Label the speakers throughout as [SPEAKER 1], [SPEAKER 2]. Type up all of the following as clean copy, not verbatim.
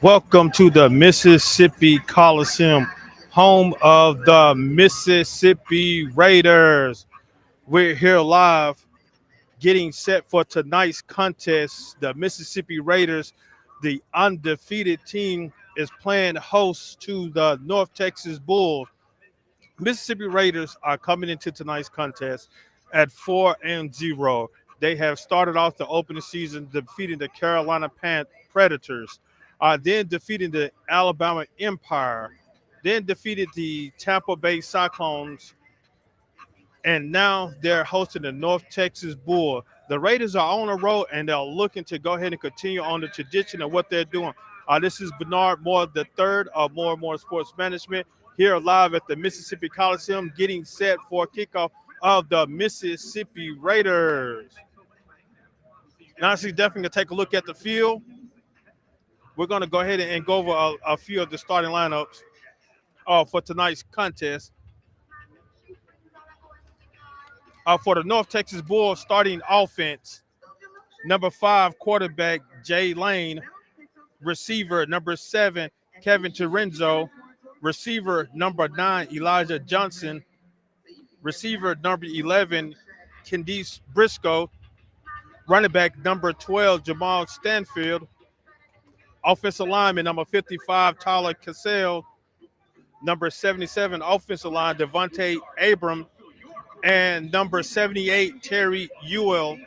[SPEAKER 1] Welcome to the Mississippi Coliseum, home of the Mississippi Raiders. We're here live getting set for tonight's contest. The Mississippi Raiders, the undefeated team, is playing host to the North Texas Bulls. Mississippi Raiders are coming into tonight's contest at 4-0. They have started off the opening season defeating the Carolina Predators, then defeating the Alabama Empire, then defeated the Tampa Bay Cyclones, and now they're hosting the North Texas Bull. The Raiders are on the road, and they're looking to go ahead and continue on the tradition of what they're doing. This is Bernard Moore III of Moore & Moore Sports Management, here live at the Mississippi Coliseum, getting set for kickoff of the Mississippi Raiders. Now, she's definitely going to take a look at the field. We're going to go ahead and go over a few of the starting lineups for tonight's contest. For the North Texas Bulls, starting offense, number 5 quarterback Jay Lane, receiver number 7 Kevin Terenzo, receiver number 9 Elijah Johnson, receiver number 11 Candice Briscoe, running back number 12 Jamal Stanfield, offensive lineman number 55 Tyler Cassell, number 77 offensive line Devontae Abram, and number 78 Terry Ewell.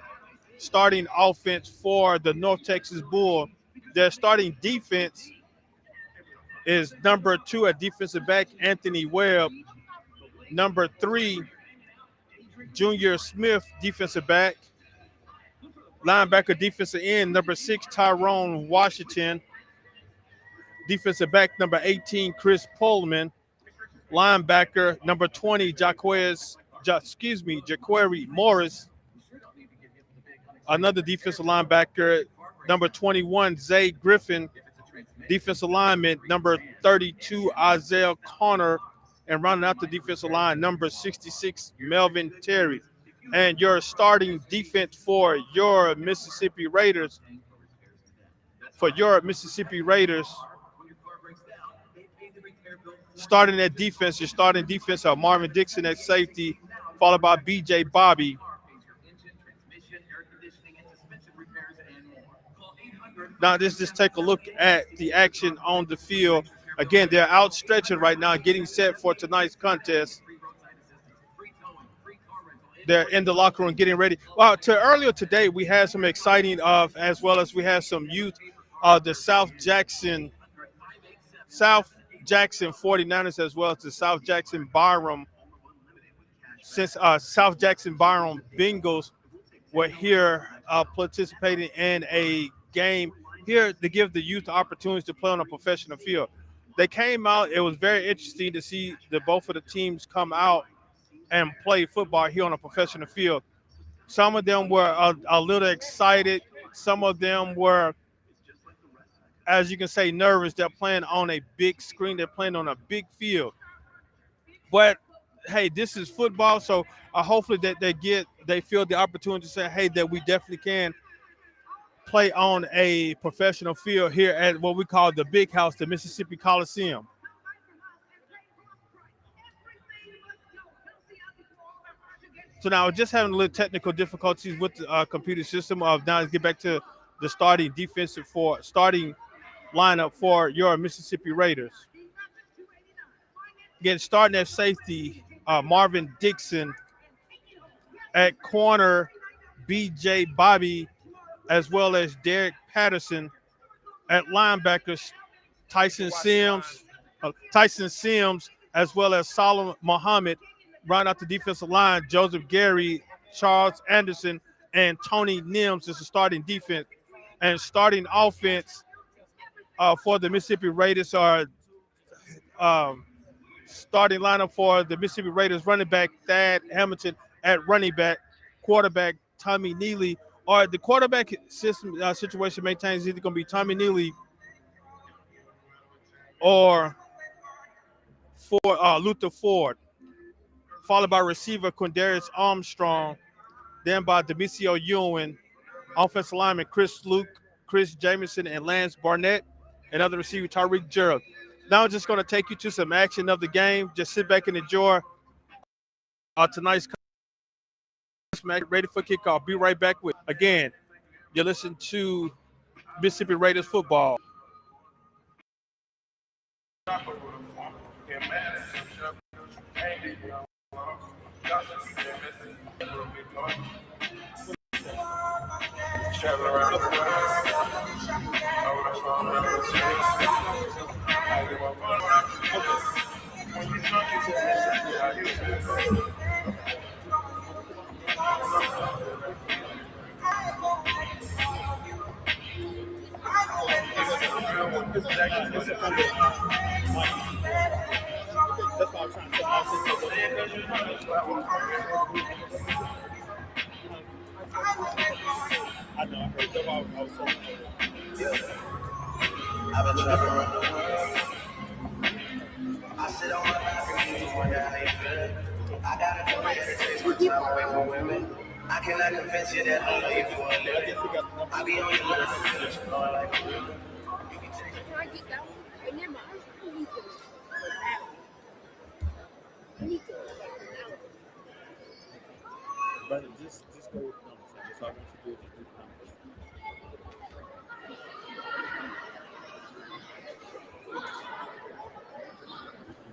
[SPEAKER 1] Starting offense for the North Texas Bull. Their starting defense is number 2 at defensive back Anthony Webb, number 3 Junior Smith defensive back, linebacker defensive end number 6 Tyrone Washington, defensive back number 18 Chris Pullman, linebacker number 20 Jaquari Morris, another defensive linebacker number 21 Zay Griffin, defensive lineman number 32 Isaiah Connor, and rounding out the defensive line number 66 Melvin Terry. And your starting defense for your Mississippi Raiders, starting at defense, your starting defense are Marvin Dixon at safety, followed by B.J. Bobby. Now, just take a look at the action on the field. Again, they're outstretching right now, getting set for tonight's contest. They're in the locker room getting ready. Well, earlier today, we had some exciting as well as we had some youth. The South Jackson 49ers, as well as the South Jackson Byram Bengals were here participating in a game here to give the youth opportunities to play on a professional field. They came out. It was very interesting to see both of the teams come out and play football here on a professional field. Some of them were a little excited. Some of them were, as you can say, nervous. They're playing on a big screen. They're playing on a big field. But hey, this is football, so hopefully that they feel the opportunity to say, hey, that we definitely can play on a professional field here at what we call the Big House, the Mississippi Coliseum. So now just having a little technical difficulties with the computer system. Now let's get back to the starting lineup for your Mississippi Raiders. Again, starting at safety, Marvin Dixon. At corner, B.J. Bobby, as well as Derek Patterson. At linebackers, Tyson Sims, as well as Solomon Muhammad. Round out the defensive line, Joseph Gary, Charles Anderson, and Tony Nims is the starting defense. And starting offense for the Mississippi Raiders are starting lineup for the Mississippi Raiders: running back Thad Hamilton at running back, quarterback Tommy Neely. Or the quarterback situation maintains either going to be Tommy Neely or Luther Ford, followed by receiver Quindarius Armstrong, then by Demisio Ewing, offensive lineman Chris Luke, Chris Jamison, and Lance Barnett, and other receiver Tyreek Gerald. Now I'm just going to take you to some action of the game. Just sit back and enjoy tonight's match. Ready for kickoff. Be right back with again. You listen to Mississippi Raiders football. That's what I'm trying to tell I know, I heard that. I was so I've been traveling around the world. I sit on my balcony, wonder how they feel. I got a career that takes my time away from women. I cannot convince you that I love you for a living. I be on your mind, flowing like a river. Can I get that one? Never mind. Brother, just go with the numbers. That's all I want you to do. Just do the numbers.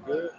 [SPEAKER 1] Good.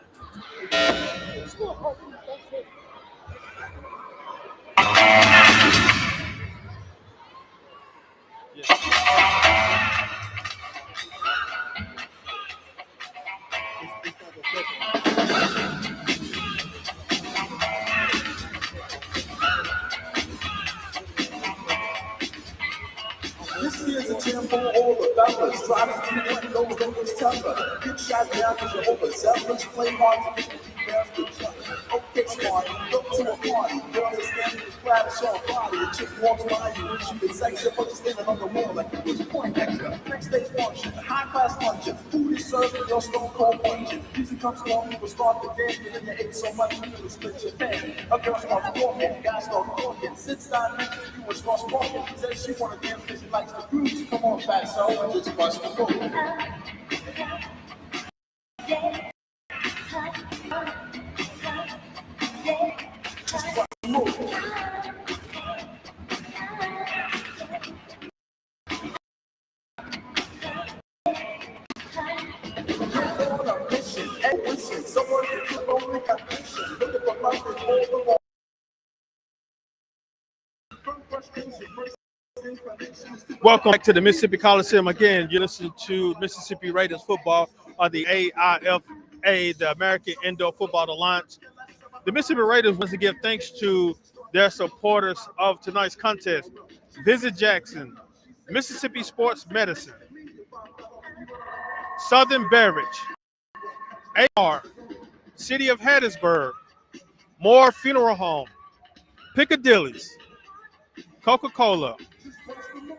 [SPEAKER 2] This here's a tempo, all the fellas. Drive to the one, those that was tougher. Get shot down because you're overzealous. Play hard to get the females good touch. Okay, smart, go to a party. Girls are standing in the crowd, it's all body. A chick walks by you and she gets extra, but you're standing on the wall like it was point extra. Next day's function, high class luncheon. Food is served and your stone cold punching. Music comes along, people start to dance, but then you ate so much you will split your pants. A girl starts walking, guys start talking. Sits down next to you and starts walking. Says she wanna dance because she likes the cruise. Come on, fat soul, and just bust the move.
[SPEAKER 1] Welcome back to the Mississippi Coliseum. Again, you listen to Mississippi Raiders football on the AIFA, the American Indoor Football Alliance. The Mississippi Raiders wants to give thanks to their supporters of tonight's contest. Visit Jackson, Mississippi Sports Medicine, Southern Beverage, AR, City of Hattiesburg, Moore Funeral Home, Piccadilly's, Coca-Cola,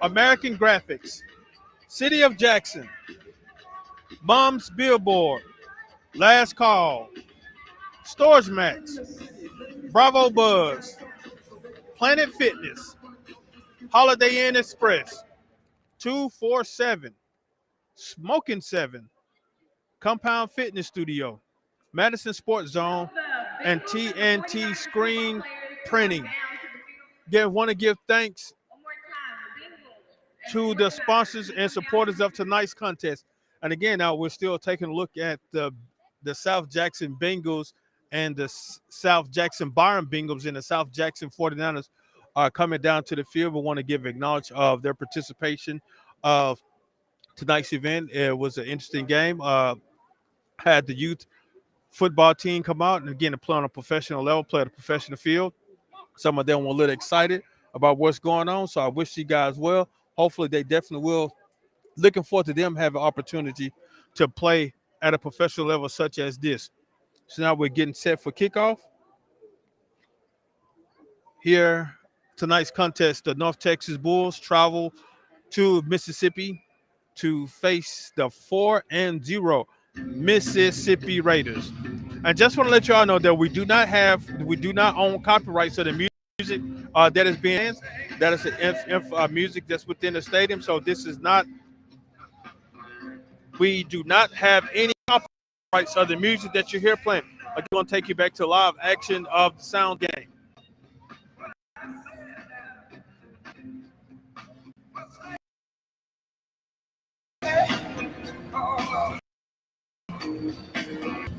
[SPEAKER 1] American Graphics, City of Jackson, Mom's Billboard, Last Call, Storage Max, Bravo Buzz, Planet Fitness, Holiday Inn Express, 247, Smoking 7, Compound Fitness Studio, Madison Sports Zone, and TNT Screen Printing. Again, want to give thanks to the sponsors and supporters of tonight's contest. And again, now we're still taking a look at the South Jackson Bengals and the South Jackson Byron Bengals, and the South Jackson 49ers are coming down to the field. We want to give acknowledge of their participation of tonight's event. It was an interesting game. Had the youth football team come out and again to play on a professional level, play at a professional field. Some of them were a little excited about what's going on, so I wish you guys well. Hopefully they definitely will. Looking forward to them having opportunity to play at a professional level such as this. So now we're getting set for kickoff. Here, tonight's contest, the North Texas Bulls travel to Mississippi to face the 4-0 Mississippi Raiders. And just want to let y'all know that we do not own copyrights to the music that is being, that is the music that's within the stadium. So this is not, we do not have any copyrights of the music that you hear playing. I'm going to take you back to live action of the sound game.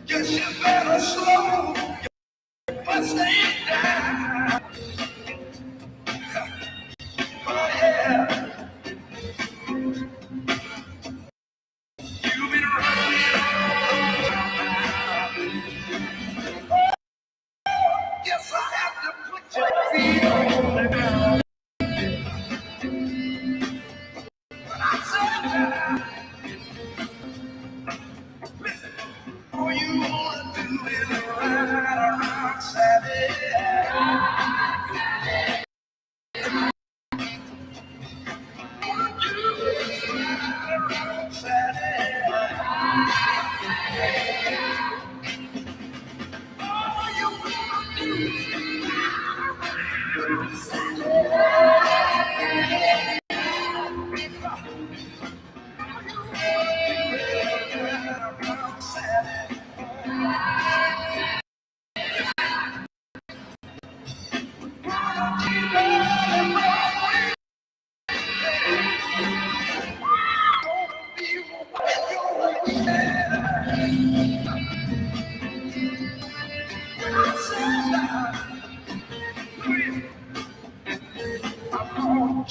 [SPEAKER 2] Yes, you better slow your stay down. Oh, yeah. You've been running. Yes, I have to put your feet on the ground. I said, listen, all you want to do is ride around Saturday.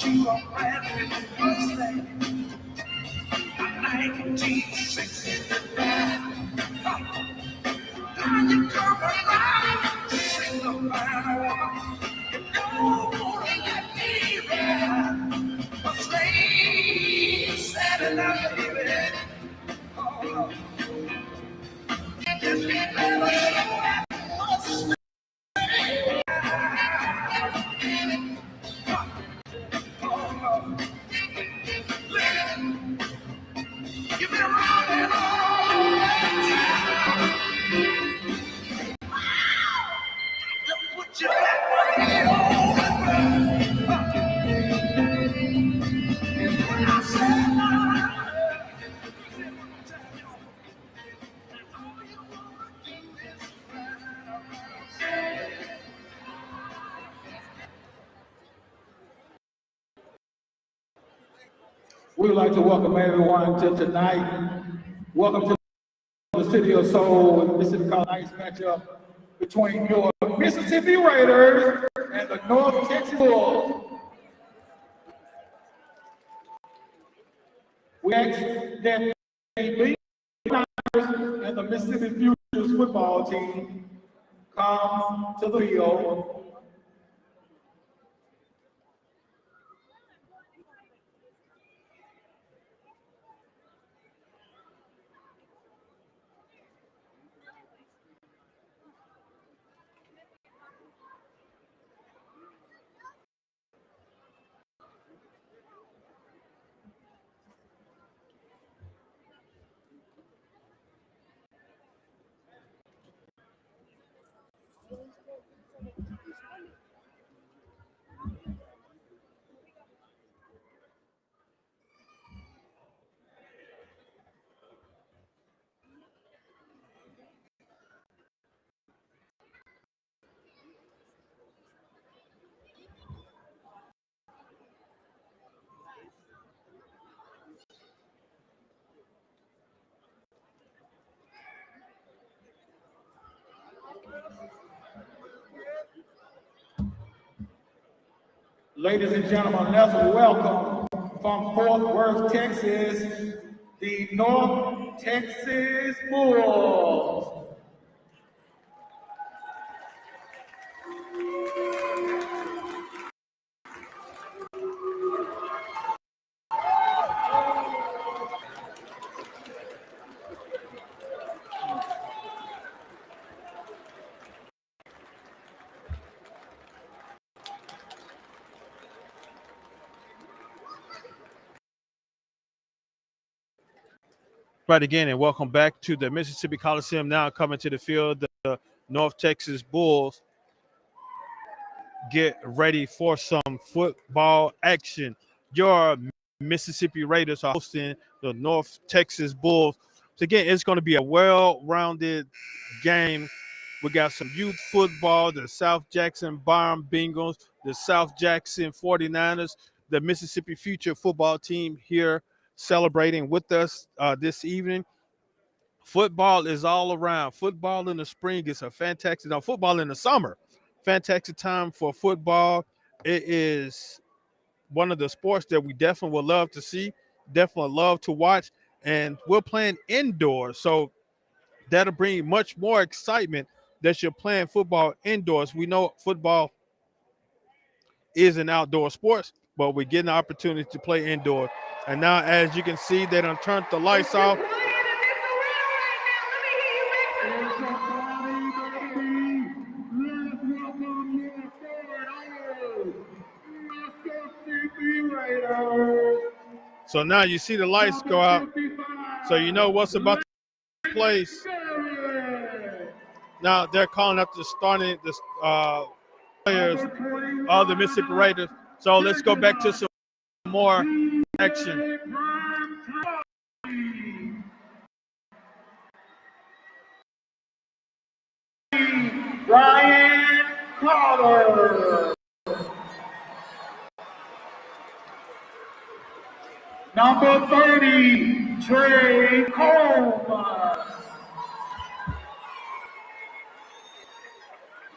[SPEAKER 2] You a brand new Mustang, 1960. Now you come around, sing the final. You don't let me ride. Mustang, Saturday night, baby. Oh, yes, you better slow that Mustang. Oh, you've been running all that time. Put your back way on the ground. I said, all you wanna do is ride. We'd like to welcome everyone to tonight. Welcome to the City of Soul and Mississippi College matchup between your Mississippi Raiders and the North Texas Bulls. We ask that the Niners and the Mississippi Futures football team come to the field. Ladies and gentlemen, let's welcome from Fort Worth, Texas, the North Texas Bulls.
[SPEAKER 1] Right again, and welcome back to the Mississippi Coliseum. Now coming to the field, the North Texas Bulls get ready for some football action. Your Mississippi Raiders are hosting the North Texas Bulls. So again, it's going to be a well-rounded game. We got some youth football, the South Jackson Bomb Bengals, the South Jackson 49ers, the Mississippi Future football team here celebrating with us this evening. Football is all around. Football in the spring is a fantastic. Now, football in the summer, fantastic time for football. It is one of the sports that we definitely would love to see, definitely love to watch, and we're playing indoors, so that'll bring much more excitement that you're playing football indoors. We know football is an outdoor sport, but we're getting the opportunity to play indoors. And now, as you can see, they done turned the lights off. So now you see the lights go out, so you know what's about to take place. Now they're calling up the starting players of the Mississippi Raiders. So let's go back to some more action.
[SPEAKER 2] Ryan Carter. Number 30, Trey Coleman.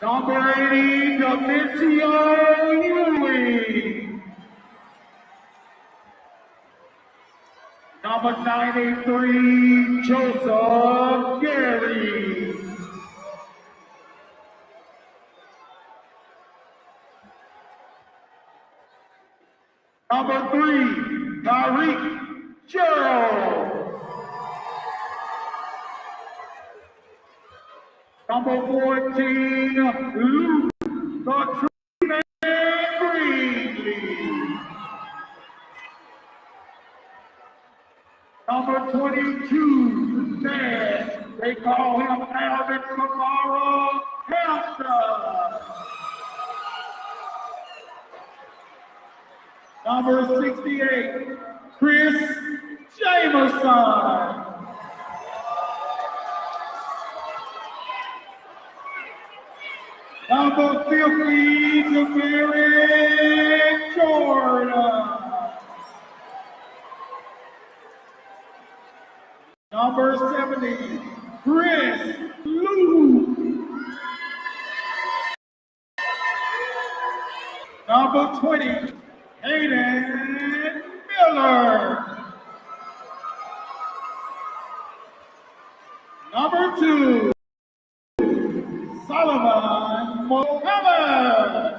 [SPEAKER 2] Number 80, Demetrio Ewing. Number 93, Joseph Gary. Number 3, Tariq Gerald. Number 14, Luke the Treeman Greenlee. Number 22, Dan. They call him Alvin Kamara Hampton. Number 68, Chris Jamerson. Number 50, Jamaric Jordan. Number 70, Chris Luke. Number 20, Hayden Miller. Number 2, Solomon Mohammed.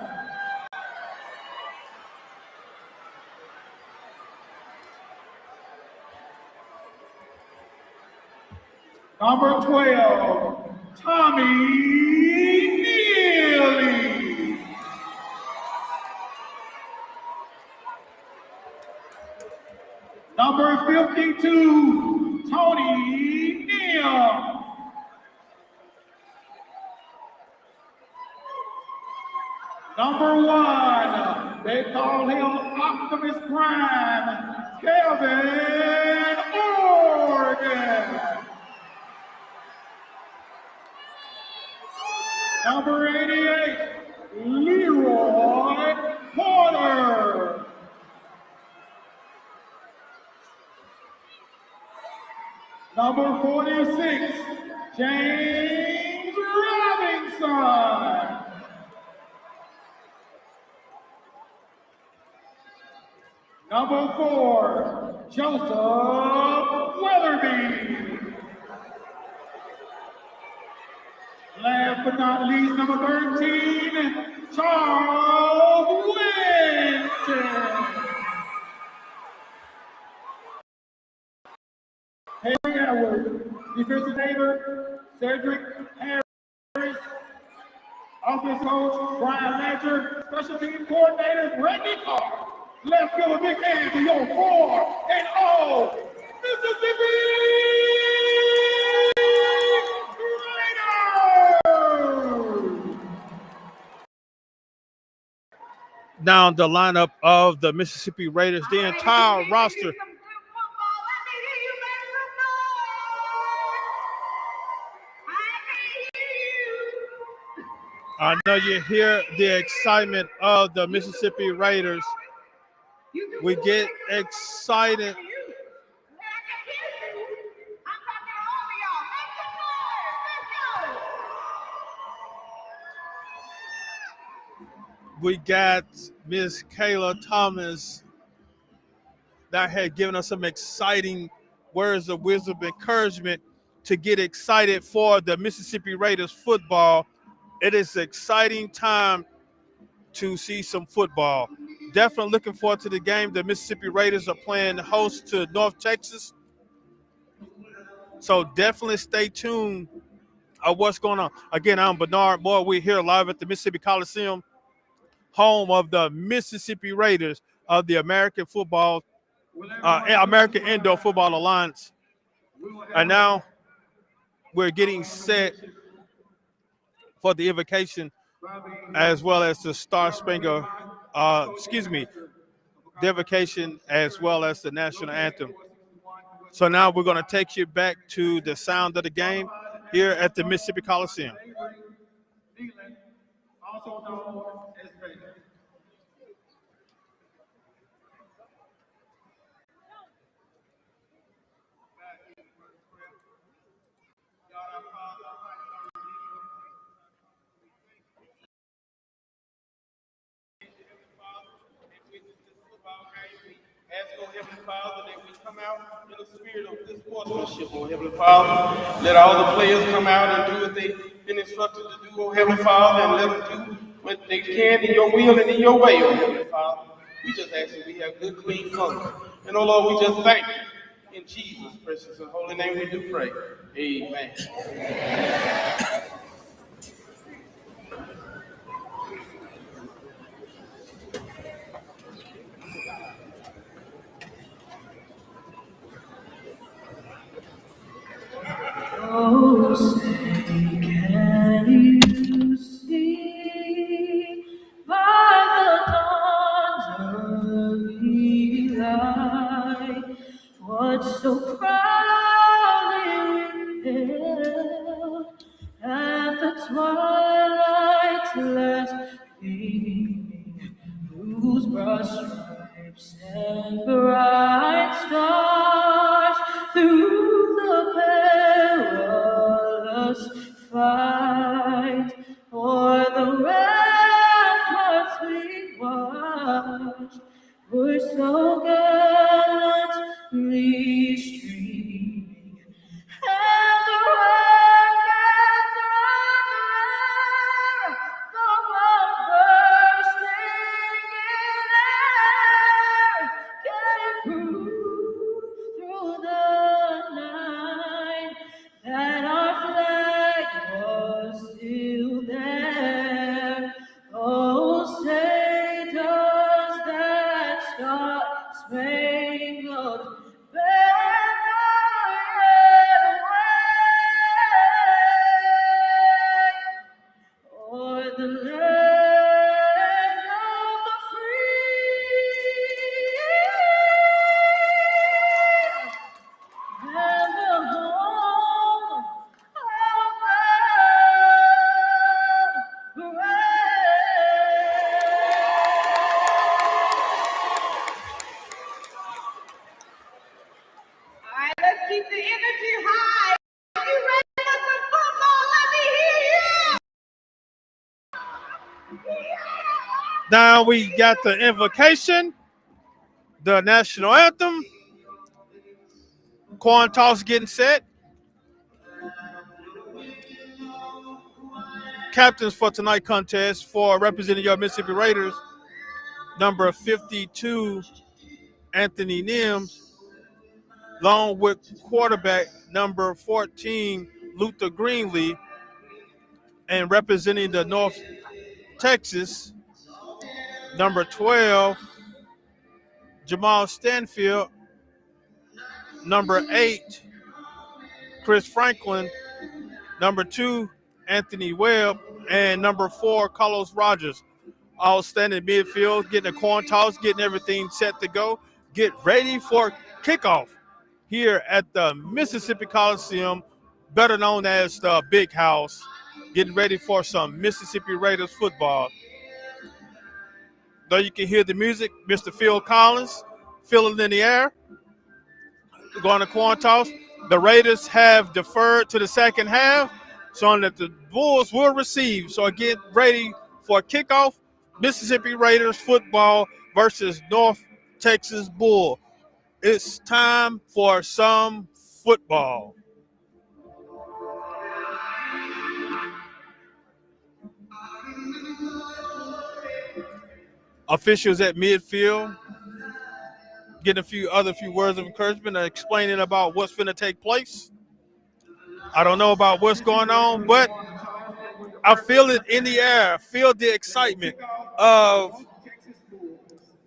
[SPEAKER 2] Number 12, Tommy Neely. Number 52, Tony Neal. Number 1, they call him Optimus Prime, Kelvin Morgan. Number 88, Leroy Porter. Number 46, James Robinson. Number 4, Joseph Weatherby. Last but not least, number 13, Charles Winton. Henry Edwards, defensive neighbor, Cedric Harris, offensive coach, Brian Ledger, special team coordinator, Randy Carr. Let's give a big hand to your 4-0 Mississippi
[SPEAKER 1] down the lineup of the Mississippi Raiders, the entire roster. I know you hear the excitement of the Mississippi Raiders. We get excited. We got Miss Kayla Thomas that had given us some exciting words of wisdom, encouragement to get excited for the Mississippi Raiders football. It is an exciting time to see some football. Definitely looking forward to the game. The Mississippi Raiders are playing host to North Texas. So definitely stay tuned of what's going on. Again, I'm Bernard Moore. We're here live at the Mississippi Coliseum, home of the Mississippi Raiders of the American Indoor Football Alliance. And now we're getting set for the invocation as well as the Star Spangled, the invocation as well as the national anthem. So now we're going to take you back to the sound of the game here at the Mississippi Coliseum.
[SPEAKER 3] Ask, oh Heavenly Father, that we come out in the spirit of this sportsmanship, oh Heavenly Father. Let all the players come out and do what they've been instructed to do, oh Heavenly Father, and let them do what they can in your will and in your way, oh Heavenly Father. We just ask that we have good, clean fun. And oh Lord, we just thank you. In Jesus' precious and holy name we do pray. Amen.
[SPEAKER 2] Oh, say, can you see by the dawn's early light what so proudly withheld at the twilight's last gleaming, whose broad stripes and bright stars through the perilous fight o'er the ramparts we watched were so gallantly streaming, and the rockets on the bombs bursting in air gave proof through the night that our flag was still there. Oh, say does that star-spangled banner yet wave o'er the land of the free and the home of the brave?
[SPEAKER 4] All right, let's keep the energy high. Are you ready for some football? Let me hear you.
[SPEAKER 1] Now we got the invocation, the national anthem, coin toss getting set. Captains for tonight's contest for representing your Mississippi Raiders, number 52, Anthony Nims, along with quarterback number 14, Luther Greenlee, and representing the North Texas, number 12, Jamal Stanfield, number 8, Chris Franklin, number 2, Anthony Webb, and number 4, Carlos Rogers. all standing in midfield, getting a coin toss, getting everything set to go. Get ready for kickoff here at the Mississippi Coliseum, better known as the Big House. Getting ready for some Mississippi Raiders football. Though you can hear the music, Mr. Phil Collins filling in the air, going to coin toss. The Raiders have deferred to the second half, showing that the Bulls will receive. So get ready for kickoff. Mississippi Raiders football versus North Texas Bull. It's time for some football. Officials at midfield getting a few words of encouragement and explaining about what's going to take place. I don't know about what's going on, but I feel it in the air. Feel the excitement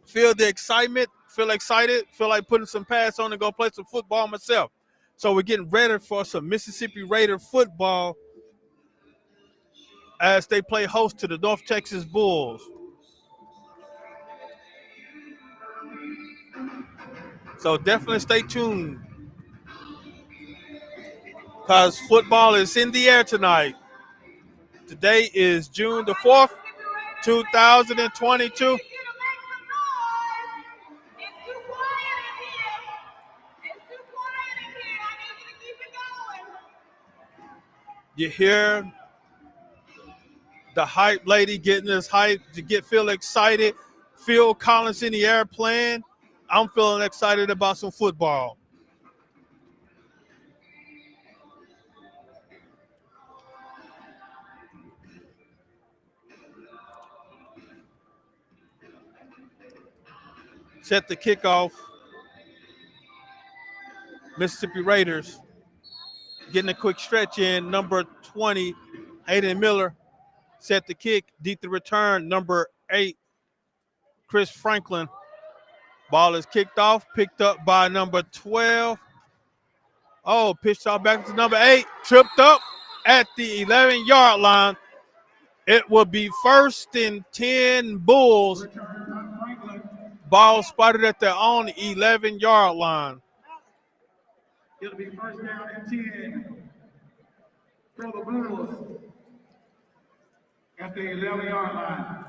[SPEAKER 1] feel excited, feel like putting some pads on and go play some football myself. So we're getting ready for some Mississippi Raider football as they play host to the North Texas Bulls. So definitely stay tuned because football is in the air tonight. Today is June the 4th, 2022. You hear the hype lady getting this hype to feel excited. Phil Collins in the air playing. I'm feeling excited about some football. Set the kickoff. Mississippi Raiders getting a quick stretch in. Number 20, Hayden Miller set the kick. Deep the return. Number 8, Chris Franklin. Ball is kicked off, picked up by number 12. Oh, pitched off back to number 8. Tripped up at the 11-yard line. It will be 1st and 10 Bulls. Ball spotted at their own 11-yard line.
[SPEAKER 2] It'll be 1st down and 10 for the Bulls at the 11-yard line.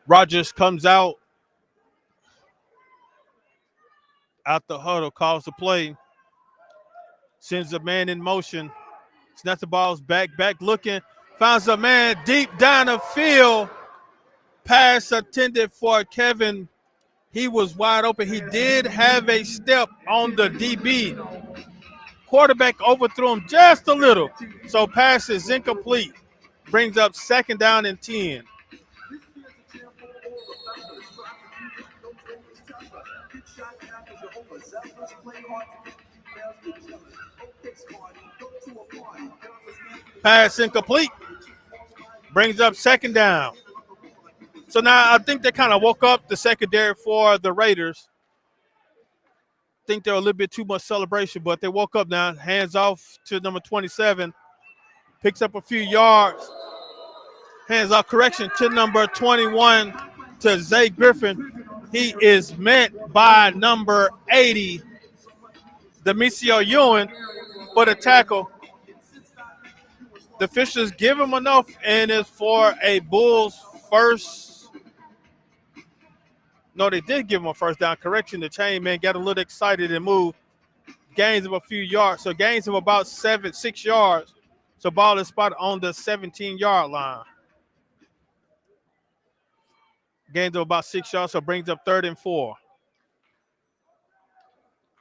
[SPEAKER 1] Rogers comes out the huddle, calls the play, sends a man in motion, snaps the balls back looking, finds a man deep down the field. Pass intended for Kevin. He was wide open. He did have a step on the DB. Quarterback overthrew him just a little, so pass is incomplete. Brings up 2nd down and 10. Pass incomplete. Brings up 2nd down. So now I think they kind of woke up the secondary for the Raiders. I think there was a little bit too much celebration, but they woke up now. Hands off to number 27. Picks up a few yards. Hands off correction to number 21 to Zay Griffin. He is met by number 80, Demisio Ewan, for the tackle. The officials give him enough, and it's for a Bulls first. No, they did give him a 1st down. Correction, the chain man got a little excited and moved. Gains of a few yards. So gains of about 6 yards. So ball is spotted on the 17-yard line. Gains of about 6 yards, so brings up 3rd and 4.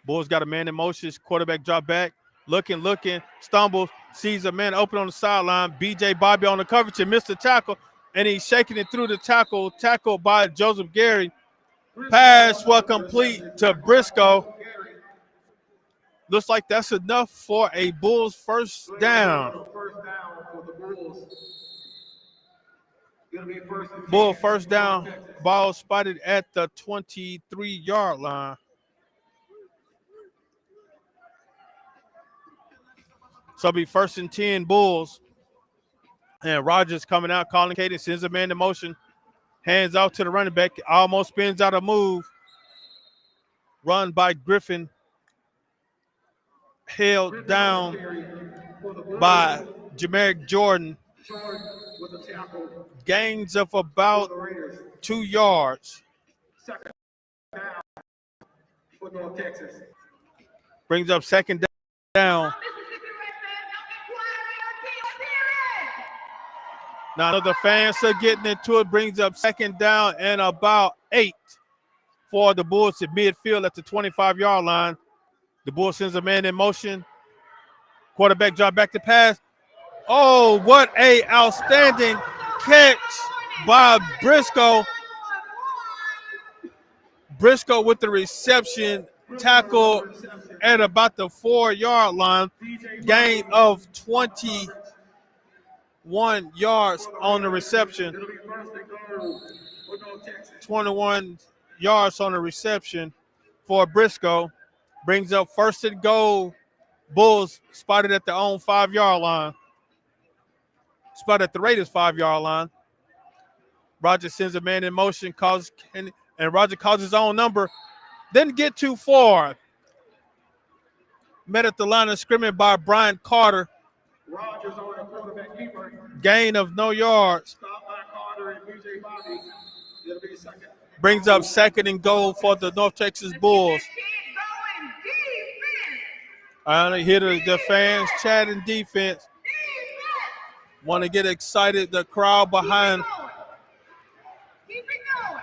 [SPEAKER 1] Bulls got a man in motion. Quarterback drop back. Looking, stumbles, sees a man open on the sideline. B.J. Bobby on the coverage and missed the tackle, and he's shaking it through the tackle. Tackled by Joseph Gary. Pass was complete to Briscoe. Looks like that's enough for a Bulls 1st down. Bull first down. Ball spotted at the 23-yard line. So it'll be 1st and 10 Bulls. And Rogers coming out, calling cadence, sends a man in motion. Hands off to the running back. Almost spins out a move. Run by Griffin. Held down by Jamaric Jordan. Gains of about 2 yards. Brings up 2nd down. Now the fans are getting into it. Brings up 2nd down and about 8 for the Bulls at midfield at the 25-yard line. The Bulls sends a man in motion. Quarterback drop back to pass. Oh, what a outstanding catch by Briscoe. Briscoe with the reception, tackle at about the 4-yard line. Gain of 21 yards on the reception. 21 yards on the reception for Briscoe. Brings up 1st and goal. Bulls spotted at their own 5-yard line. Spotted at the Raiders' 5-yard line. Roger sends a man in motion, and Roger calls his own number. Didn't get too far. Met at the line of scrimmage by Brian Carter.
[SPEAKER 2] Rogers on the quarterback keeper.
[SPEAKER 1] Gain of no yards.
[SPEAKER 2] Stop by Carter and BJ Bobby. It'll be second.
[SPEAKER 1] Brings up 2nd and goal for the North Texas Bulls. I hear the fans chatting defense. Want to get excited, the crowd behind.
[SPEAKER 4] Keep it going.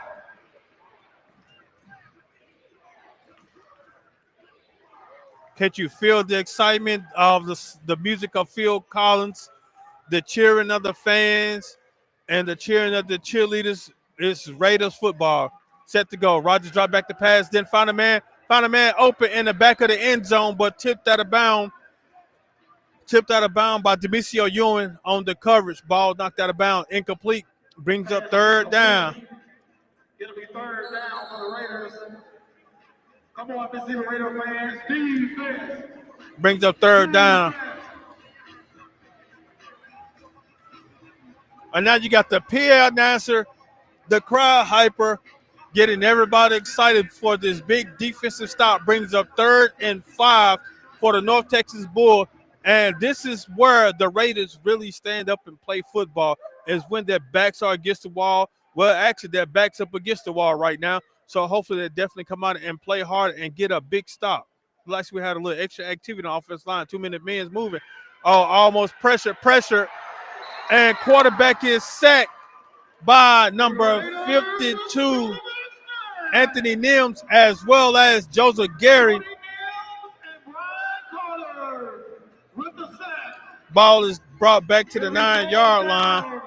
[SPEAKER 1] Can't you feel the excitement of the music of Phil Collins, the cheering of the fans, and the cheering of the cheerleaders? It's Raiders football. Set to go. Rogers dropped back to pass, then found a man open in the back of the end zone, but tipped out of bounds. Tipped out of bounds by Demisio Ewing on the coverage. Ball knocked out of bounds. Incomplete. Brings up 3rd down.
[SPEAKER 2] It'll be 3rd down for the Raiders. Come on, Mississippi Raider fans. Defense.
[SPEAKER 1] Brings up 3rd down. And now you got the PA announcer, the crowd hyper, getting everybody excited for this big defensive stop. Brings up 3rd and 5 for the North Texas Bulls. And this is where the Raiders really stand up and play football, is when their backs are against the wall. Well, actually, their backs up against the wall right now. So hopefully they definitely come out and play hard and get a big stop. Like we had a little extra activity on the offensive line. 2-minute men's moving. Oh, almost pressure. And quarterback is sacked by number 52, Anthony Nims, as well as Joseph Gary. Ball is brought back to the 9-yard line.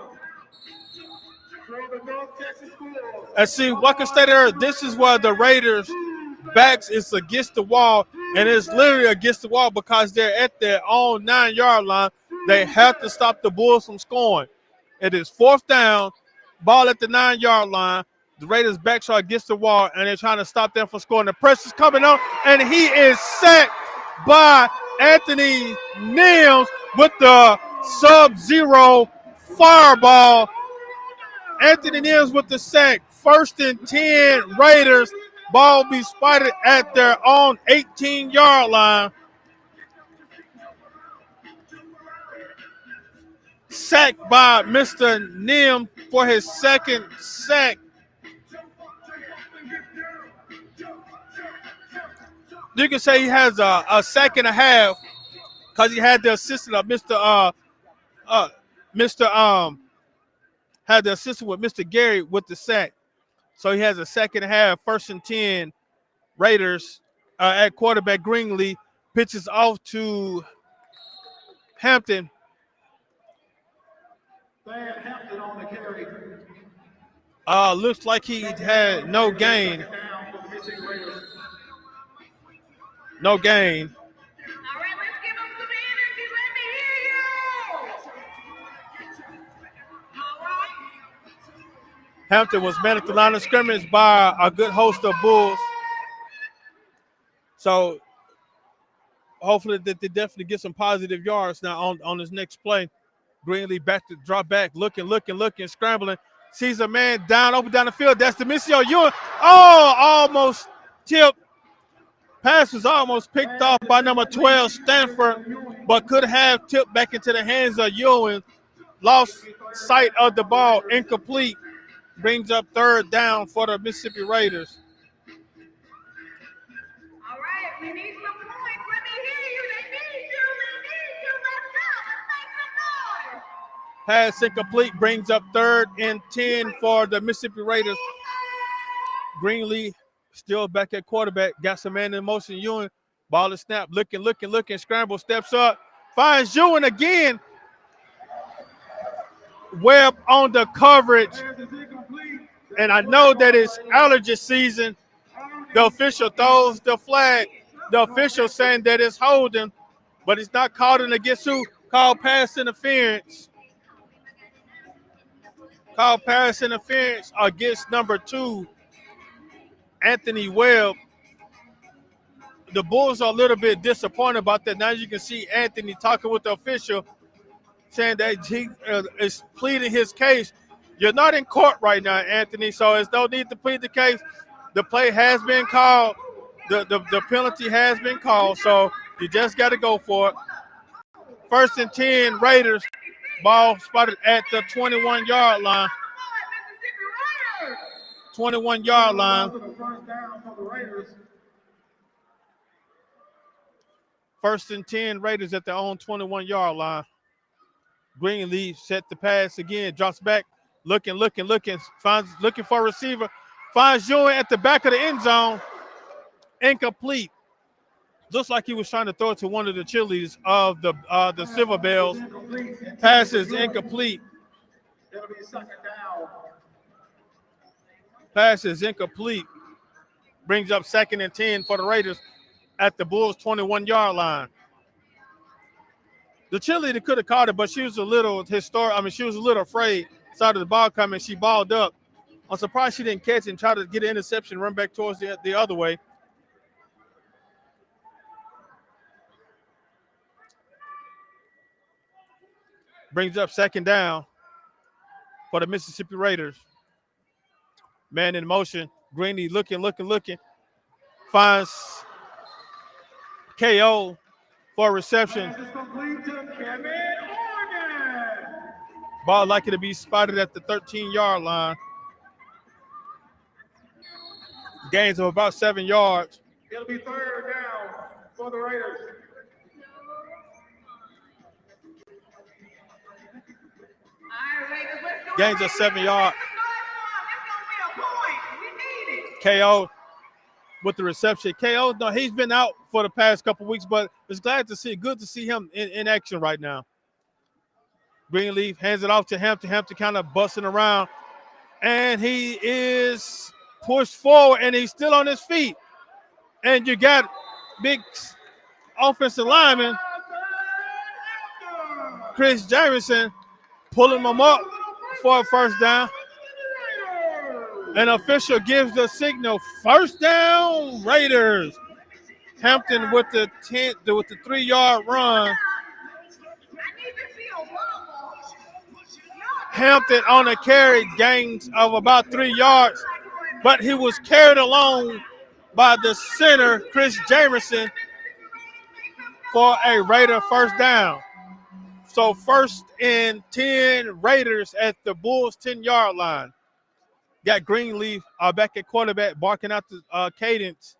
[SPEAKER 1] And see, what I can stay there, this is where the Raiders' backs is against the wall, and it's literally against the wall because they're at their own 9-yard line. They have to stop the Bulls from scoring. It is 4th down, ball at the 9-yard line. The Raiders' backs are against the wall, and they're trying to stop them from scoring. The pressure's coming on, and he is sacked by Anthony Nims with the Sub-Zero fireball. Anthony Nims with the sack. 1st and 10 Raiders. Ball be spotted at their own 18-yard line. Sacked by Mr. Nims for his 2nd sack. You can say he has a sack and a half because he had the assistant of had the assistant with Mr. Gary with the sack. So he has a sack and a half. 1st and 10 Raiders at quarterback. Greenlee pitches off to Hampton.
[SPEAKER 2] Hampton on the carry.
[SPEAKER 1] Looks like he had no gain. No gain.
[SPEAKER 4] All right, let's give them some energy. Let me hear you. All right.
[SPEAKER 1] Hampton was met at the line of scrimmage by a good host of Bulls. So hopefully that they definitely get some positive yards now on this next play. Greenlee back to drop back, looking, scrambling. Sees a man open down the field. That's Demisio Ewing. Oh, almost tipped. Pass was almost picked off by number 12, Stanford, but could have tipped back into the hands of Ewing. Lost sight of the ball, incomplete. Brings up third down for the Mississippi Raiders.
[SPEAKER 4] All right, we need some points. Let me hear you. They need you. We need you. Let's go. Let's make some noise.
[SPEAKER 1] Pass incomplete, brings up 3rd and 10 for the Mississippi Raiders. Greenlee still back at quarterback. Got some man in motion. Ewing, ball is snapped. Looking. Scramble, steps up. Finds Ewing again. Webb on the coverage. And I know that it's allergy season. The official throws the flag. The official saying that it's holding, but it's not called in against who? Called pass interference. Called pass interference against number 2, Anthony Webb. The Bulls are a little bit disappointed about that. Now you can see Anthony talking with the official, saying that he is pleading his case. You're not in court right now, Anthony, so there's no need to plead the case. The play has been called. The penalty has been called, so you just got to go for it. 1st and 10, Raiders. Ball spotted at the 21-yard line. 21-yard line. 1st and 10, Raiders at their own 21-yard line. Greenlee set the pass again, drops back, looking, finds looking for a receiver, finds Ewing at the back of the end zone, incomplete. Looks like he was trying to throw it to one of the cheerleaders of the Silver Bells. Pass is incomplete. Pass is incomplete. Brings up 2nd and 10 for the Raiders at the Bulls' 21-yard line. The cheerleader could have caught it, but she was a little she was a little afraid. Saw the ball coming, she balled up. I'm surprised she didn't catch it and try to get an interception, run back towards the other way. Brings up 2nd down for the Mississippi Raiders. Man in motion. Greenlee looking. Finds KO for a reception. Ball likely to be spotted at the 13-yard line. Gains of about 7 yards.
[SPEAKER 2] It'll be 3rd down for the Raiders.
[SPEAKER 1] Gains of 7 yards. KO with the reception. KO, no, he's been out for the past couple weeks, but it's good to see him in action right now. Greenleaf hands it off to Hampton. Hampton kind of busting around, and he is pushed forward, and he's still on his feet. And you got big offensive lineman Chris Jamison pulling him up for a 1st down. An official gives the signal. 1st down, Raiders. Hampton with the 3-yard run. Hampton on a carry, gains of about 3 yards, but he was carried along by the center, Chris Jamerson, for a Raider 1st down. So 1st and 10, Raiders at the Bulls' 10-yard line. Got Greenleaf back at quarterback, barking out the cadence.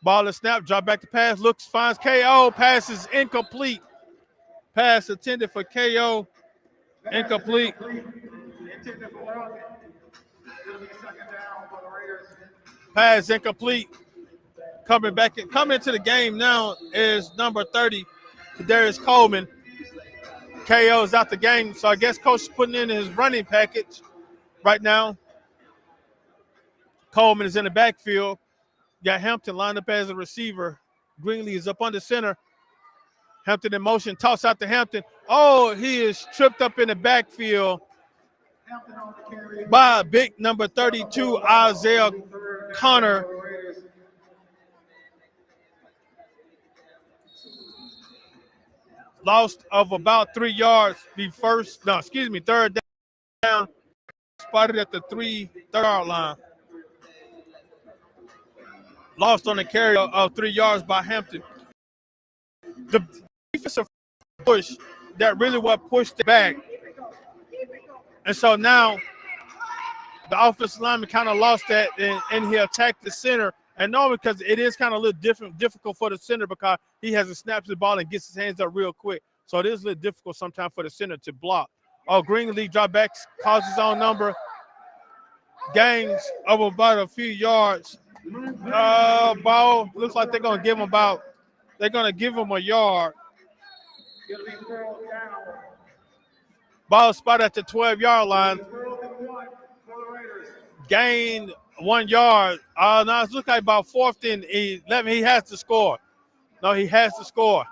[SPEAKER 1] Ball is snapped, drop back to pass, finds KO, pass is incomplete. Pass intended for KO, incomplete. Pass incomplete. Coming into the game now is number 30, Kadarius Coleman. KO is out the game, so I guess coach is putting in his running package right now. Coleman is in the backfield. Got Hampton lined up as a receiver. Greenlee is up under center. Hampton in motion, toss out to Hampton. Oh, he is tripped up in the backfield by big number 32, Isaiah Connor. Lost of about 3 yards. Third down. Spotted at the 3-yard line. Lost on the carry of 3 yards by Hampton. The defensive push that really what pushed it back. And so now the offensive lineman kind of lost that and he attacked the center. And no, because it is kind of a little difficult for the center because he has to snap the ball and gets his hands up real quick. So it is a little difficult sometimes for the center to block. Greenlee drop back, calls his own number. Gains of about a few yards. Ball looks like they're gonna give him a yard. Ball spot at the 12-yard line. Gain 1 yard. Now it's looking like about 4th and 11. He has to score. No, he has to score.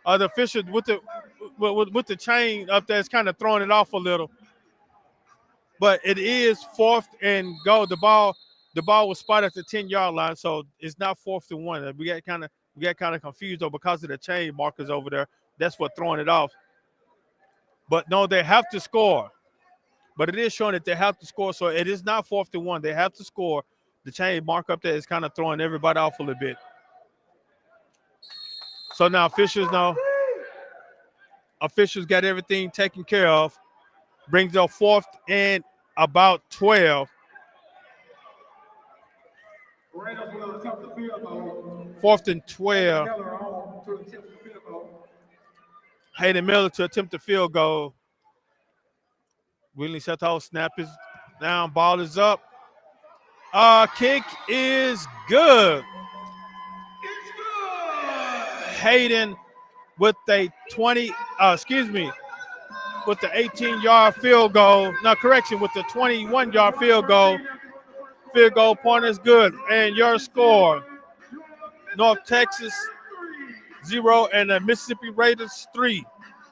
[SPEAKER 1] The official with the chain up there is kind of throwing it off a little. But it is 4th and goal. The ball was spotted at the 10-yard line, so it's not 4th and 1. We got kind of confused though because of the chain markers over there. That's what throwing it off. But no, they have to score. But it is showing that they have to score, so it is not 4th and 1. They have to score. The chain mark up there is kind of throwing everybody off a little bit. So now officials got everything taken care of. Brings up 4th and about 12. 4th and 12. Hayden Miller to attempt the field goal. Willie Setow snap is down. Ball is up. Kick is good. Hayden with a with the 18-yard field goal. No, correction, with the 21-yard field goal. Field goal point is good. And your score, North Texas 0 and the Mississippi Raiders 3.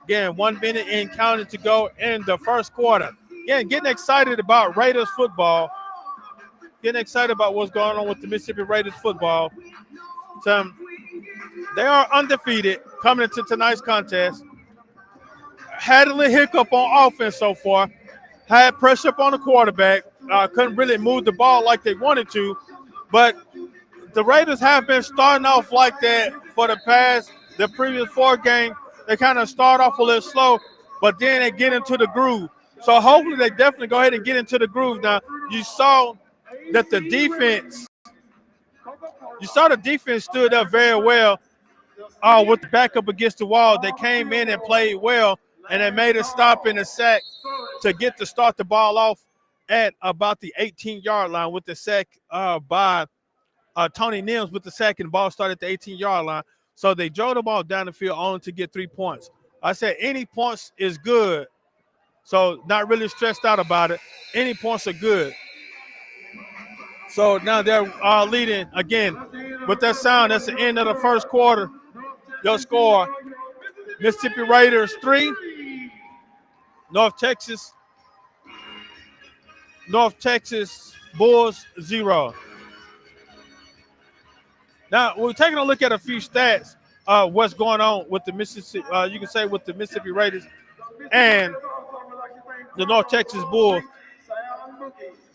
[SPEAKER 1] Again, 1 minute and counting to go in the first quarter. Again, getting excited about Raiders football. Getting excited about what's going on with the Mississippi Raiders football. So they are undefeated coming into tonight's contest. Had a little hiccup on offense so far. Had pressure up on the quarterback. Couldn't really move the ball like they wanted to. But the Raiders have been starting off like that for the previous 4 games. They kind of start off a little slow, but then they get into the groove. So hopefully they definitely go ahead and get into the groove. Now, you saw that the defense stood up very well with the back up against the wall. They came in and played well, and they made a stop in the sack to start the ball off at about the 18-yard line with the sack by Tony Nims with the sack, and the ball started at the 18-yard line. So they drove the ball down the field only to get 3 points. I said any points is good. So not really stressed out about it. Any points are good. So now they're leading again with that sound. That's the end of the first quarter. Your score, Mississippi Raiders 3, North Texas Bulls 0. Now we're taking a look at a few stats. What's going on with the Mississippi? You can say with the Mississippi Raiders and the North Texas Bulls.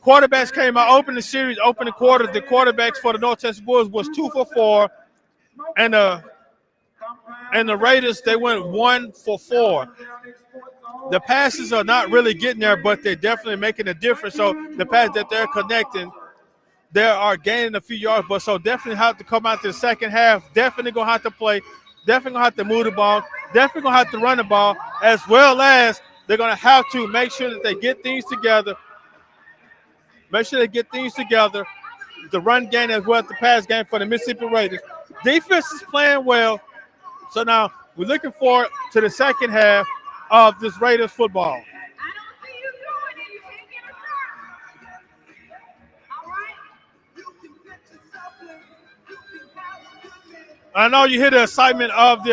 [SPEAKER 1] Quarterbacks came out, opened the quarter. The quarterbacks for the North Texas Bulls was 2 for 4, and the Raiders they went 1 for 4. The passes are not really getting there, but they're definitely making a difference. So the pass that they're connecting, they are gaining a few yards, but so definitely have to come out to the second half. Definitely gonna have to play. Definitely gonna have to move the ball. Definitely gonna have to run the ball, as well as they're gonna have to make sure that they get things together. Make sure they get things together. The run game as well as the pass game for the Mississippi Raiders. Defense is playing well. So now we're looking forward to the second half of this Raiders football. I know you hear the excitement of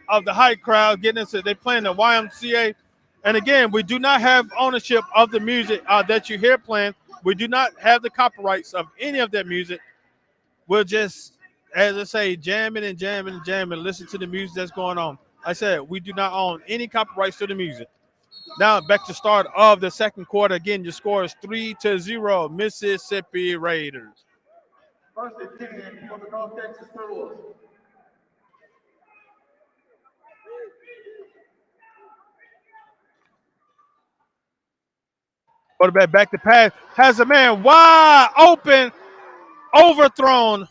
[SPEAKER 1] of the hype crowd getting into. They playing the YMCA, and again, we do not have ownership of the music that you hear playing. We do not have the copyrights of any of that music. We'll just, as I say, jamming and jamming and jamming. Listen to the music that's going on. I said we do not own any copyrights to the music. Now back to start of the second quarter. Again, your score is 3-0, Mississippi Raiders.
[SPEAKER 2] First and 10 for the North Texas Schools.
[SPEAKER 1] Quarterback back to pass. Has a man wide open. Overthrown.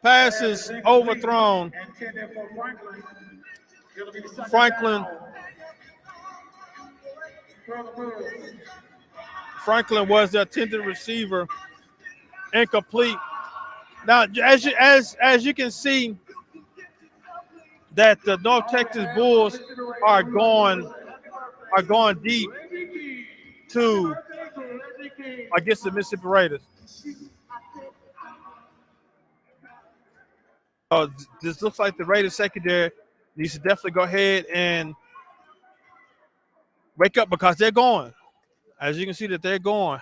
[SPEAKER 1] Pass is overthrown.
[SPEAKER 2] Intended for Franklin. It'll be second
[SPEAKER 1] Franklin.
[SPEAKER 2] down. For the Bulls.
[SPEAKER 1] Franklin was the intended receiver. Incomplete. Now, as you can see, that the North Texas Bulls are going deep to against the Mississippi Raiders. This looks like the Raiders secondary needs to definitely go ahead and wake up because they're going. As you can see that they're going.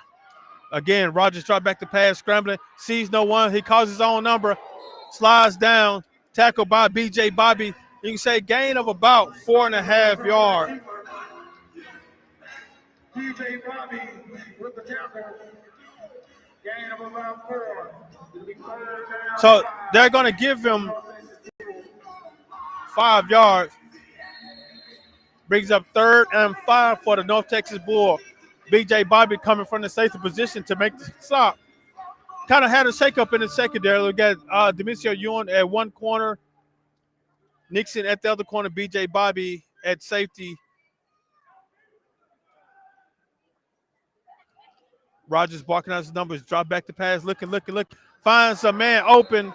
[SPEAKER 1] Again, Rogers dropped back to pass, scrambling, sees no one. He calls his own number, slides down, tackled by B.J. Bobby. You can say gain of about 4.5 yards.
[SPEAKER 2] B.J. Bobby with the tackle. Gain of about 4. It'll be third down.
[SPEAKER 1] So they're going to give him 5 yards. Brings up 3rd and 5 for the North Texas Bull. B.J. Bobby coming from the safety position to make the stop. Kind of had a shakeup in the secondary. We got Demisio Ewan at one corner, Nixon at the other corner, B.J. Bobby at safety. Rogers barking out his numbers, drop back to pass, looking, finds a man open.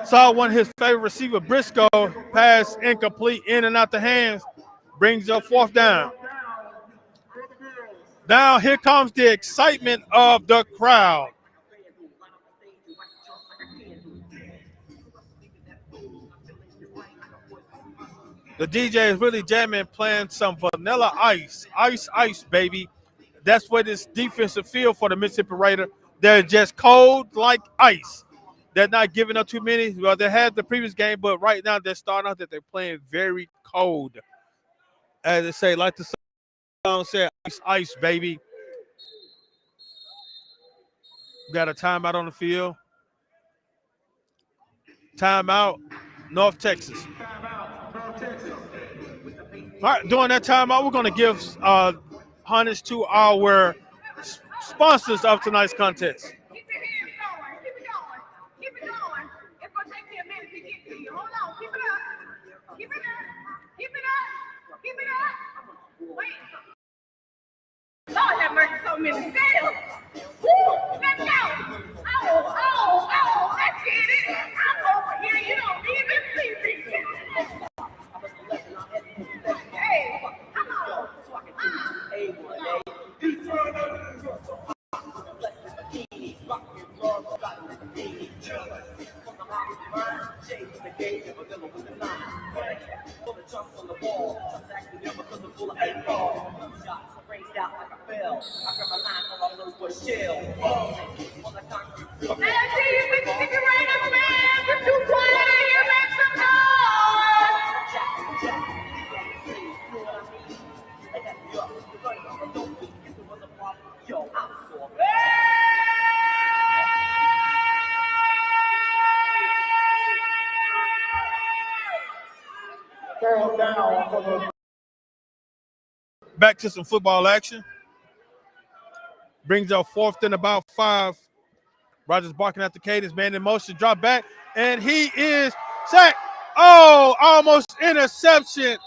[SPEAKER 1] Saw one of his favorite receiver, Briscoe, pass incomplete, in and out the hands, brings up 4th down. Now here comes the excitement of the crowd. The DJ is really jamming, playing some Vanilla Ice. Ice, baby. That's what this defensive feel for the Mississippi Raider. They're just cold like ice. They're not giving up too many. Well, they had the previous game, but right now they're starting out that they're playing very cold. As they say, like the song said, ice, baby. Got a timeout on the field. Timeout, North Texas. All right, during that timeout, we're going to give harness to our sponsors of tonight's contest.
[SPEAKER 4] Keep your hands going. Keep it going. Keep it going. It's going to take me a minute to get to you. Hold on. Keep it up. Keep it up. Keep it up. Keep it up. Wait. Lord have mercy, so many scales. Woo! Let's go. Oh, let's get it. I'm over here. You don't even see me. Hey, come on. Let's see if we can figure out a man for 2 players. Make some
[SPEAKER 2] Fourth down for the
[SPEAKER 1] Back to some football action. Brings up 4th and about 5. Rogers barking at the cadence, man in motion, drop back, and he is sacked. Oh, almost interception.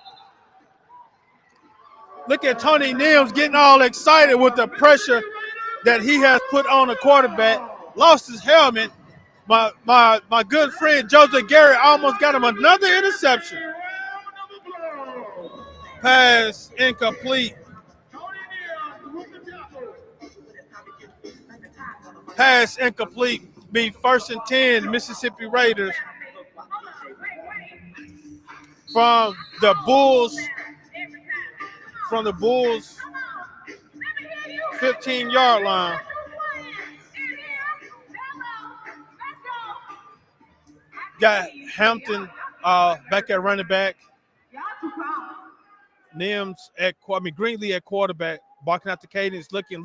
[SPEAKER 1] Look at Tony Nims getting all excited with the pressure that he has put on the quarterback. Lost his helmet. My good friend Joseph Garrett almost got him another interception. Pass incomplete. Pass incomplete. Be 1st and 10, Mississippi Raiders. from the Bulls, 15-yard line. Got Hampton back at running back. Greenlee at quarterback, barking out the cadence, looking.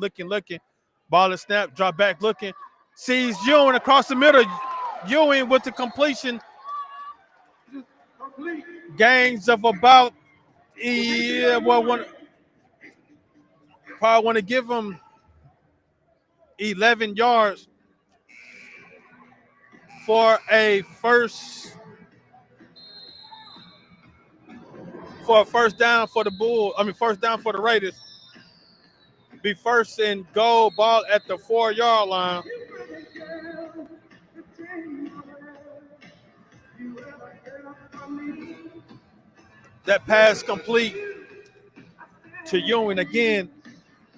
[SPEAKER 1] Ball is snap, drop back, looking. Sees Ewing across the middle. Ewing with the completion. Gains of about, probably want to give him 11 yards for a first down for the first down for the Raiders. Be first and goal, ball at the 4-yard line. That pass complete to Ewing again.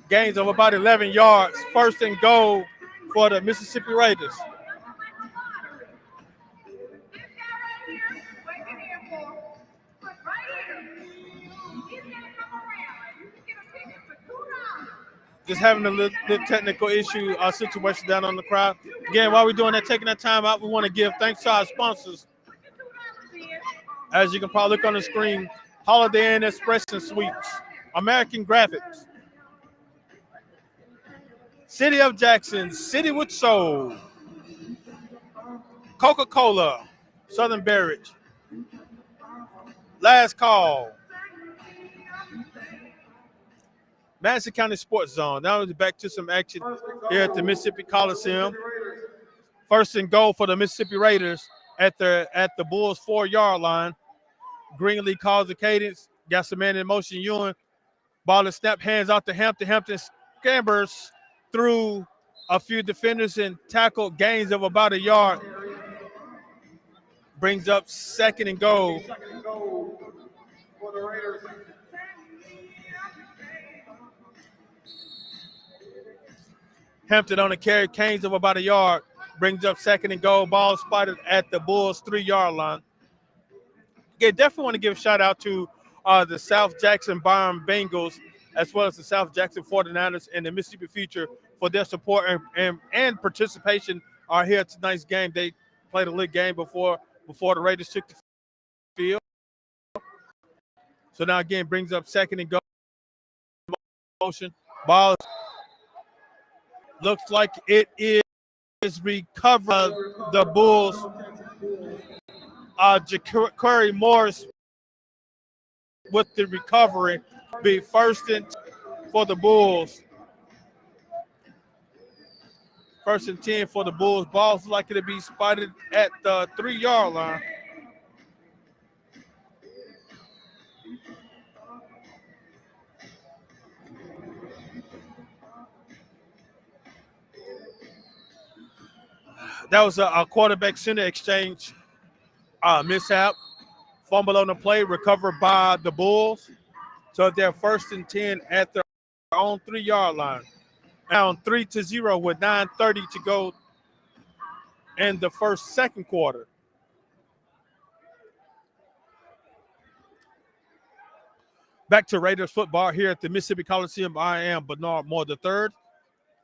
[SPEAKER 1] Gains of about 11 yards. First and goal for the Mississippi Raiders. Just having a little technical issue situation down on the crowd. Again, while we're doing that, taking that time out, we want to give thanks to our sponsors. As you can probably look on the screen, Holiday Inn Express and Suites, American Graphics, City of Jackson, City with Soul, Coca-Cola, Southern Beverage, Last Call, Madison County Sports Zone. Now we're back to some action here at the Mississippi Coliseum. First and goal for the Mississippi Raiders at the Bulls 4-yard line. Greenlee calls the cadence. Got some man in motion. Ewing. Ball is snapped. Hands out to Hampton. Hampton scampers through a few defenders and tackle. Gains of about a yard. Brings up second and goal.
[SPEAKER 3] For the Raiders.
[SPEAKER 1] Hampton on the carry, gains of about a yard, brings up second and goal. Ball spotted at the Bulls 3-yard line. Yeah, definitely want to give a shout out to the South Jackson Byron Bengals, as well as the South Jackson 49ers and the Mississippi Future for their support and participation here at tonight's game. They played a league game before the Raiders took the field. So now again brings up second and goal. Motion. Ball looks like it is recovered. The Bulls. Ja'Cory Morris with the recovery. Be first and for the Bulls. First and 10 for the Bulls. Ball's likely to be spotted at the 3-yard line. That was a quarterback center exchange mishap. Fumble on the play, recovered by the Bulls. So they're first and 10 at their own 3-yard line. Down 3-0 with 9:30 to go in the second quarter. Back to Raiders football here at the Mississippi Coliseum. I am Bernard Moore III,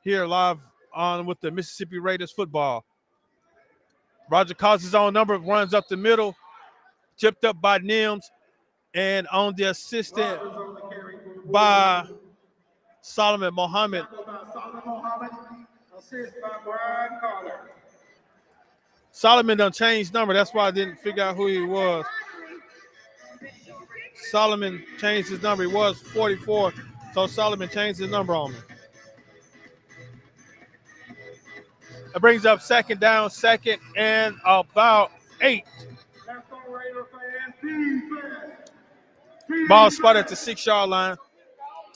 [SPEAKER 1] here live on with the Mississippi Raiders football. Roger calls his own number, runs up the middle, tipped up by Nims, and on the assistant by Solomon Mohammed. Solomon done changed number. That's why I didn't figure out who he was. Solomon changed his number. He was 44, so Solomon changed his number on me. It brings up second down, second and about 8. Ball spotted at the 6-yard line.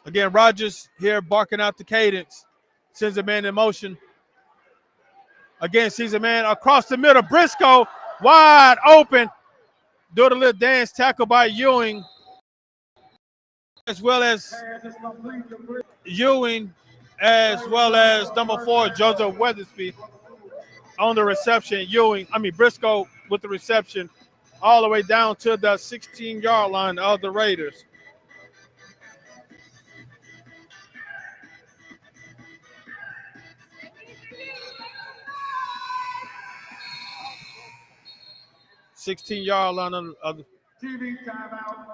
[SPEAKER 1] Again, Rogers here barking out the cadence. Sends a man in motion. Again, sees a man across the middle. Briscoe wide open. Doing a little dance tackle by Ewing. As well as Ewing, as well as number 4, Joseph Weathersby on the reception. Briscoe with the reception. all the way down to the 16-yard line of the Raiders. $16-yard line of the
[SPEAKER 2] TV timeout.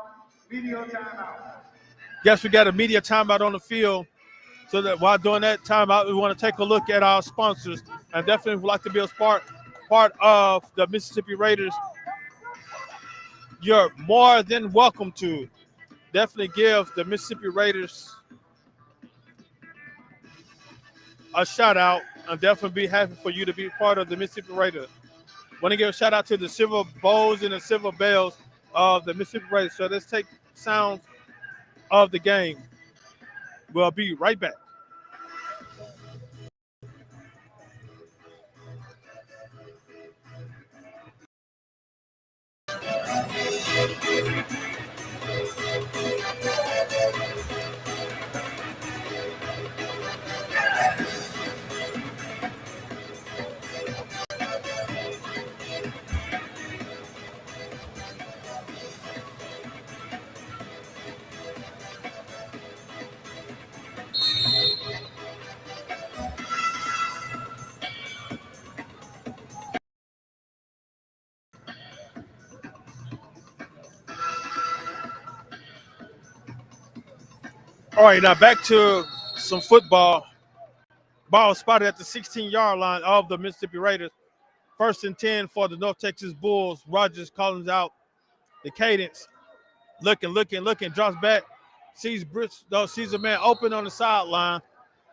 [SPEAKER 2] Video timeout.
[SPEAKER 1] Guess we got a media timeout on the field. So that while doing that timeout, we want to take a look at our sponsors. And definitely would like to be a part of the Mississippi Raiders. You're more than welcome to. Definitely give the Mississippi Raiders a shout out. And definitely be happy for you to be part of the Mississippi Raiders. Want to give a shout out to the Silver Bows and the Silver Bells of the Mississippi Raiders. So let's take sounds of the game. We'll be right back. All right, now back to some football. Ball spotted at the 16-yard line of the Mississippi Raiders. 1st and 10 for the North Texas Bulls. Rogers calling out the cadence. Looking, drops back. Sees a man open on the sideline.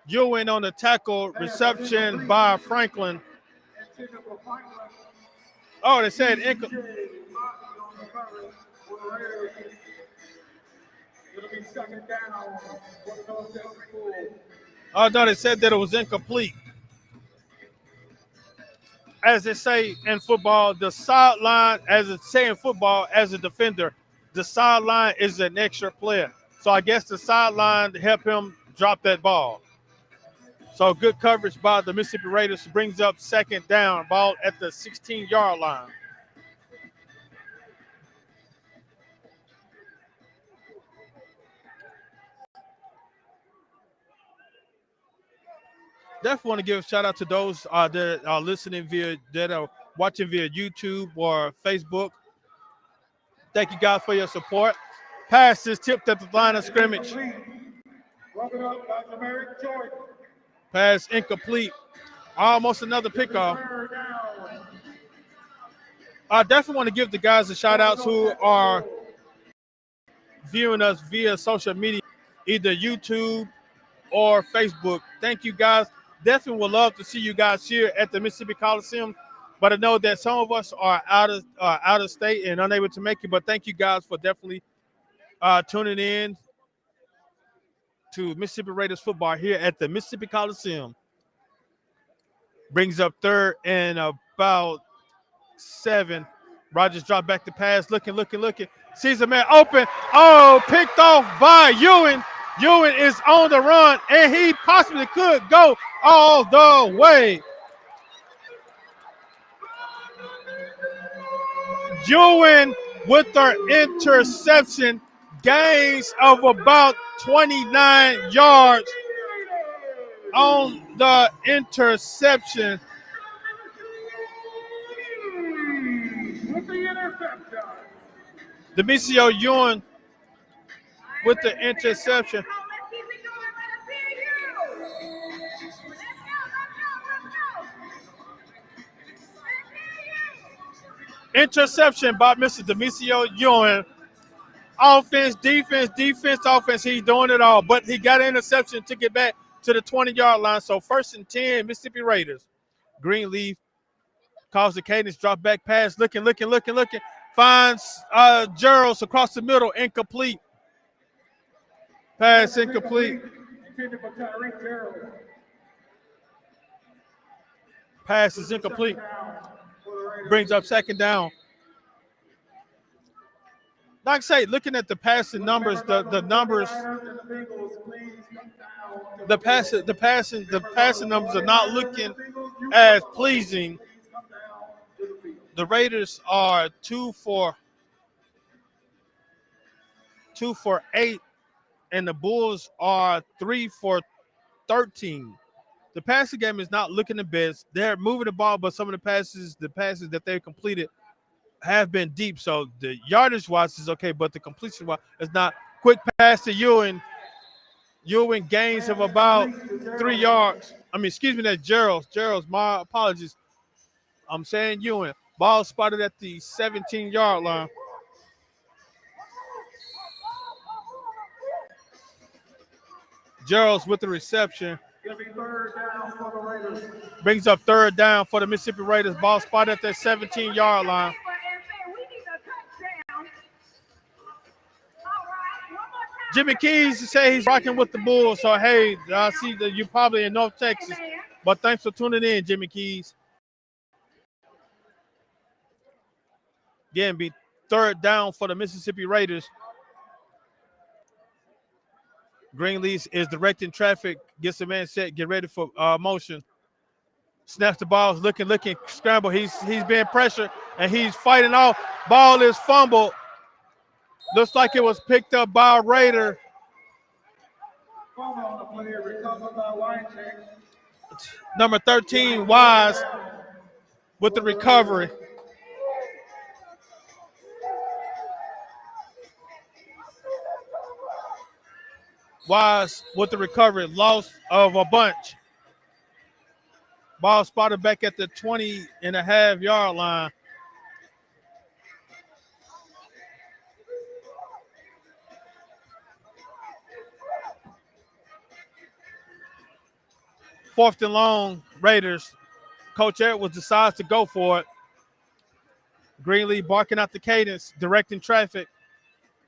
[SPEAKER 1] Ewing on the tackle. Reception by Franklin. Oh, they said
[SPEAKER 2] It'll be second down for the North Texas Bulls.
[SPEAKER 1] Oh, no, they said that it was incomplete. As they say in football, the sideline, as it say in football, as a defender, the sideline is an extra player. So I guess the sideline helped him drop that ball. So good coverage by the Mississippi Raiders brings up second down, ball at the 16-yard line. Definitely want to give a shout out to those that are listening that are watching via YouTube or Facebook. Thank you guys for your support. Pass is tipped at the line of scrimmage. Pass incomplete. Almost another pickoff. I definitely want to give the guys a shout out who are viewing us via social media, either YouTube or Facebook. Thank you guys. Definitely would love to see you guys here at the Mississippi Coliseum. But I know that some of us are out of state and unable to make it. But thank you guys for definitely tuning in to Mississippi Raiders football here at the Mississippi Coliseum. Brings up 3rd and about 7. Rogers dropped back the pass, looking. Sees a man open. Oh, picked off by Ewing. Ewing is on the run, and he possibly could go all the way. Ewing with their interception, gains of about 29 yards on the interception. Demisio Ewing with the interception. Interception by Mr. Demisio Ewing. Offense, defense, offense. He's doing it all. But he got an interception to get back to the 20-yard line. So 1st and 10, Mississippi Raiders. Greenleaf calls the cadence, drop back pass, looking. Finds Gerald across the middle, incomplete. Pass incomplete. Pass is incomplete. Brings up second down. Like I say, looking at the passing numbers, the numbers, the passing numbers are not looking as pleasing The Raiders are 2 for 8, and the Bulls are 3 for 13. The passing game is not looking the best. They're moving the ball, but some of the passes that they've completed have been deep. So the yardage wise is okay, but the completion wise is not. Quick pass to Ewing. Ewing gains of about 3 yards. That's Gerald's. My apologies. I'm saying Ewing. Ball spotted at the 17-yard line. Gerald's with the reception. Brings up 3rd down for the Mississippi Raiders. Ball spotted at that 17-yard line. Jimmy Keys say he's rocking with the Bulls. So, hey, I see that you're probably in North Texas. But thanks for tuning in, Jimmy Keys. Again, be 3rd down for the Mississippi Raiders. Greenleaf is directing traffic. Gets the man set. Get ready for motion. Snaps the ball. Looking, scramble. He's being pressured, and he's fighting off. Ball is fumbled. Looks like it was picked up by a Raider. Number 13, Wise, with the recovery. Wise with the recovery. Loss of a bunch. Ball spotted back at the 20.5-yard line. Fourth and long, Raiders. Coach Edwards decides to go for it. Greenlee barking out the cadence, directing traffic.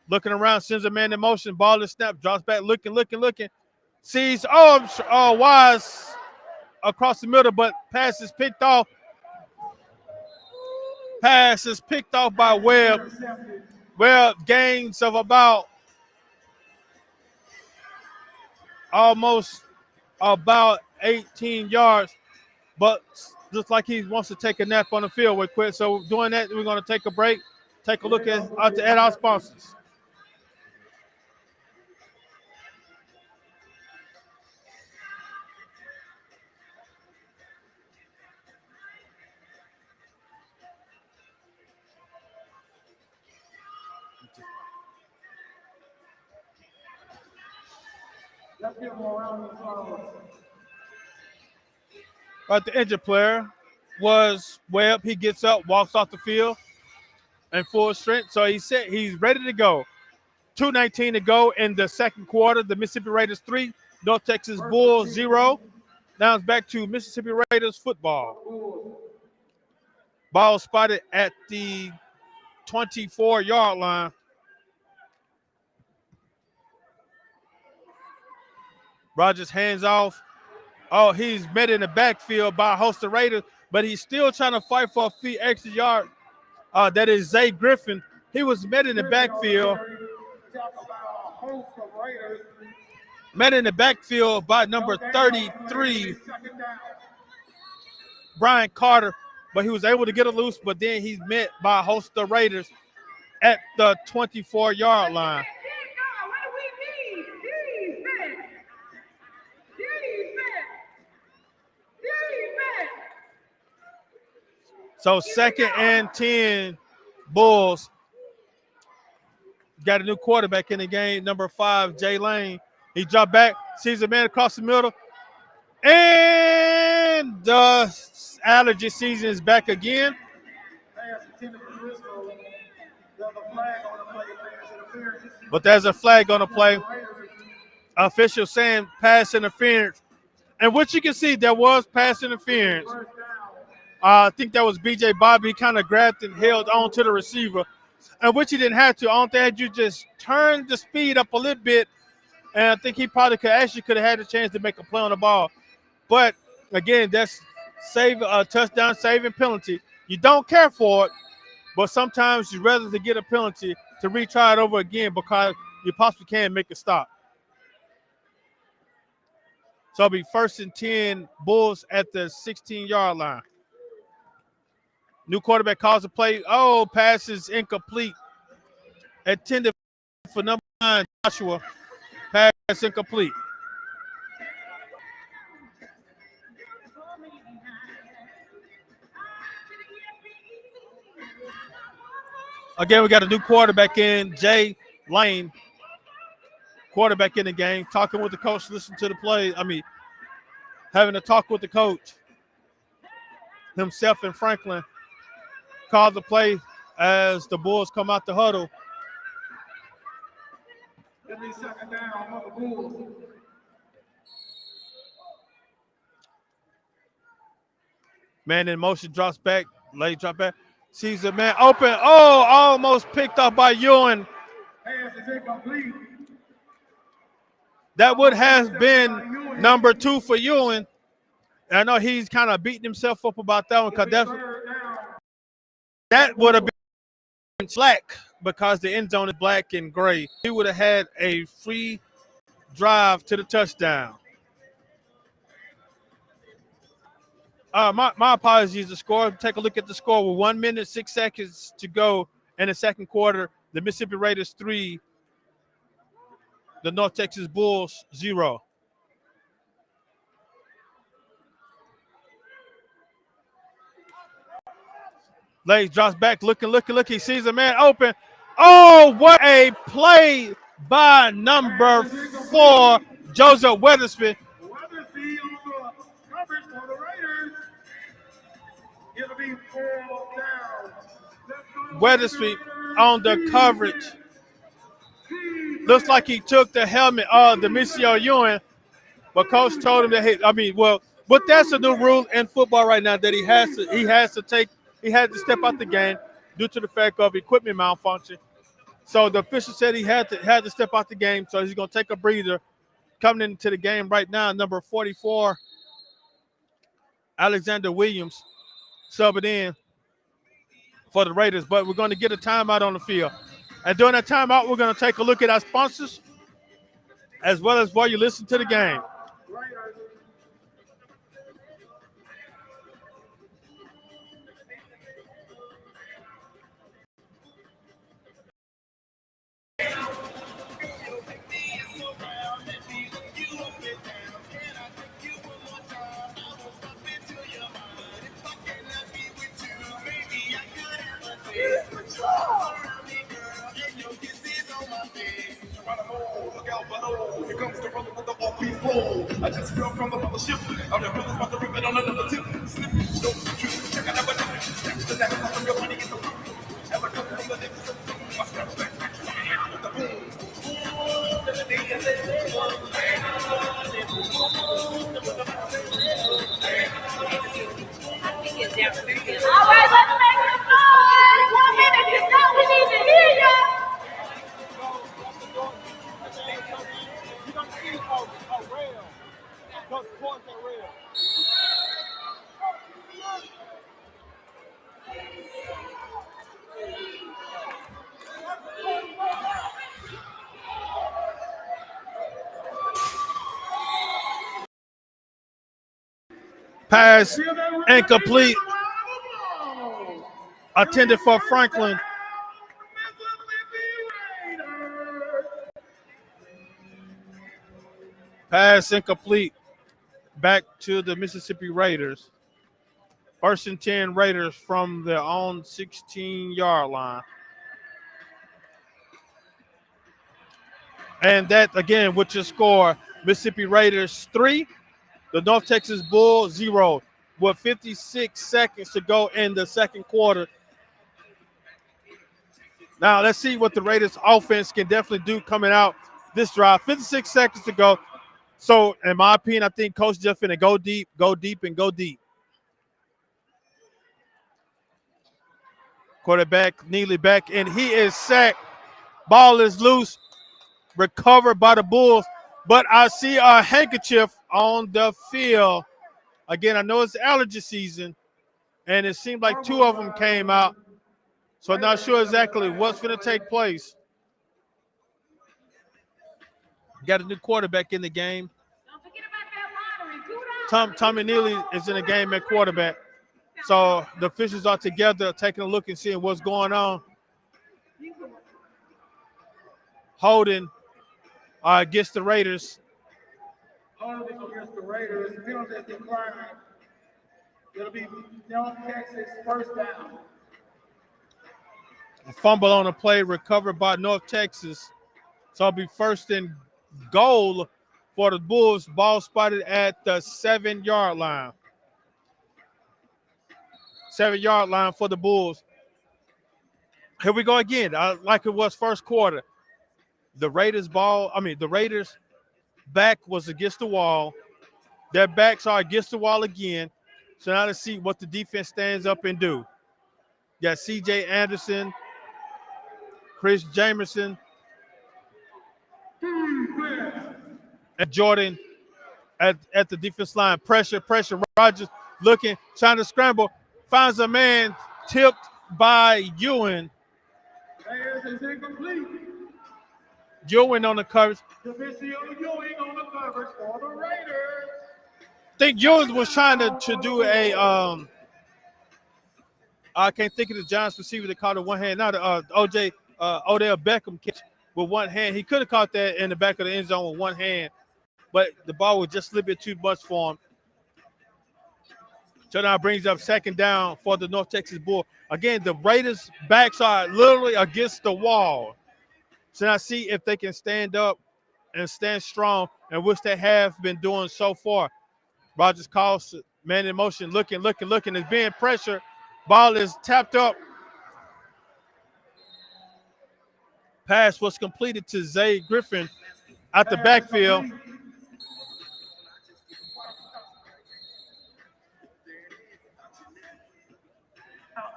[SPEAKER 1] Looking around, sends a man in motion. Ball is snapped, drops back, looking. Sees, Wise across the middle, but pass is picked off. Pass is picked off by Webb. Webb gains of about 18 yards, but looks like he wants to take a nap on the field real quick. So doing that, we're going to take a break, take a look at our sponsors.
[SPEAKER 2] Let's give him a round of applause.
[SPEAKER 1] But the injured player was Webb. He gets up, walks off the field in full strength. So he said he's ready to go. 2:19 to go in the second quarter. The Mississippi Raiders 3, North Texas Bulls 0. Now it's back to Mississippi Raiders football. Ball spotted at the 24-yard line. Rogers hands off. Oh, he's met in the backfield by a host of Raiders, but he's still trying to fight for a few extra yards. That is Zay Griffin. He was met in the backfield. Met in the backfield by number 33, Brian Carter, but he was able to get it loose, but then he's met by a host of Raiders at the 24-yard line. So 2nd and 10, Bulls. Got a new quarterback in the game, number 5, Jay Lane. He dropped back, sees a man across the middle, and the allergy season is back again. But there's a flag on the play. Official saying pass interference. And what you can see, there was pass interference. I think that was B.J. Bobby. He kind of grabbed and held on to the receiver, and which he didn't have to. I don't think you just turned the speed up a little bit, and I think he probably could have had a chance to make a play on the ball. But, again, that's a touchdown saving penalty. You don't care for it, but sometimes you'd rather to get a penalty to retry it over again because you possibly can make a stop. So it'll be 1st and 10, Bulls at the 16-yard line. New quarterback calls the play. Oh, pass is incomplete. Intended for number 9, Joshua. Pass incomplete. Again, we got a new quarterback in, Jay Lane. Quarterback in the game, talking with the coach, listening to the play. Having a talk with the coach. Himself and Franklin called the play as the Bulls come out the huddle.
[SPEAKER 3] Every second down for the Bulls.
[SPEAKER 1] Man in motion, drops back, late drop back. Sees the man open. Oh, almost picked up by Ewing.
[SPEAKER 3] Pass is incomplete.
[SPEAKER 1] That would have been number 2 for Ewing. And I know he's kind of beating himself up about that one because that would have been slack because the end zone is black and gray. He would have had a free drive to the touchdown. My apologies. The score. Take a look at the score. With 1 minute, 6 seconds to go in the second quarter, the Mississippi Raiders 3, the North Texas Bulls 0. Lays drops back, looking. He sees a man open. Oh, what a play by number 4, Joseph Weatherspoon.
[SPEAKER 3] Weatherspoon on the coverage for the Raiders. It'll be 4 down.
[SPEAKER 1] Weatherspoon on the coverage. Looks like he took the helmet of Demisio Ewing, but coach told him that but that's a new rule in football right now that he had to step out the game due to the fact of equipment malfunction. So the official said he had to step out the game, so he's gonna take a breather. Coming into the game right now, number 44, Alexander Williams, subbing in for the Raiders, but we're going to get a timeout on the field. And during that timeout, we're going to take a look at our sponsors as well as while you listen to the game.
[SPEAKER 2] Here comes the brother with the off-beat flow. I just fell from the mothership. I'm the brother's about to rip it on another tip. Slip, don't shoot, check out that one. Snap the neck from your money in the room. As I come from the next, I snap back with the boom.
[SPEAKER 4] All right, let's make some noise. 1 minute to go. We need to hear you.
[SPEAKER 1] Pass incomplete. Attended for Franklin. Pass incomplete. Back to the Mississippi Raiders. 1st and 10 Raiders from their own 16-yard line. And that, again, with your score, Mississippi Raiders 3, the North Texas Bulls 0, with 56 seconds to go in the second quarter. Now, let's see what the Raiders offense can definitely do coming out this drive. 56 seconds to go. So, in my opinion, I think Coach Jeff finna go deep, and go deep. Quarterback Neely back, and he is sacked. Ball is loose, recovered by the Bulls. But I see a handkerchief on the field. Again, I know it's allergy season, and it seemed like 2 of them came out. So I'm not sure exactly what's going to take place. Got a new quarterback in the game.
[SPEAKER 4] Don't forget about that lottery.
[SPEAKER 1] Tommy Neely is in the game at quarterback. So the officials are together, taking a look and seeing what's going on. Holding against the Raiders.
[SPEAKER 2] Holding against the Raiders. Penalty declined. It'll be North Texas first down.
[SPEAKER 1] A fumble on the play recovered by North Texas. So it'll be first and goal for the Bulls. Ball spotted at the 7-yard line. 7-yard line for the Bulls. Here we go again, like it was first quarter. The Raiders back was against the wall. Their backs are against the wall again. So now let's see what the defense stands up and do. You got C.J. Anderson, Chris Jamerson, and Jordan at the defense line. Pressure. Rogers looking, trying to scramble. Finds a man tipped by Ewan.
[SPEAKER 2] Pass is incomplete.
[SPEAKER 1] Ewan on the coverage.
[SPEAKER 2] Defensive Ewing on the coverage for the Raiders.
[SPEAKER 1] I think Ewan was trying to do a I can't think of the Giants receiver that caught it one hand. Now the Odell Beckham catch with one hand. He could have caught that in the back of the end zone with one hand, but the ball was just a little bit too much for him. So now brings up second down for the North Texas Bull. Again, the Raiders' backs are literally against the wall. So now see if they can stand up and stand strong, and which they have been doing so far. Rogers calls man in motion, looking. Is being pressured. Ball is tapped up. Pass was completed to Zay Griffin at the backfield.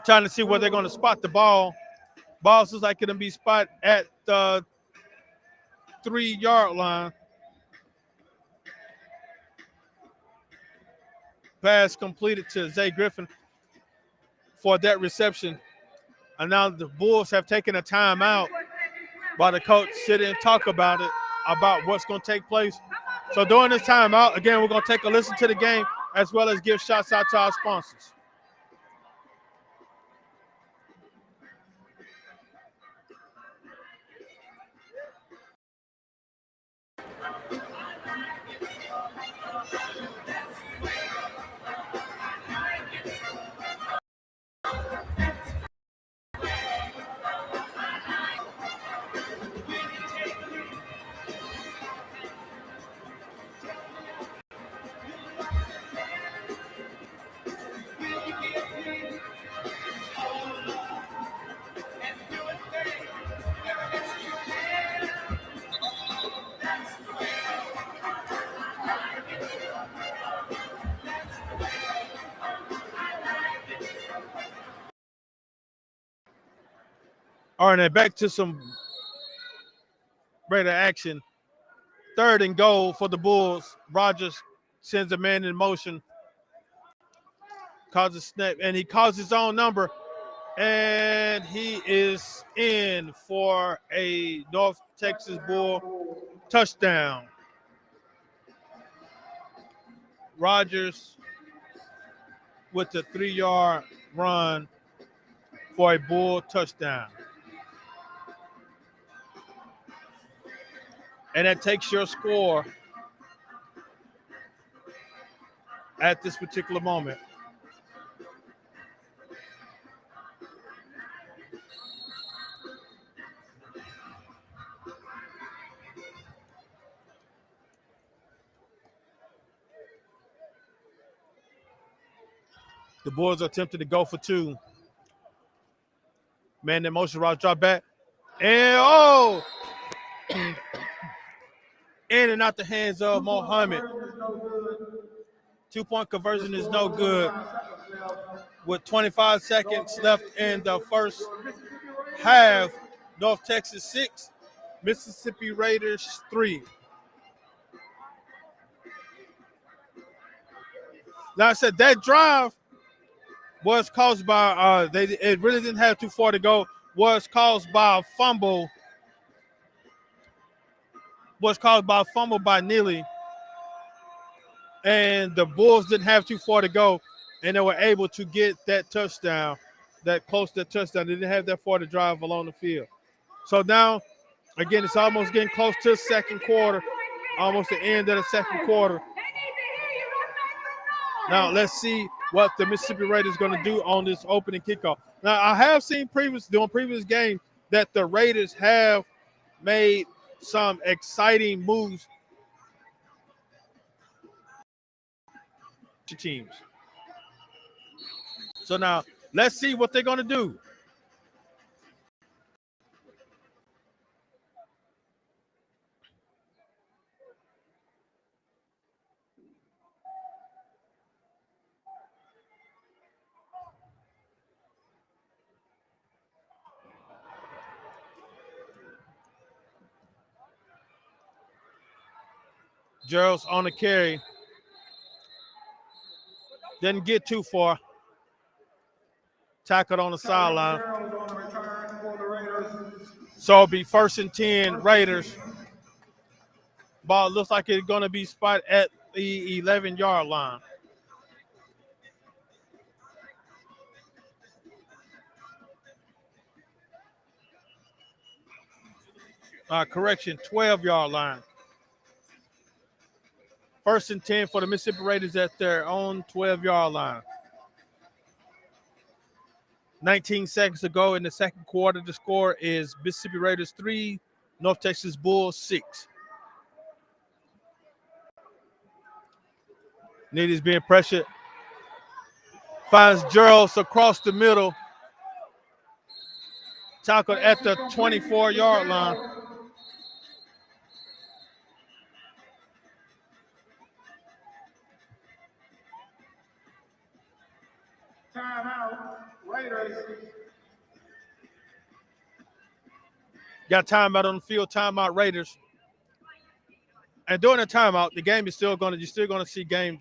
[SPEAKER 1] Trying to see where they're going to spot the ball. Ball looks like it'll be spot at the 3-yard line. Pass completed to Zay Griffin for that reception. And now the Bulls have taken a timeout while the coach sit and talk about what's going to take place. So during this timeout, again, we're going to take a listen to the game as well as give shots out to our sponsors. All right, now back to some Raider action. Third and goal for the Bulls. Rogers sends a man in motion. Calls a snap, and he calls his own number. And he is in for a North Texas Bull touchdown. Rogers with the 3-yard run for a Bull touchdown. And that takes your score at this particular moment. The Bulls are attempting to go for two. Man in motion, Rogers drop back. And in and out the hands of Mohammed. 2-point conversion is no good. With 25 seconds left in the first half, North Texas 6, Mississippi Raiders 3. Now I said that drive was caused by it really didn't have too far to go. Was caused by a fumble. Was caused by a fumble by Neely. And the Bulls didn't have too far to go. and they were able to get that touchdown, that close to that touchdown. They didn't have that far to drive along the field. So now, again, it's almost getting close to the second quarter, almost the end of the second quarter. Now let's see what the Mississippi Raiders are going to do on this opening kickoff. Now I have seen during previous games that the Raiders have made some exciting moves to teams. So now let's see what they're going to do. Gerald's on the carry. Didn't get too far. Tackled on the sideline. So it'll be 1st and 10 Raiders. Ball looks like it's going to be spot at the 11-yard line. Correction, 12-yard line. 1st and 10 for the Mississippi Raiders at their own 12-yard line. 19 seconds to go in the second quarter. The score is Mississippi Raiders 3, North Texas Bulls 6. Neely's being pressured. Finds Gerald across the middle. Tackled at the 24-yard line.
[SPEAKER 3] Timeout, Raiders.
[SPEAKER 1] Got timeout on the field, timeout Raiders. And during the timeout, the game is still going to, you're still going to see game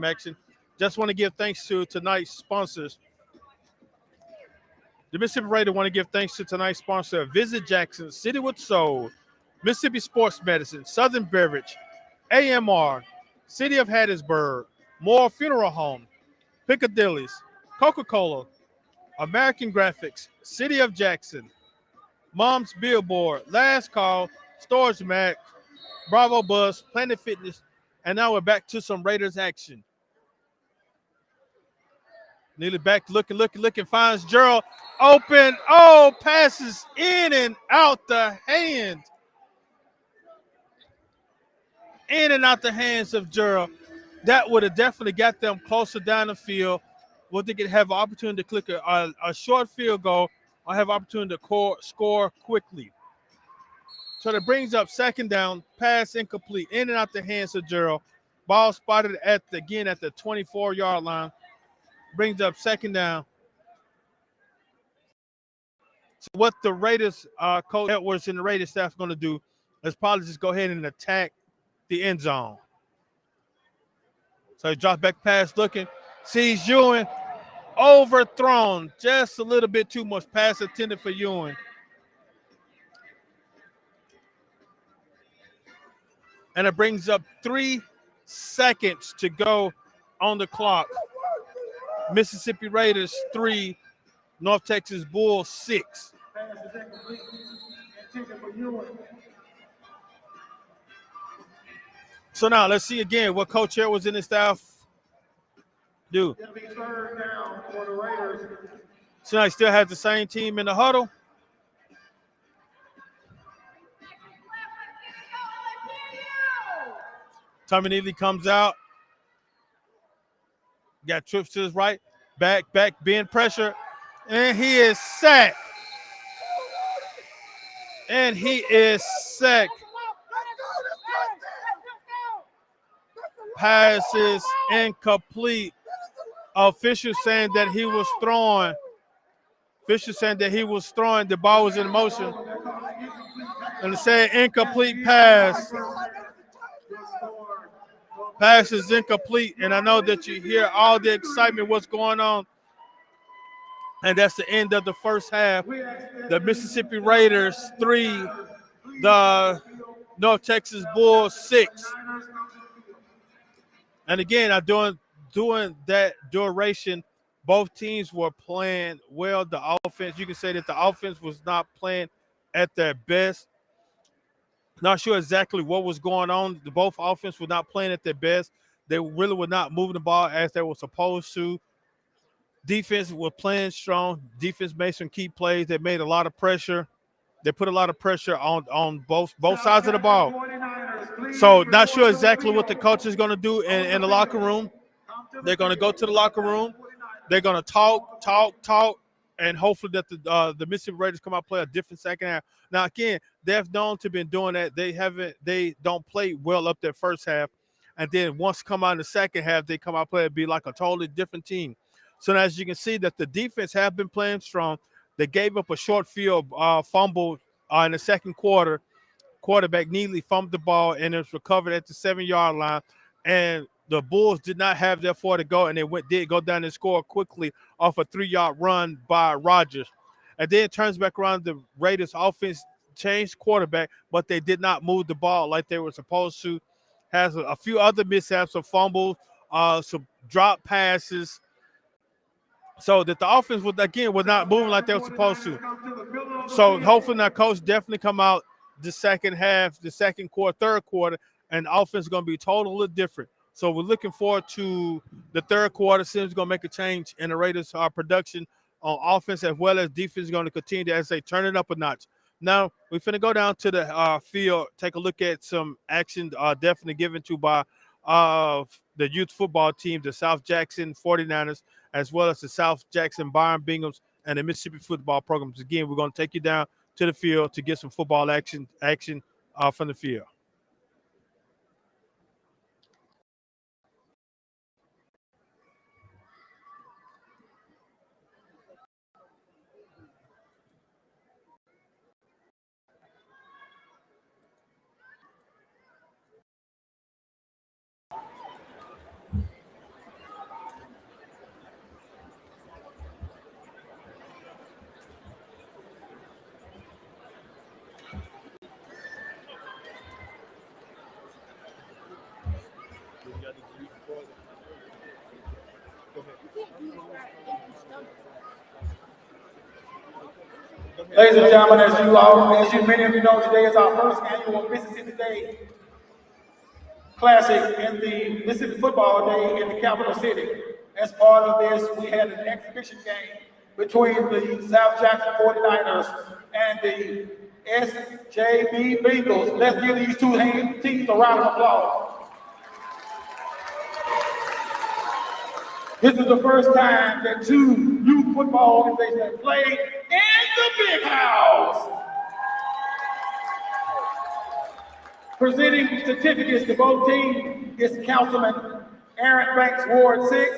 [SPEAKER 1] action. Just want to give thanks to tonight's sponsors. The Mississippi Raiders want to give thanks to tonight's sponsor, Visit Jackson, City with Soul, Mississippi Sports Medicine, Southern Beverage, AMR, City of Hattiesburg, Moore Funeral Home, Piccadilly's, Coca-Cola, American Graphics, City of Jackson, Mom's Billboard, Last Call, Storage Max, Bravo Bus, Planet Fitness, and now we're back to some Raiders action. Neely back looking, finds Gerald open. Oh, passes in and out the hand. In and out the hands of Gerald. That would have definitely got them closer down the field. Well, they could have an opportunity to click a short field goal or have opportunity to score quickly. So that brings up 2nd down, pass incomplete, in and out the hands of Gerald. Ball spotted at the 24-yard line. Brings up 2nd down. So what the Raiders, Coach Edwards and the Raiders staff are going to do is probably just go ahead and attack the end zone. So he drops back pass looking, sees Ewing, overthrown, just a little bit too much pass intended for Ewing. And it brings up 3 seconds to go on the clock. Mississippi Raiders 3, North Texas Bulls 6. So now let's see again what Coach Edwards and his staff do. So now he still has the same team in the huddle. Tommy Neely comes out. Got trips to his right. Back, being pressure. And he is sacked. Pass is incomplete. Official saying that he was throwing. The ball was in motion. And it said incomplete pass. Pass is incomplete, and I know that you hear all the excitement, what's going on. And that's the end of the first half. The Mississippi Raiders 3, the North Texas Bulls 6. And again, I'm doing during that duration, both teams were playing well. The offense, you can say that the offense was not playing at their best. Not sure exactly what was going on. Both offense were not playing at their best. They really were not moving the ball as they were supposed to. Defense was playing strong. Defense made some key plays. They made a lot of pressure. They put a lot of pressure on both sides of the ball. So not sure exactly what the coach is going to do in the locker room. They're going to go to the locker room. They're going to talk, and hopefully that the Mississippi Raiders come out and play a different second half. Now again, they've known to been doing that. They don't play well up their first half, and then once come out in the second half, they come out and play and be like a totally different team. So as you can see, that the defense have been playing strong. They gave up a short field fumble in the second quarter. Quarterback neatly fumbled the ball and it was recovered at the 7-yard line. And the Bulls did not have that far to go, and they did go down and score quickly off a 3-yard run by Rodgers. And then it turns back around. The Raiders offense changed quarterback, but they did not move the ball like they were supposed to. Has a few other mishaps, some fumbles, some drop passes, so that the offense was not moving like they were supposed to. So hopefully now coach definitely come out the second half, the second quarter, third quarter, and the offense is going to be totally different. So we're looking forward to the third quarter. Sims going to make a change in the Raiders' production on offense as well as defense is going to continue to, as they turn it up a notch. Now we're finna go down to the field, take a look at some action definitely given to by the youth football team, the South Jackson 49ers, as well as the South Jackson Byron Binghams and the Mississippi football programs. Again, we're going to take you down to the field to get some football action from the field.
[SPEAKER 2] Ladies and gentlemen, as many of you know, today is our first annual Mississippi Day Classic in the Mississippi Football Day in the capital city. As part of this, we had an exhibition game between the South Jackson 49ers and the SJB Bengals. Let's give these two teams a round of applause. This is the first time that two youth football organizations have played in the big house. Presenting certificates to both teams is Councilman Aaron Banks, Ward 6,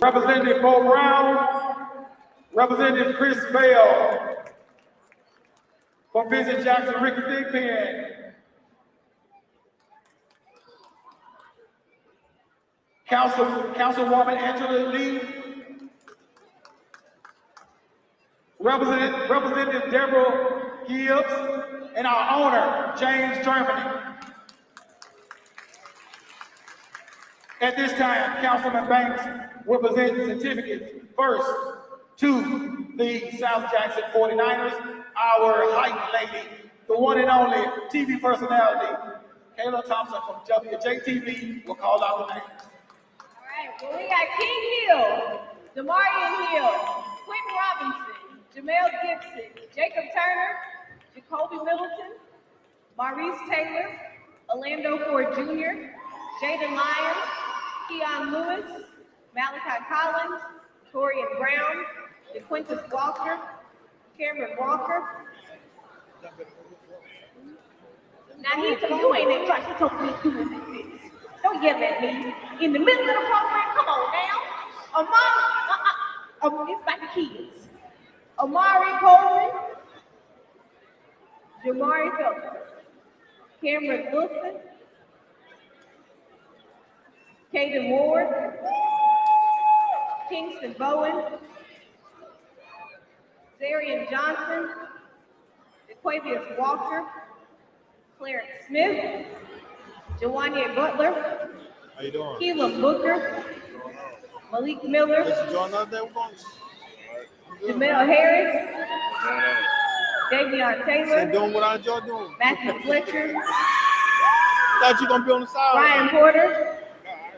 [SPEAKER 2] Representative Bo Brown, Representative Chris Bell, for Vincent Jackson, Ricky Thigpen, Councilwoman Angela Lee, Representative Deborah Gibbs, and our owner, James Germany. At this time, Councilman Banks will present certificates first to the South Jackson 49ers, our hype lady, the one and only TV personality, Kayla Thompson from WJTV will call out the names.
[SPEAKER 4] Well, we got King Hill, Demarion Hill, Quentin Robinson, Jamel Gibson, Jacob Turner, Jacoby Middleton, Maurice Taylor, Orlando Ford Jr., Jaden Lyons, Keon Lewis, Malachi Collins, Torian Brown, DeQuintus Walker, Cameron Walker. Now you ain't in charge. He told me to do it like this. Don't yell at me. In the middle of the program, come on now. It's about the kids. Amari Coleman, Jamari Phillips, Cameron Wilson, Caden Ward, Kingston Bowen, Zarian Johnson, DeQuavius Walker, Clarence Smith, Jawanya Butler,
[SPEAKER 1] How you doing?
[SPEAKER 4] Keelan Booker, Malik Miller,
[SPEAKER 1] This is your another day. We're going.
[SPEAKER 4] Jamel Harris, Davion
[SPEAKER 1] Been
[SPEAKER 4] Taylor,
[SPEAKER 1] doing what I enjoy doing.
[SPEAKER 4] Matthew Fletcher,
[SPEAKER 1] Thought you gonna be on the side.
[SPEAKER 4] Ryan Porter,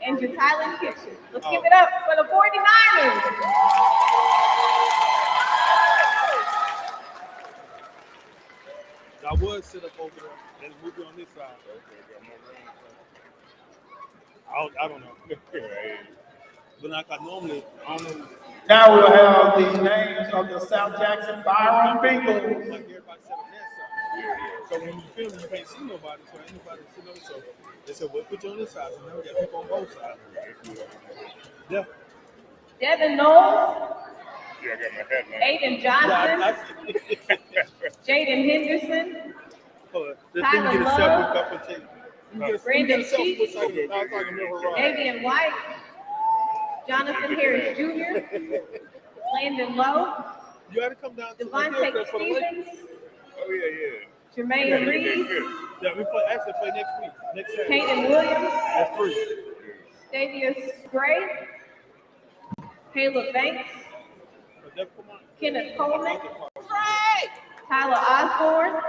[SPEAKER 4] and Jatylin Kitchen. Let's give it up for the 49ers.
[SPEAKER 1] I would sit up over there and move you on this side. I don't know. But like I normally, I don't know.
[SPEAKER 2] Now we'll have the names of the South Jackson Byron Bengals.
[SPEAKER 1] Like everybody sit on that side. So when you film, you can't see nobody. So ain't nobody sitting on. So they said, "Well, put you on this side." So now we got people on both sides. Yeah.
[SPEAKER 4] Devin Knowles,
[SPEAKER 5] Yeah, I got my headline.
[SPEAKER 4] Aiden Johnson, Jaden Henderson,
[SPEAKER 1] Tyler get a separate cup of tea.
[SPEAKER 4] Brandon Cheek,
[SPEAKER 1] Davian
[SPEAKER 4] Davian White, Jonathan Harris Jr., Landon Lowe,
[SPEAKER 1] You got to come down to
[SPEAKER 4] Devontae Stevens,
[SPEAKER 5] Oh, yeah.
[SPEAKER 4] Jermaine Reed,
[SPEAKER 1] Yeah, we play next week. Next Saturday.
[SPEAKER 4] Caden Williams,
[SPEAKER 1] That's free.
[SPEAKER 4] Davius Gray, Caleb Banks, Kenneth Coleman, Tyler Osborne,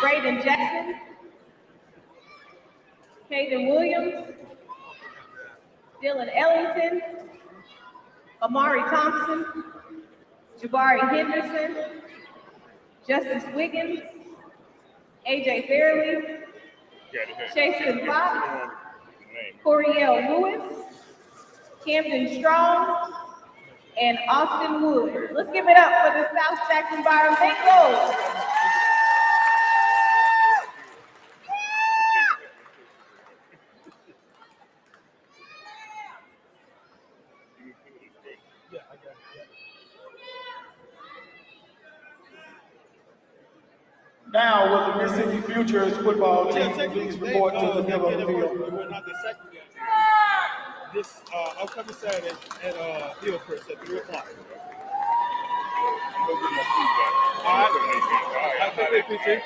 [SPEAKER 4] Braden Jackson, Caden Williams, Dylan Ellington, Amari Thompson, Jabari Henderson, Justice Wiggins, AJ Fairley, Chasen Fox, Coriel Lewis, Camden Strong, and Austin Wood. Let's give it up for the South Jackson Byron Bengals.
[SPEAKER 2] Now will the Mississippi Futures football team please report to the middle of the field.
[SPEAKER 1] We're not the second game. This upcoming Saturday at Hillcrest at 3 o'clock. All right, PT.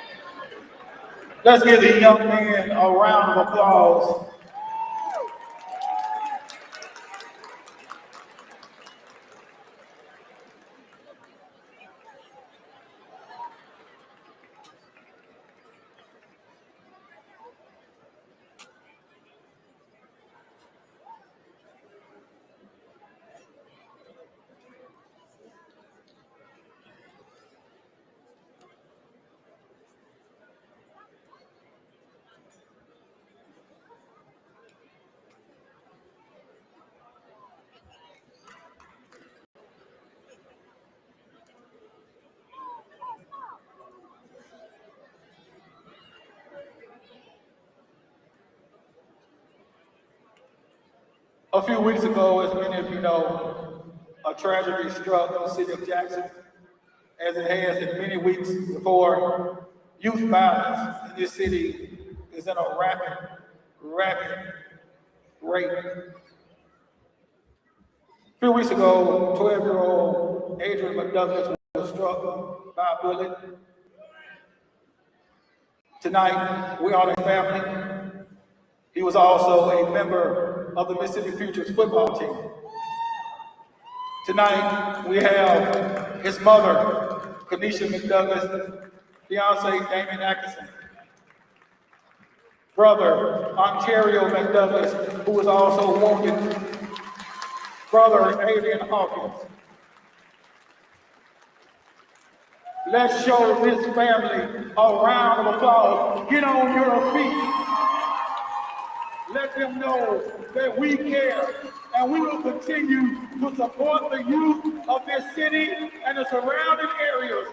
[SPEAKER 2] Let's give the young man a round of applause. A few weeks ago, as many of you know, a tragedy struck the city of Jackson, as it has in many weeks before. Youth violence in this city is at a rapid rate. A few weeks ago, 12-year-old Adrian McDouglas was struck by a bullet. Tonight, we honor his family. He was also a member of the Mississippi Futures football team. Tonight, we have his mother, Kanisha McDouglas, fiance Damon Atkinson, brother Ontario McDouglas, who was also wounded, brother Adrian Hawkins. Let's show this family a round of applause. Get on your feet. Let them know that we care, and we will continue to support the youth of this city and the surrounding areas.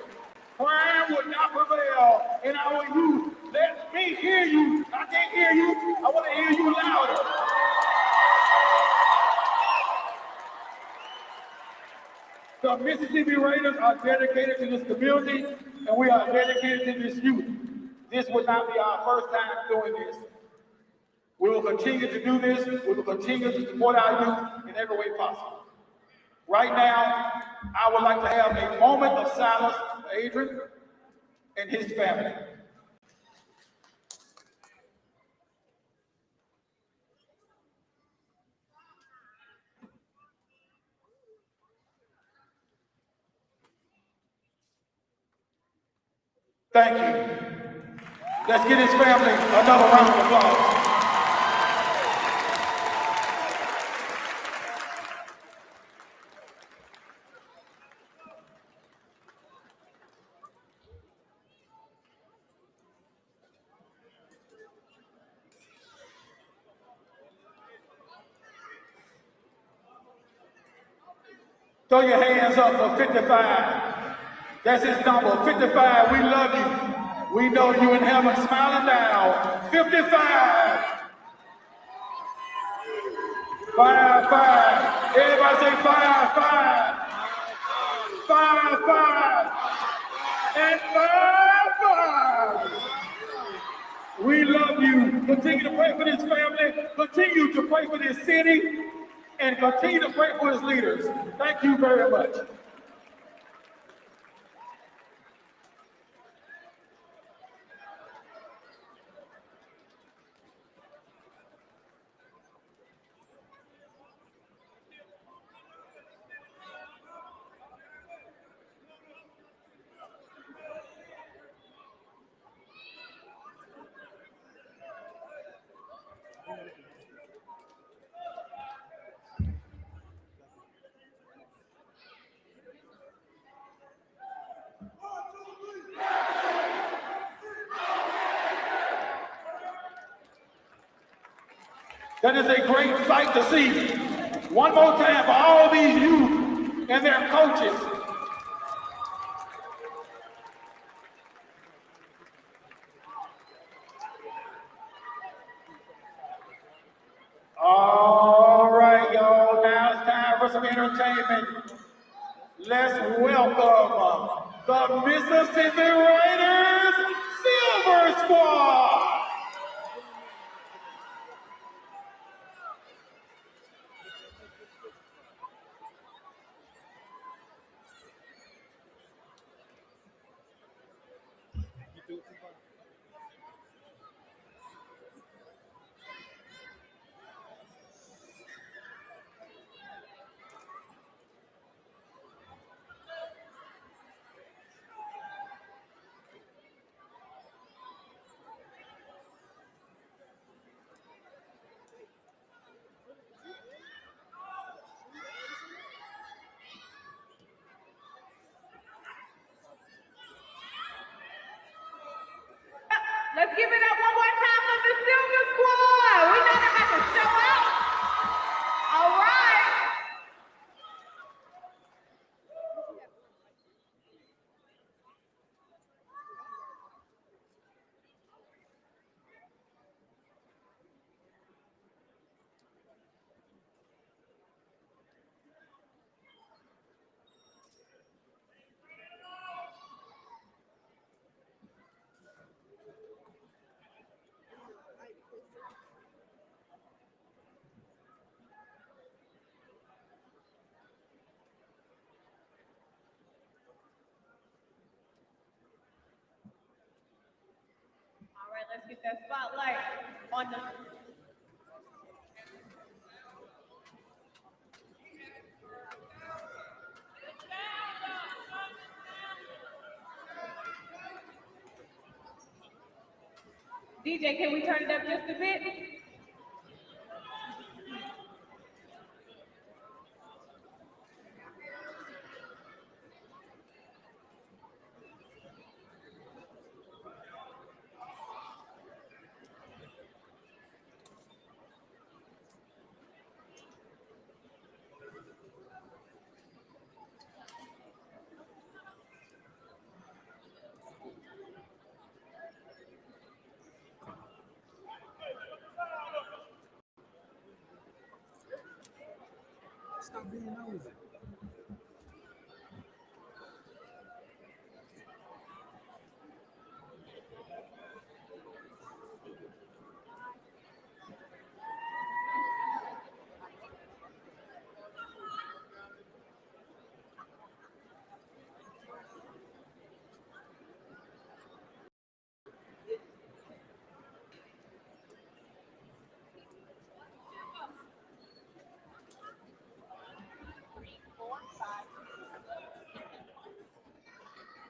[SPEAKER 2] Crime will not prevail in our youth. Let me hear you. I can't hear you. I want to hear you louder. The Mississippi Raiders are dedicated to this community, and we are dedicated to this youth. This would not be our first time doing this. We will continue to do this. We will continue to support our youth in every way possible. Right now, I would like to have a moment of silence for Adrian and his family. Thank you. Let's give his family another round of applause. Throw your hands up for 55. That's his number, 55. We love you. We know you in heaven smiling down. 55. 5. Everybody say 5. 5. And 5. We love you. Continue to pray for this family. Continue to pray for this city. And continue to pray for his leaders. Thank you very much. That is a great sight to see. One more time for all these youth and their coaches. All right, y'all. Now it's time for some entertainment. Let's welcome the Mississippi Raiders Silver Squad.
[SPEAKER 4] Let's give it up one more time for the Silver Squad. We know they're about to show out. All right. All right, let's get that spotlight on the. DJ, can we turn it up just a bit?
[SPEAKER 6] Stop being nosy.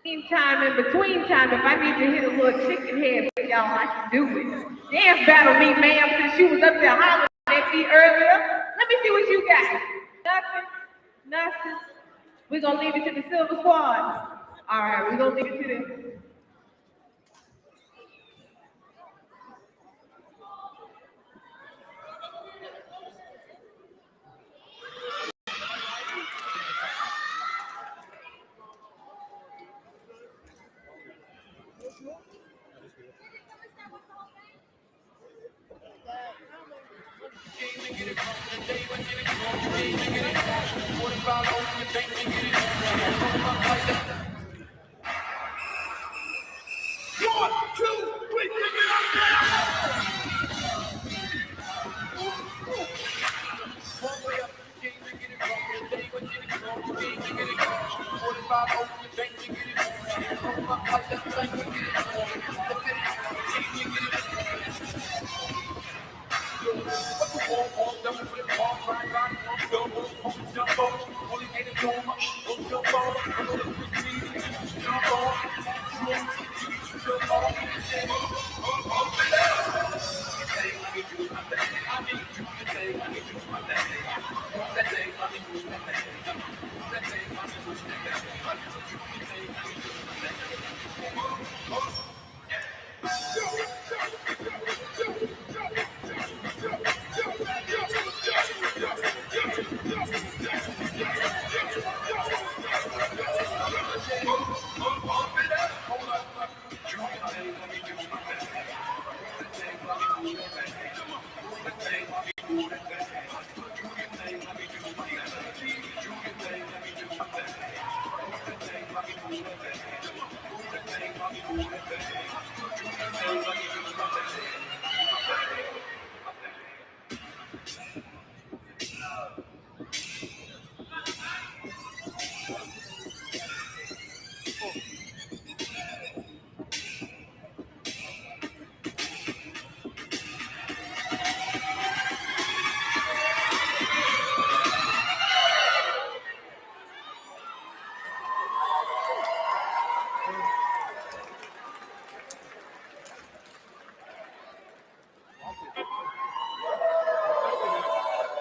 [SPEAKER 4] Meantime, in between time, if I need to hit a little chicken head for y'all, I can do it. Dance battle me, ma'am, since you was up there hollering at me earlier. Let me see what you got. Nothing. We're gonna leave it to the Silver Squad. All right, we're gonna leave it to them.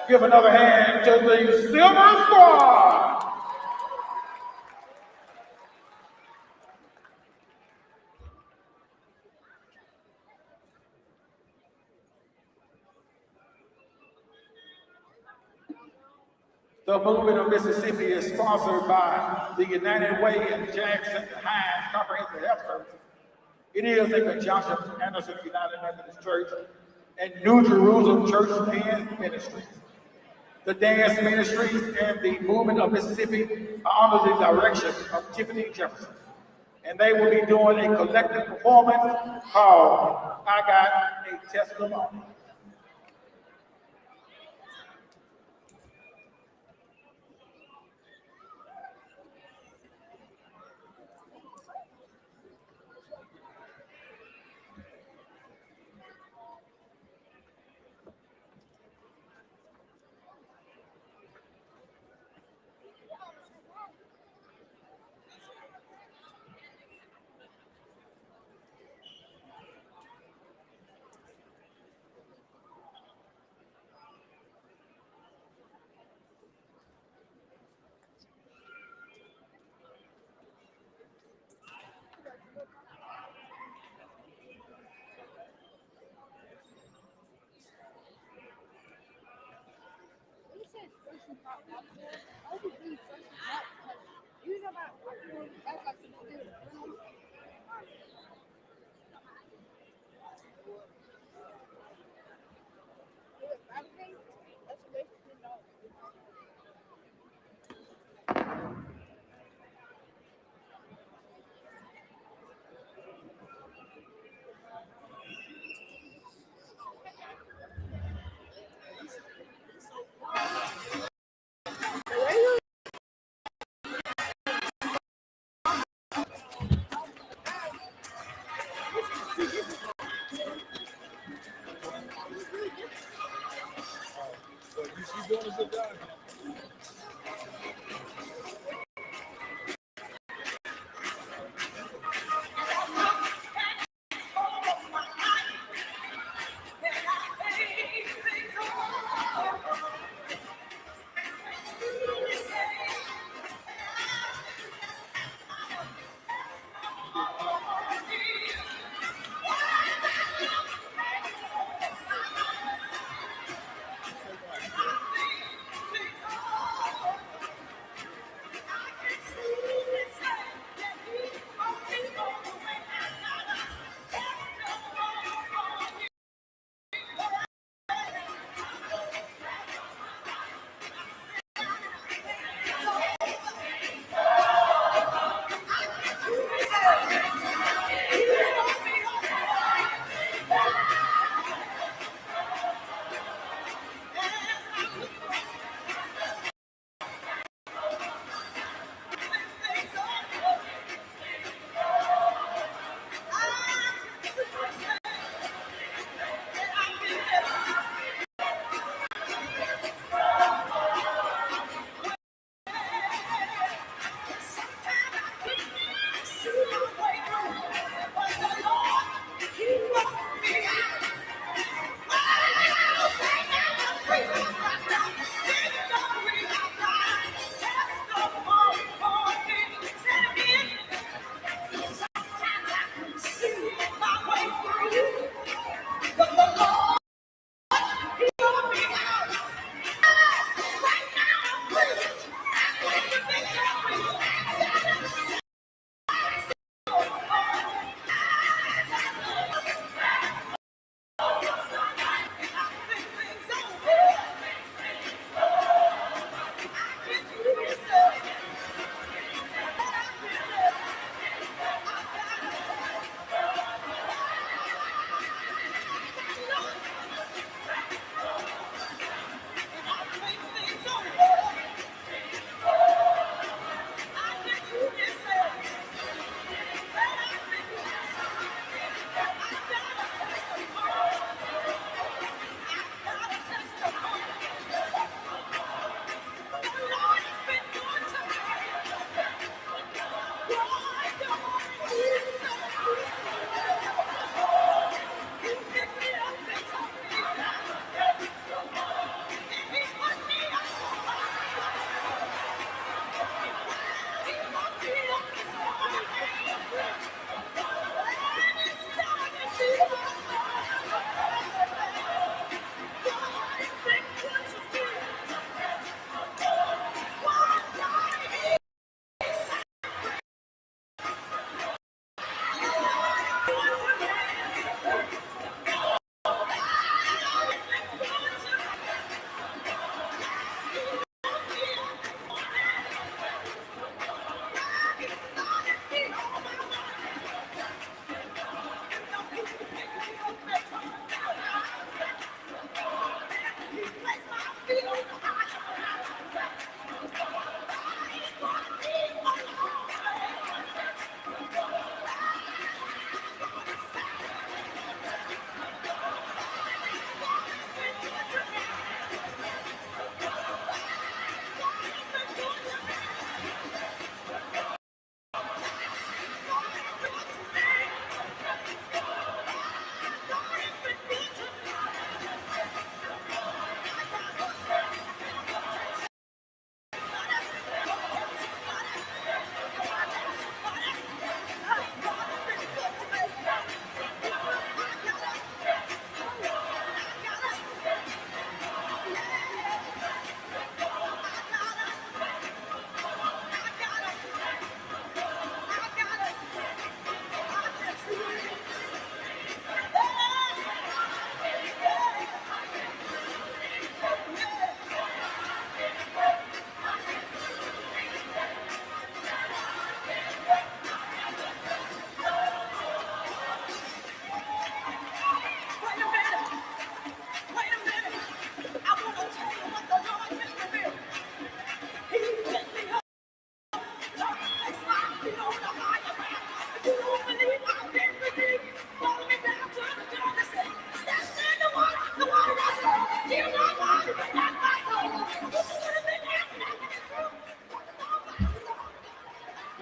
[SPEAKER 2] Give another hand to the Silver Squad. The movement of Mississippi is sponsored by the United Way and Jackson Hines Comprehensive Health Services. It is in conjunction with Anderson United Methodist Church and New Jerusalem Church and Ministries. The dance ministries and the movement of Mississippi are under the direction of Tiffany Jefferson. And they will be doing a collective performance called I Got a Testimony.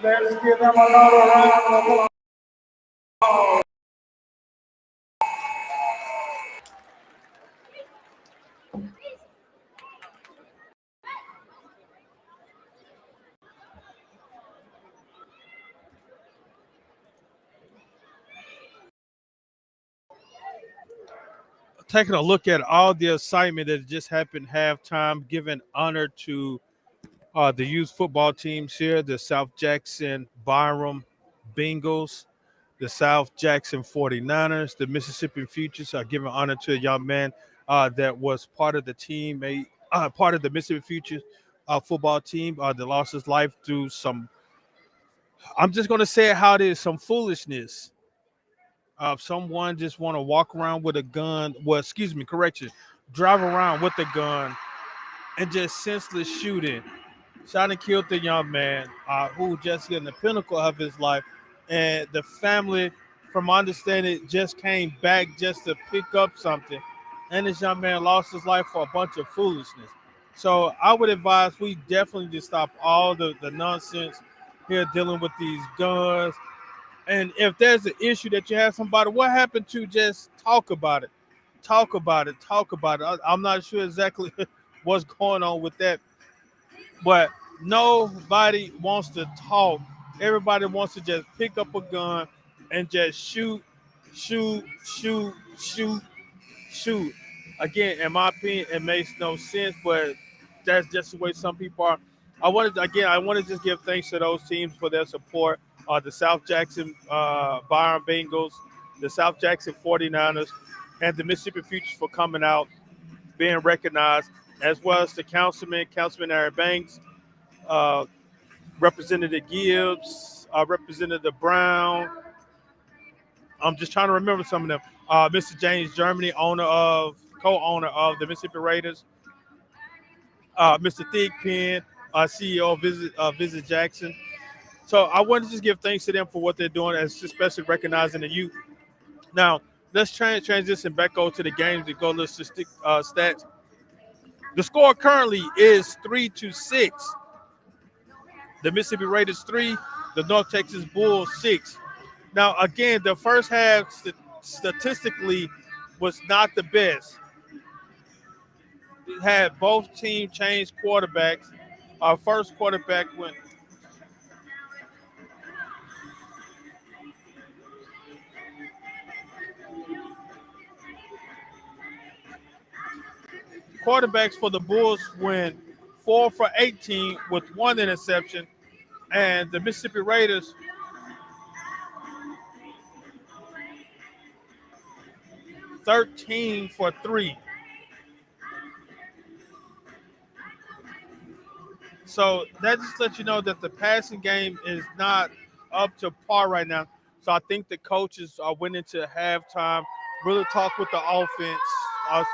[SPEAKER 2] Let's give them another round of applause.
[SPEAKER 1] Taking a look at all the excitement that just happened halftime, giving honor to the youth football teams here, the South Jackson Byram Bengals, the South Jackson 49ers, the Mississippi Futures are giving honor to a young man that was part of the team, part of the Mississippi Futures football team that lost his life through some, I'm just going to say it how it is, some foolishness. Someone just want to walk around with a gun, drive around with a gun and just senseless shooting. Shot and killed the young man who just in the pinnacle of his life. And the family, from my understanding, just came back just to pick up something. And this young man lost his life for a bunch of foolishness. So I would advise we definitely just stop all the nonsense here dealing with these guns. And if there's an issue that you have somebody, what happened to just talk about it? Talk about it. Talk about it. I'm not sure exactly what's going on with that, but nobody wants to talk. Everybody wants to just pick up a gun and just shoot, shoot, shoot, shoot, shoot. Again, in my opinion, it makes no sense, but that's just the way some people are. I want to just give thanks to those teams for their support. The South Jackson Byron Bengals, the South Jackson 49ers, and the Mississippi Futures for coming out, being recognized, as well as the Councilman Aaron Banks, uh, Representative Gibbs, Representative Brown. I'm just trying to remember some of them. Mr. James Germany, co-owner of the Mississippi Raiders. Mr. Thigpen, CEO of Visit Jackson. So I want to just give thanks to them for what they're doing, especially recognizing the youth. Now, let's transition back over to the games and go to stats. The score currently is 3-6. The Mississippi Raiders 3, the North Texas Bulls 6. Now, again, the first half statistically was not the best. It had both teams change quarterbacks. Our first quarterback went. Quarterbacks for the Bulls went 4 for 18 with one interception, and the Mississippi Raiders 13 for 3. So that just lets you know that the passing game is not up to par right now. So I think the coaches went into halftime, really talked with the offense.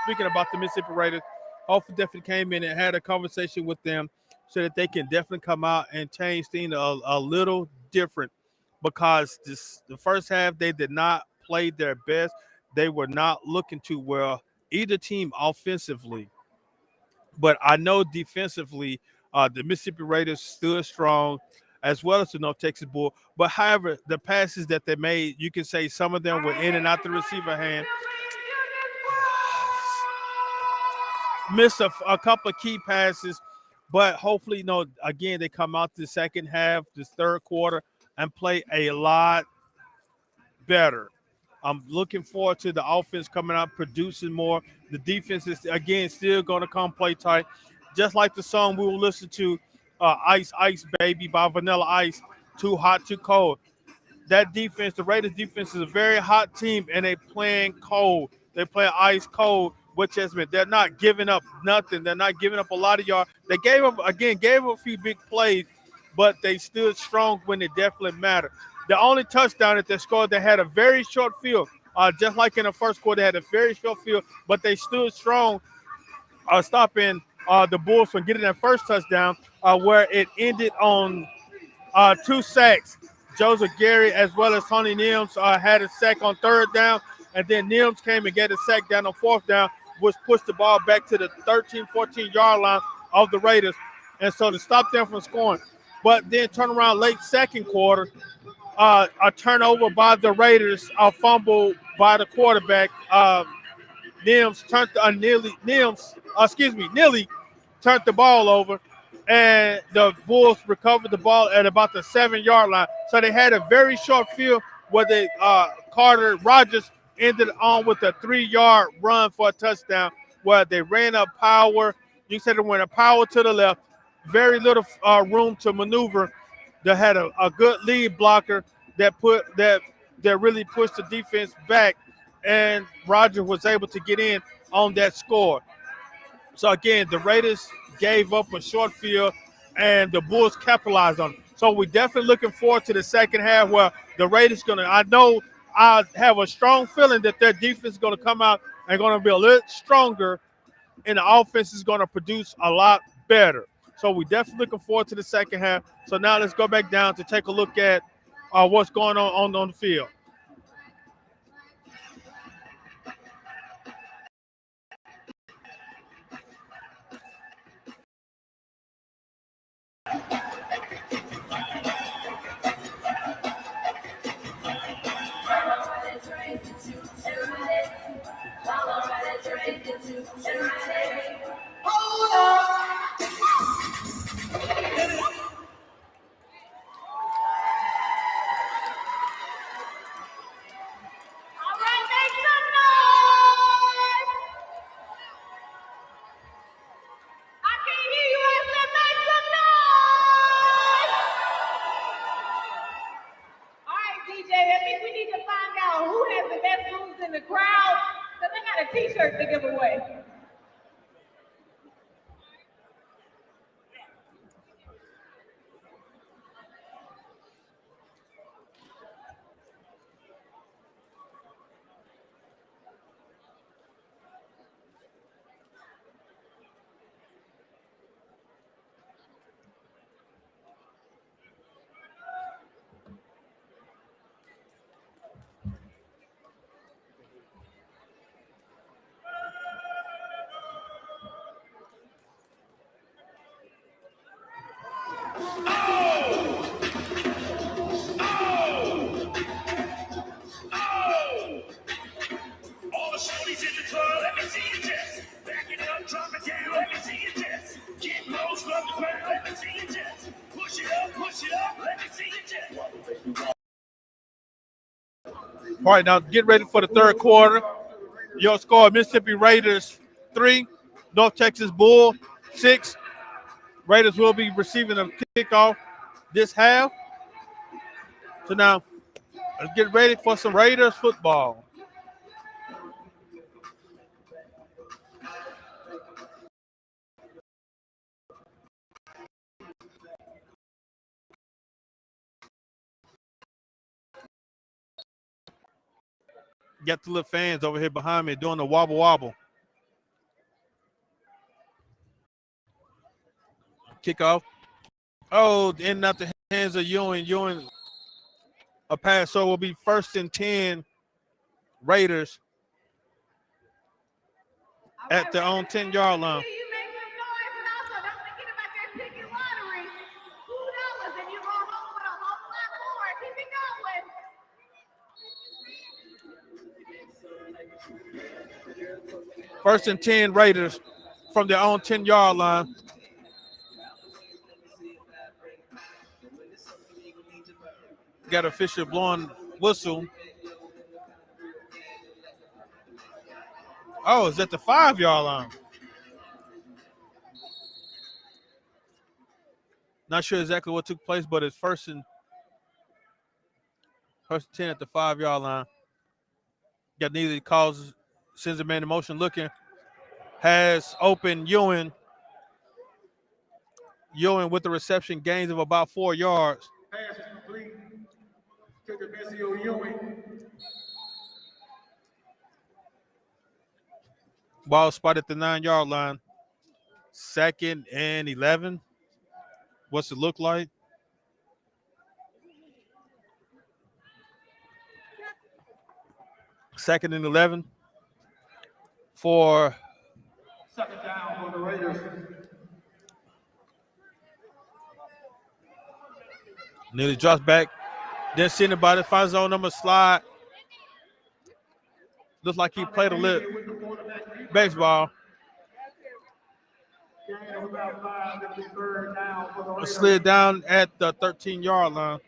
[SPEAKER 1] Speaking about the Mississippi Raiders, Hopefully, definitely came in and had a conversation with them so that they can definitely come out and change things a little different. Because the first half they did not play their best. They were not looking too well either team offensively, but I know defensively, the Mississippi Raiders stood strong, as well as the North Texas Bull. But however, the passes that they made, you can say some of them were in and out the receiver hand. Missed a couple of key passes, but hopefully, again, they come out the second half, this third quarter, and play a lot better. I'm looking forward to the offense coming out, producing more. The defense is, again, still going to come play tight. Just like the song we will listen to, Ice Ice Baby by Vanilla Ice, Too Hot, Too Cold. That defense, the Raiders defense, is a very hot team, and they playing cold. They play ice cold, which has been, they're not giving up nothing. They're not giving up a lot of yards. They gave up a few big plays, but they stood strong when it definitely mattered. The only touchdown that they scored, they had a very short field. Just like in the first quarter, they had a very short field, but they stood strong, stopping the Bulls from getting that first touchdown, where it ended on 2 sacks. Joseph Gary as well as Tony Nims had a sack on third down, and then Nims came and get a sack down on fourth down, which pushed the ball back to the 13, 14-yard line of the Raiders. And so to stop them from scoring. But then turn around late second quarter, a turnover by the Raiders, a fumble by the quarterback. Nims turned nearly turned the ball over, and the Bulls recovered the ball at about the 7-yard line. So they had a very short field where they Carter Rogers ended on with a 3-yard run for a touchdown, where they ran up power. You said they went a power to the left, very little room to maneuver. They had a good lead blocker that really pushed the defense back, and Rogers was able to get in on that score. So again, the Raiders gave up a short field, and the Bulls capitalized on it. So we're definitely looking forward to the second half, where the Raiders I have a strong feeling that their defense is going to come out and going to be a little stronger, and the offense is going to produce a lot better. So we're definitely looking forward to the second half. So now let's go back down to take a look at what's going on the field.
[SPEAKER 4] All right, make some noise. I can't hear you. I said make some noise. All right, DJ, I think we need to find out who has the best moves in the crowd, because I got a T-shirt to give away.
[SPEAKER 2] All the shorties in the club, let me see you dance. Back it up, drop it down, let me see you dance. Get low, from the ground, let me see you dance. Push it up, let me see you dance.
[SPEAKER 1] All right, now get ready for the third quarter. Your score: Mississippi Raiders 3, North Texas Bull 6. Raiders will be receiving a kickoff this half. So now let's get ready for some Raiders football. Got the little fans over here behind me doing the wobble wobble. Kickoff. Oh, in out the hands of Ewing. Ewing, a pass. So it will be 1st and 10 Raiders at their own 10-yard line.
[SPEAKER 4] You make some noise, and also don't forget about that ticket lottery. $2, and you're going home with a whole lot more. Keep it
[SPEAKER 1] going. 1st and 10 Raiders from their own 10-yard line. Got official blowing whistle. Oh, it's at the 5-yard line. Not sure exactly what took place, but it's first and 10 at the 5-yard line. Got neither calls, sends a man in motion looking. Has open Ewing. Ewing with the reception, gains of about 4 yards.
[SPEAKER 2] Pass is complete. To the Missio Ewing.
[SPEAKER 1] Ball spot at the 9-yard line. 2nd and 11. What's it look like? Second and 11 for
[SPEAKER 2] 2nd down for the Raiders.
[SPEAKER 1] Nearly drops back. Didn't see anybody. Finds zone number slide. Looks like he played a little baseball. Slid down at the 13-yard line.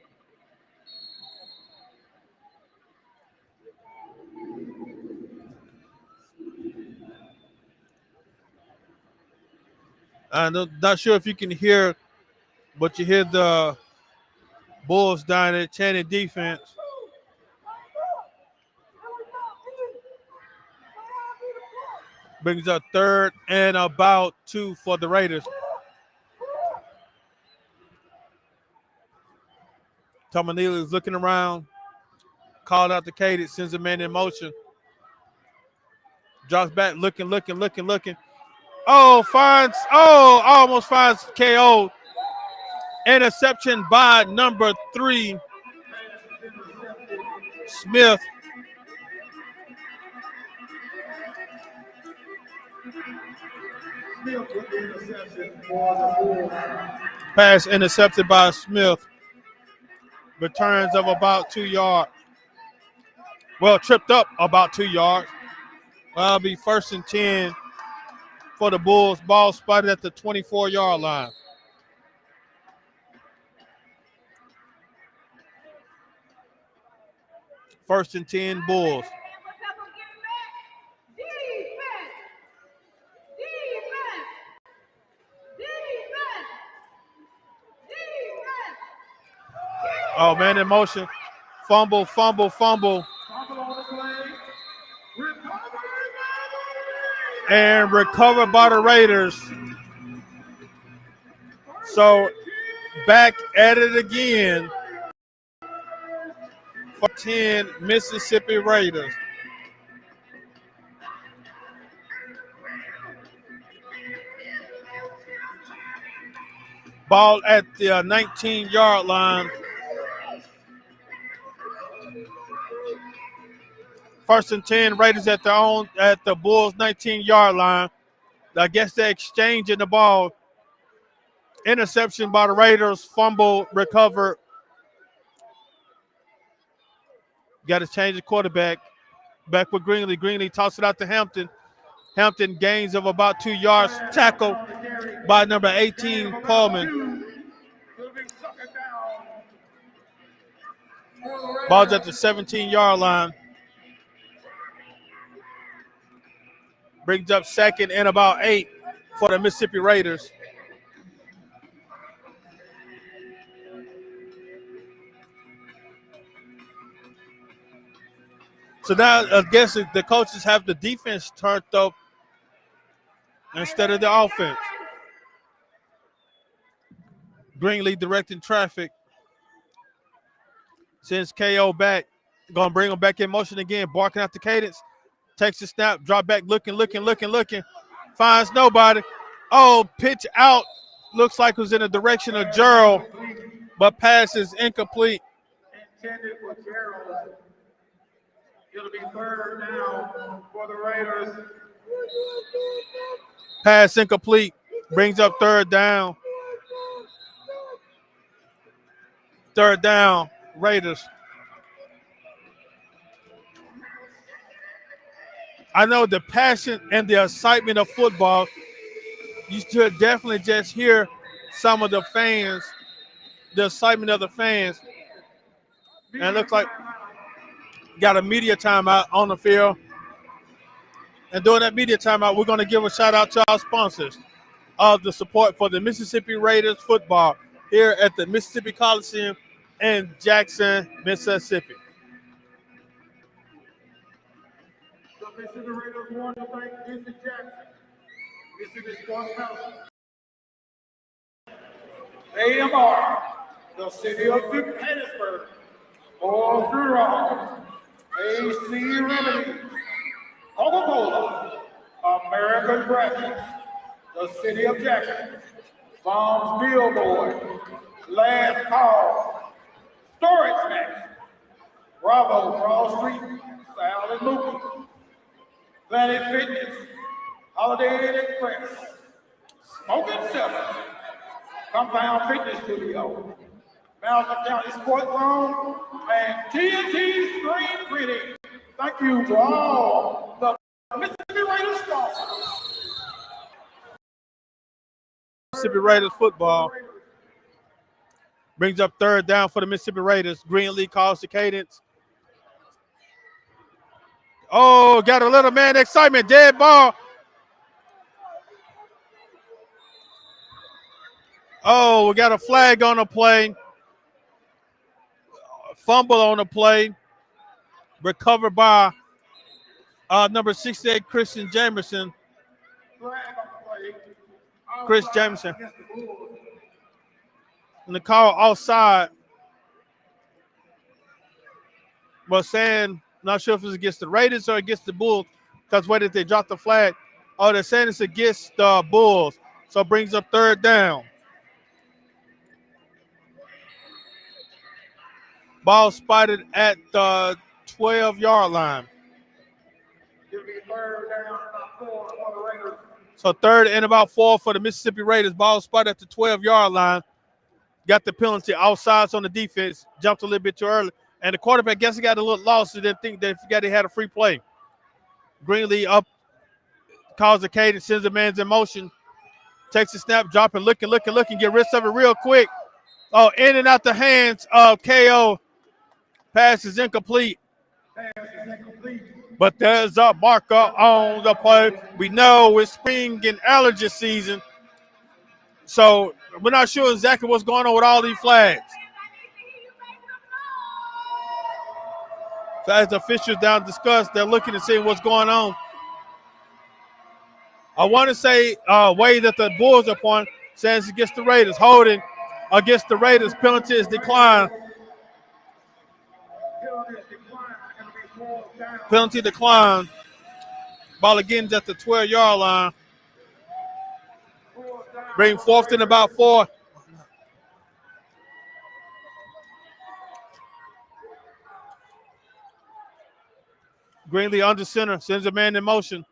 [SPEAKER 1] I'm not sure if you can hear, but you hear the Bulls down there chanting defense. Brings up 3rd and about 2 for the Raiders. Tomanili is looking around, called out the cadence, sends a man in motion. Drops back, looking. Almost finds KO. Interception by number 3, Smith. Pass intercepted by Smith. Returns of about 2 yards. Well, tripped up about 2 yards. Well, it'll be 1st and 10 for the Bulls. Ball spotted at the 24-yard line. First and 10 Bulls. Oh, man in motion. Fumble. And recovered by the Raiders. So back at it again for 10 Mississippi Raiders. Ball at the 19-yard line. First and 10, Raiders at the Bulls 19-yard line. I guess they're exchanging the ball. Interception by the Raiders. Fumble recovered. Got to change the quarterback. Back with Greenlee. Greenlee tosses it out to Hampton. Hampton gains of about 2 yards. Tackle by number 18, Coleman. Ball's at the 17-yard line. Brings up 2nd and about 8 for the Mississippi Raiders. So now I guess the coaches have the defense turned up instead of the offense. Greenlee directing traffic. Sends KO back. Gonna bring him back in motion again. Barking out the cadence. Takes the snap. Drop back. Looking. Finds nobody. Oh, pitch out looks like it was in the direction of Gerald, but pass is incomplete.
[SPEAKER 2] Intended for Gerald. It'll be third down for the Raiders.
[SPEAKER 1] Pass incomplete. Brings up third down. Third down, Raiders. I know the passion and the excitement of football. You should definitely just hear some of the fans, the excitement of the fans. And it looks like got a media timeout on the field. And during that media timeout, we're going to give a shout out to our sponsors of the support for the Mississippi Raiders football here at the Mississippi Coliseum in Jackson, Mississippi.
[SPEAKER 2] The Mississippi Raiders want to thank Mississippi Jackson, Mississippi Sports House, AMR, the City of Hattiesburg, Oil Bureau, AC Remedy, Coca-Cola, American Graphics, the City of Jackson, Bombs Billboard, Last Call, Storage Max, Bravo, Broad Street, Sal and Mookie, Planet Fitness, Holiday Inn Express, Smoking Seven, Compound Fitness Studio, Mountain County Sports Zone, and TNT Screen Printing. Thank you to all the Mississippi Raiders sponsors.
[SPEAKER 1] Mississippi Raiders football brings up third down for the Mississippi Raiders. Greenlee calls the cadence. Oh, got a little man excitement. Dead ball. Oh, we got a flag on the play. Fumble on the play. Recovered by number 68, Christian Jamerson. Chris Jameson. And the call outside was saying, not sure if it's against the Raiders or against the Bulls, because where did they drop the flag? Oh, they're saying it's against the Bulls. So it brings up third down. Ball spotted at the 12-yard line. So third and about 4 for the Mississippi Raiders. Ball spotted at the 12-yard line. Got the penalty. Outsides on the defense. Jumped a little bit too early. And the quarterback, guess he got a little lost. He didn't think they forgot he had a free play. Greenlee up, calls the cadence, sends the man's in motion. Takes the snap, dropping, looking, get rid of it real quick. Oh, in and out the hands of KO. Pass is incomplete. But there's a marker on the play. We know it's spring and allergy season. So we're not sure exactly what's going on with all these flags. So as the officials down discuss, they're looking and seeing what's going on. I want to say way that the Bulls are pointing, says against the Raiders. Holding against the Raiders. Penalty is declined. Penalty declined. Ball again at the 12-yard line. Bring fourth and about 4. Greenlee under center, sends a man in motion.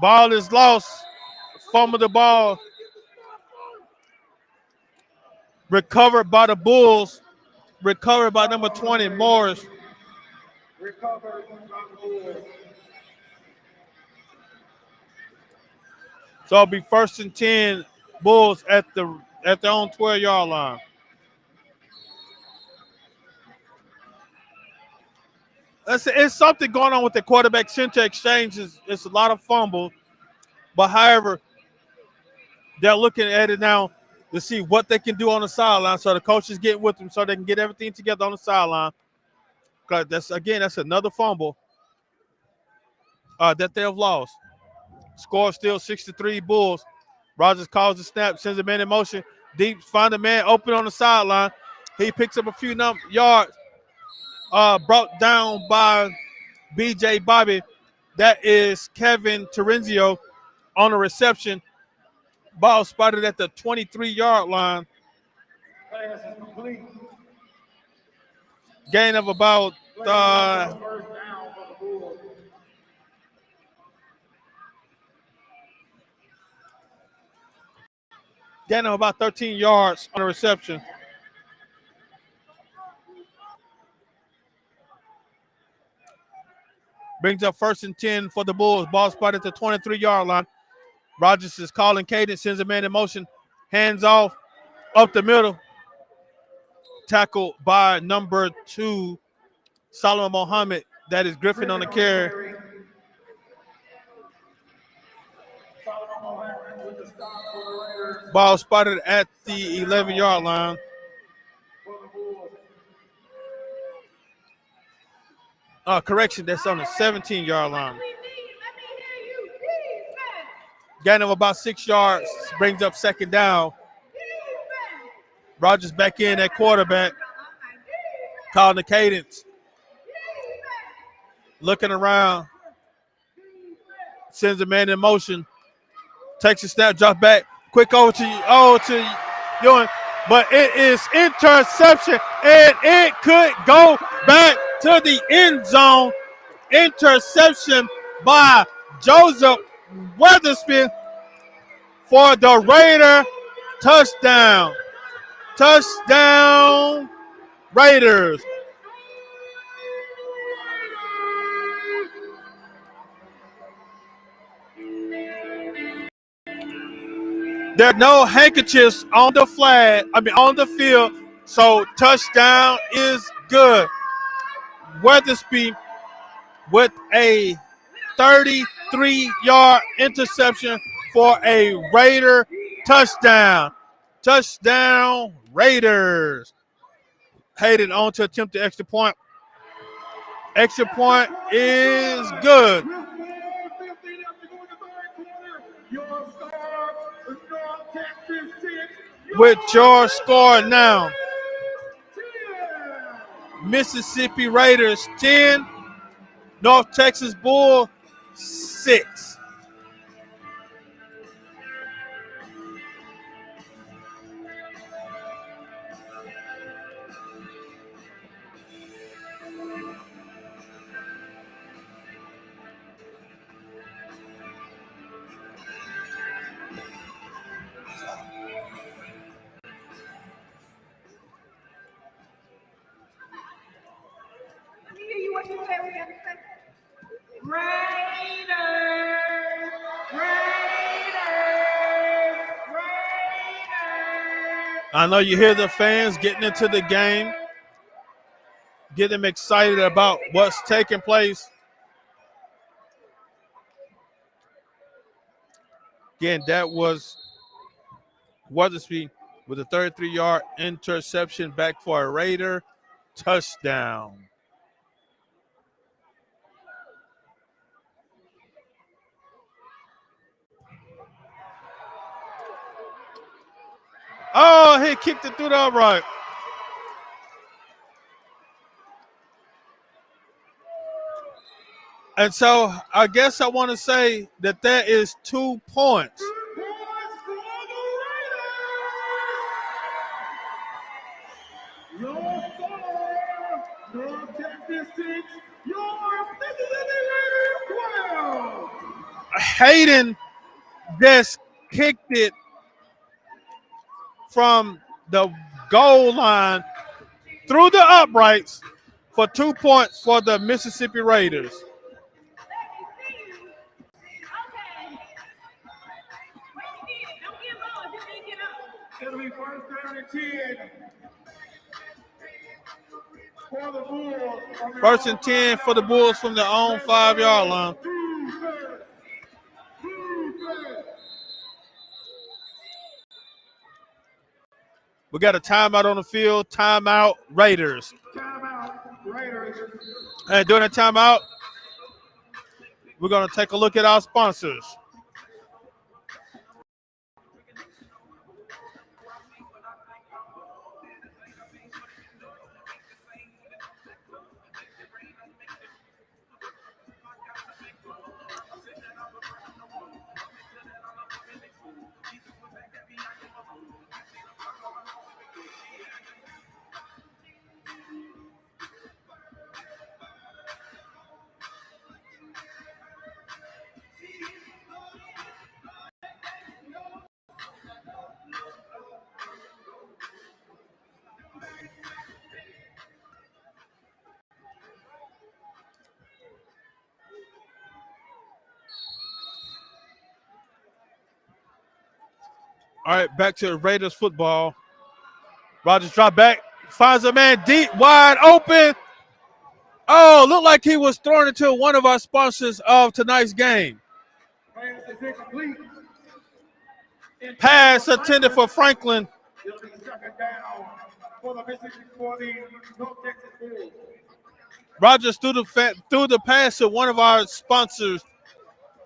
[SPEAKER 1] Ball is lost. Fumble the ball. Recovered by the Bulls. Recovered by number 20, Morris. So it'll be 1st and 10, Bulls at their own 12-yard line. It's something going on with the quarterback center exchanges. It's a lot of fumble. But however, they're looking at it now to see what they can do on the sideline. So the coaches get with them so they can get everything together on the sideline. Because that's another fumble that they have lost. Score still 6-3 Bulls. Rogers calls the snap, sends a man in motion. Deep, find a man open on the sideline. He picks up a few yards. Brought down by B.J. Bobby. That is Kevin Terenzio on the reception. Ball spotted at the 23-yard line.
[SPEAKER 3] Pass is complete.
[SPEAKER 1] Gain of about
[SPEAKER 3] First down for the Bulls.
[SPEAKER 1] gain of about 13 yards on the reception. Brings up 1st and 10 for the Bulls. Ball spotted at the 23-yard line. Rogers is calling cadence, sends a man in motion. Hands off, up the middle. Tackled by number 2, Solomon Mohammed. That is Griffin on the carry. Ball spotted at the 11-yard line. Correction, that's on the 17-yard line. Gain of about 6 yards, brings up 2nd down. Rogers back in at quarterback, calling the cadence. Looking around, sends a man in motion, takes a snap, drop back, quick over to Ewing, but it is interception, and it could go back to the end zone. Interception by Joseph Weatherspoon for the Raider. Touchdown. Touchdown, Raiders. There are no handkerchiefs on the on the field, so touchdown is good. Weatherspoon with a 33-yard interception for a Raider touchdown. Touchdown, Raiders. Hayden on to attempt the extra point. Extra point is good. With your score now, Mississippi Raiders 10, North Texas Bull 6.
[SPEAKER 4] What you say? We got to say Raiders, Raiders, Raiders.
[SPEAKER 1] I know you hear the fans getting into the game, get them excited about what's taking place. Again, that was Weatherspoon with a 33-yard interception back for a Raider touchdown. Oh, he kicked it through the upright. And so I guess I want to say that there is 2 points.
[SPEAKER 3] Your score, North Texas 6, your Mississippi Raiders 12.
[SPEAKER 1] Hayden just kicked it from the goal line through the uprights for 2 points for the Mississippi Raiders.
[SPEAKER 3] It'll be 1st down and 10 for the Bulls.
[SPEAKER 1] 1st and 10 for the Bulls from their own 5-yard line. We got a timeout on the field. Timeout, Raiders.
[SPEAKER 3] Timeout, Raiders.
[SPEAKER 1] And during the timeout, we're going to take a look at our sponsors. All right, back to Raiders football. Rogers drop back, finds a man deep, wide open. Oh, looked like he was thrown into one of our sponsors of tonight's game.
[SPEAKER 3] Pass is incomplete.
[SPEAKER 1] Pass intended for Franklin.
[SPEAKER 3] It'll be second down for the North Texas Bulls.
[SPEAKER 1] Rogers threw the pass to one of our sponsors,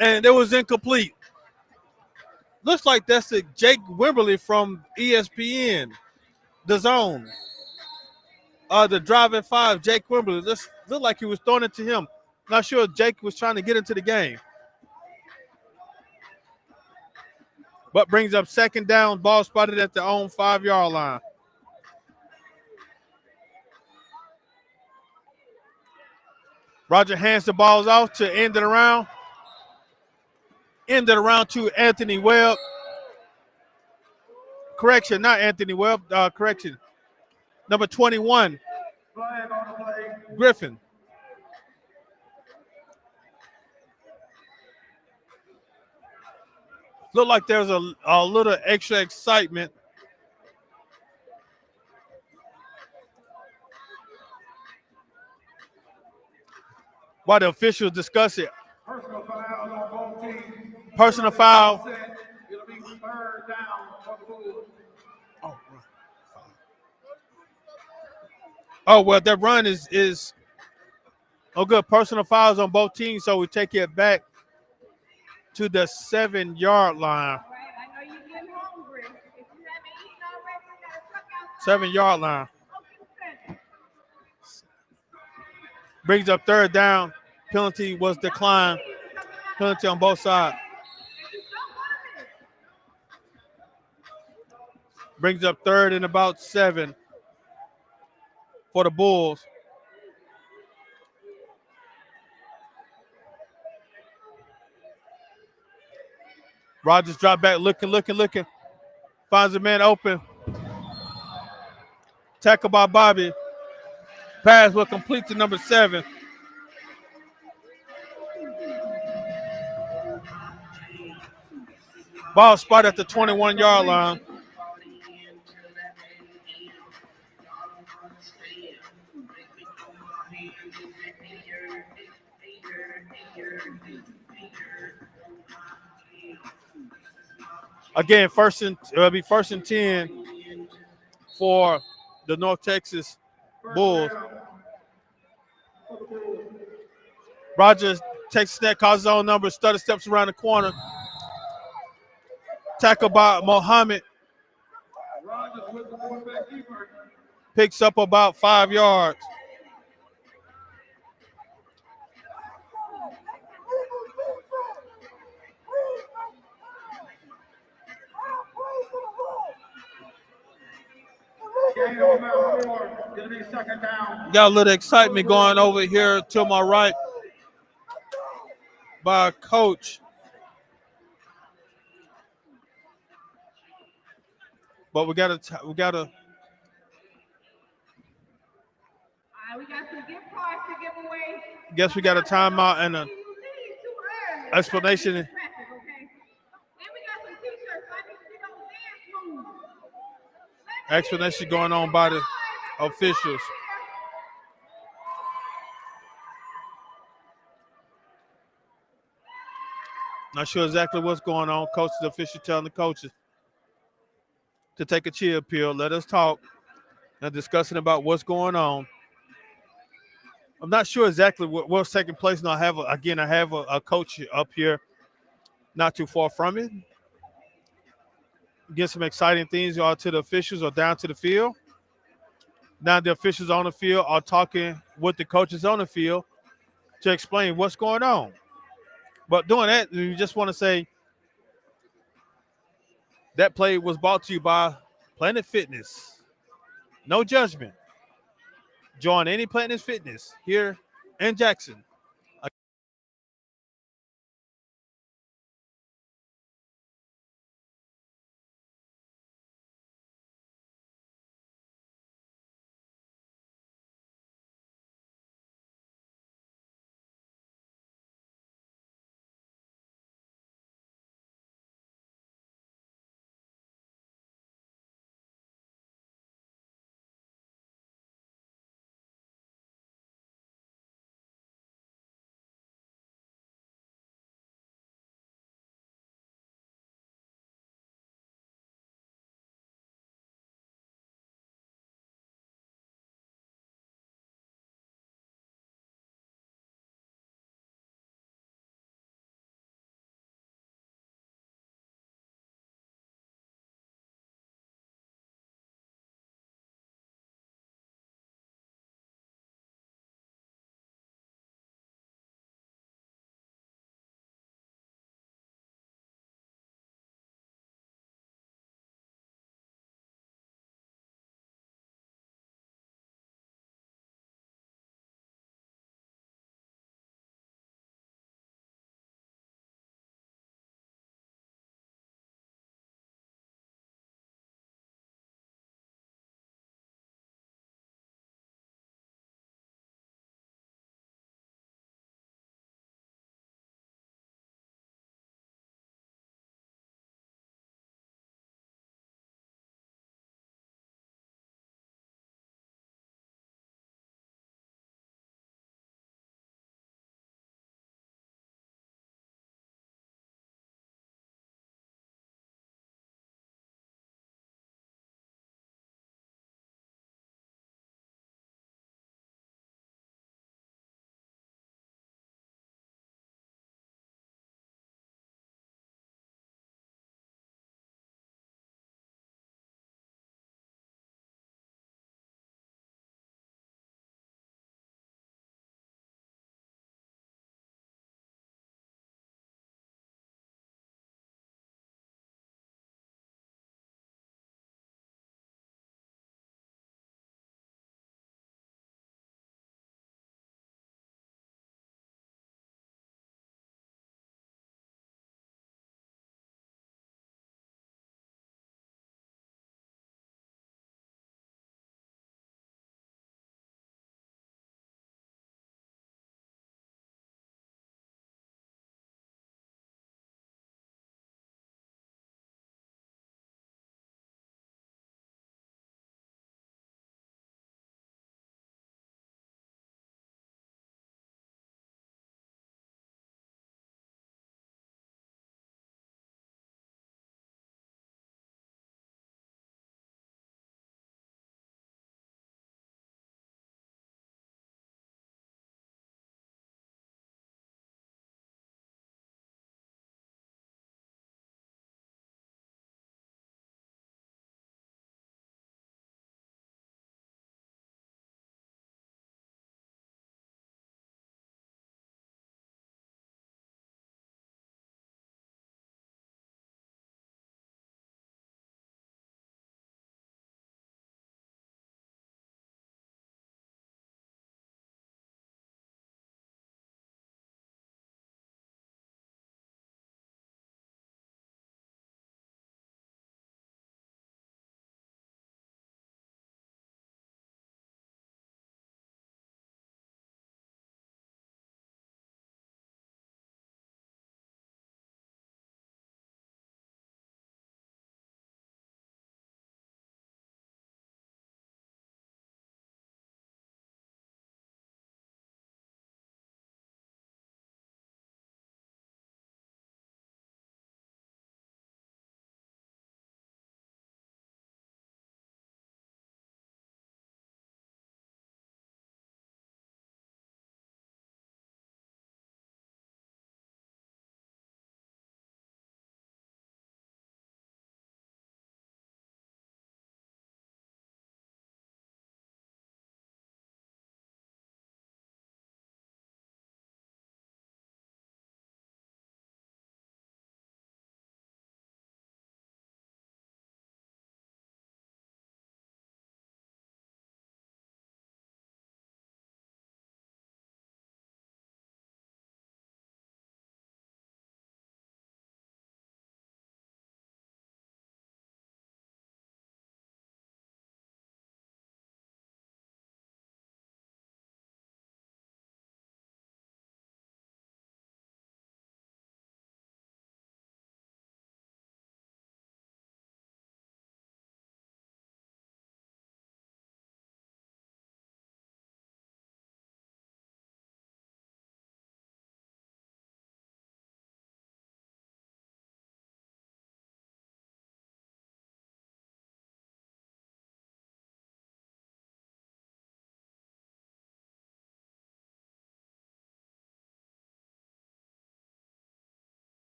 [SPEAKER 1] and it was incomplete. Looks like that's the Jake Wimberly from ESPN, The Zone. The driving five, Jake Wimberly. This looked like he was throwing it to him. Not sure if Jake was trying to get into the game. But brings up second down, ball spotted at their own 5-yard line. Roger hands the balls off to end it around. End it around to Anthony Webb. Correction, not Anthony Webb. Correction. Number 21,
[SPEAKER 3] Flag on the play.
[SPEAKER 1] Griffin. Looked like there was a little extra excitement. While the officials discuss it.
[SPEAKER 3] Personal foul on both teams.
[SPEAKER 1] Personal foul.
[SPEAKER 3] It'll be third down for the Bulls.
[SPEAKER 1] Oh, well, that run is good. Personal fouls on both teams, so we take it back to the 7-yard line.
[SPEAKER 4] Right, I know you're getting hungry. If you haven't eaten already, you gotta tuck out
[SPEAKER 1] 7-yard line.
[SPEAKER 4] something.
[SPEAKER 1] Brings up third down. Penalty was declined. Penalty on both sides. Brings up third and about 7 for the Bulls. Rogers drop back, looking. Finds a man open. Tackle by Bobby. Pass will complete to number 7. Ball spot at the 21-yard line. Again, it'll be first and 10 for the North Texas Bulls. Rogers takes a snap, calls his own number, stutter steps around the corner. Tackle by Mohammed.
[SPEAKER 3] Rogers with the quarterback keeper.
[SPEAKER 1] Picks up about 5 yards.
[SPEAKER 3] It'll be second down.
[SPEAKER 1] Got a little excitement going over here to my right by Coach. But we gotta.
[SPEAKER 4] We got some gift cards to give away.
[SPEAKER 1] Guess we got a timeout and an explanation.
[SPEAKER 4] Then we got some t-shirts. I need to see those dance moves.
[SPEAKER 1] Explanation going on by the officials. Not sure exactly what's going on. Coaches, official telling the coaches to take a chill pill. Let us talk and discussing about what's going on. I'm not sure exactly what's taking place. Now I have a coach up here, not too far from it. Get some exciting things to the officials or down to the field. Now the officials on the field are talking with the coaches on the field to explain what's going on. But doing that, we just want to say that play was brought to you by Planet Fitness. No judgment. Join any Planet Fitness here in Jackson.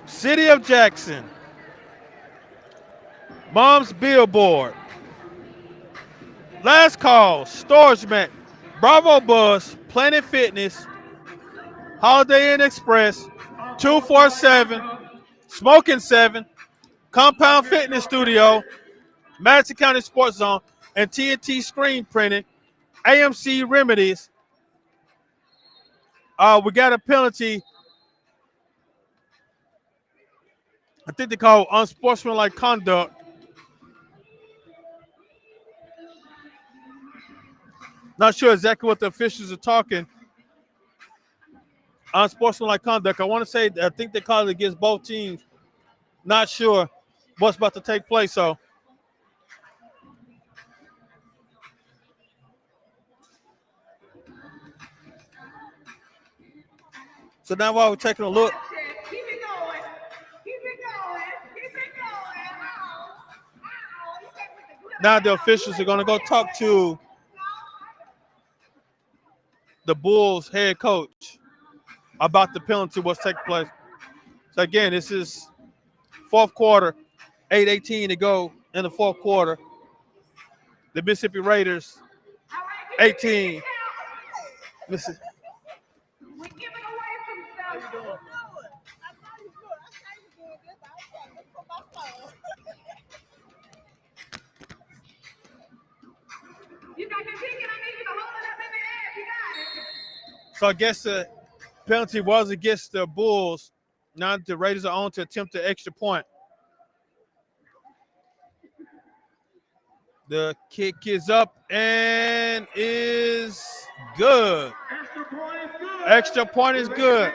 [SPEAKER 1] City of Jackson, Mom's Billboard, Last Call, Storage Bravo Bus, Planet Fitness, Holiday Inn Express, 247, Smoking 7, Compound Fitness Studio, Madison County Sports Zone, and TNT Screen Printing, AMC Remedies. We got a penalty. I think they call it unsportsmanlike conduct. Not sure exactly what the officials are talking. Unsportsmanlike conduct. I think they call it against both teams. Not sure what's about to take place. So now while we're taking a look,
[SPEAKER 4] Keep it going. Keep it going. Keep it going. Ow. You can't put the grip
[SPEAKER 1] now the
[SPEAKER 4] down.
[SPEAKER 1] officials are going to go talk to the Bulls head coach about the penalty, what's taking place. So again, this is fourth quarter, 8:18 to go in the fourth quarter. The Mississippi Raiders,
[SPEAKER 4] All right, keep it
[SPEAKER 1] 18.
[SPEAKER 4] down.
[SPEAKER 1] Listen,
[SPEAKER 4] We're giving away some stuff. You got your ticket. I need you to hold it up in the air if you got it.
[SPEAKER 1] so I guess the penalty was against the Bulls. Now the Raiders are on to attempt the extra point. The kick is up and is good. Extra point is good.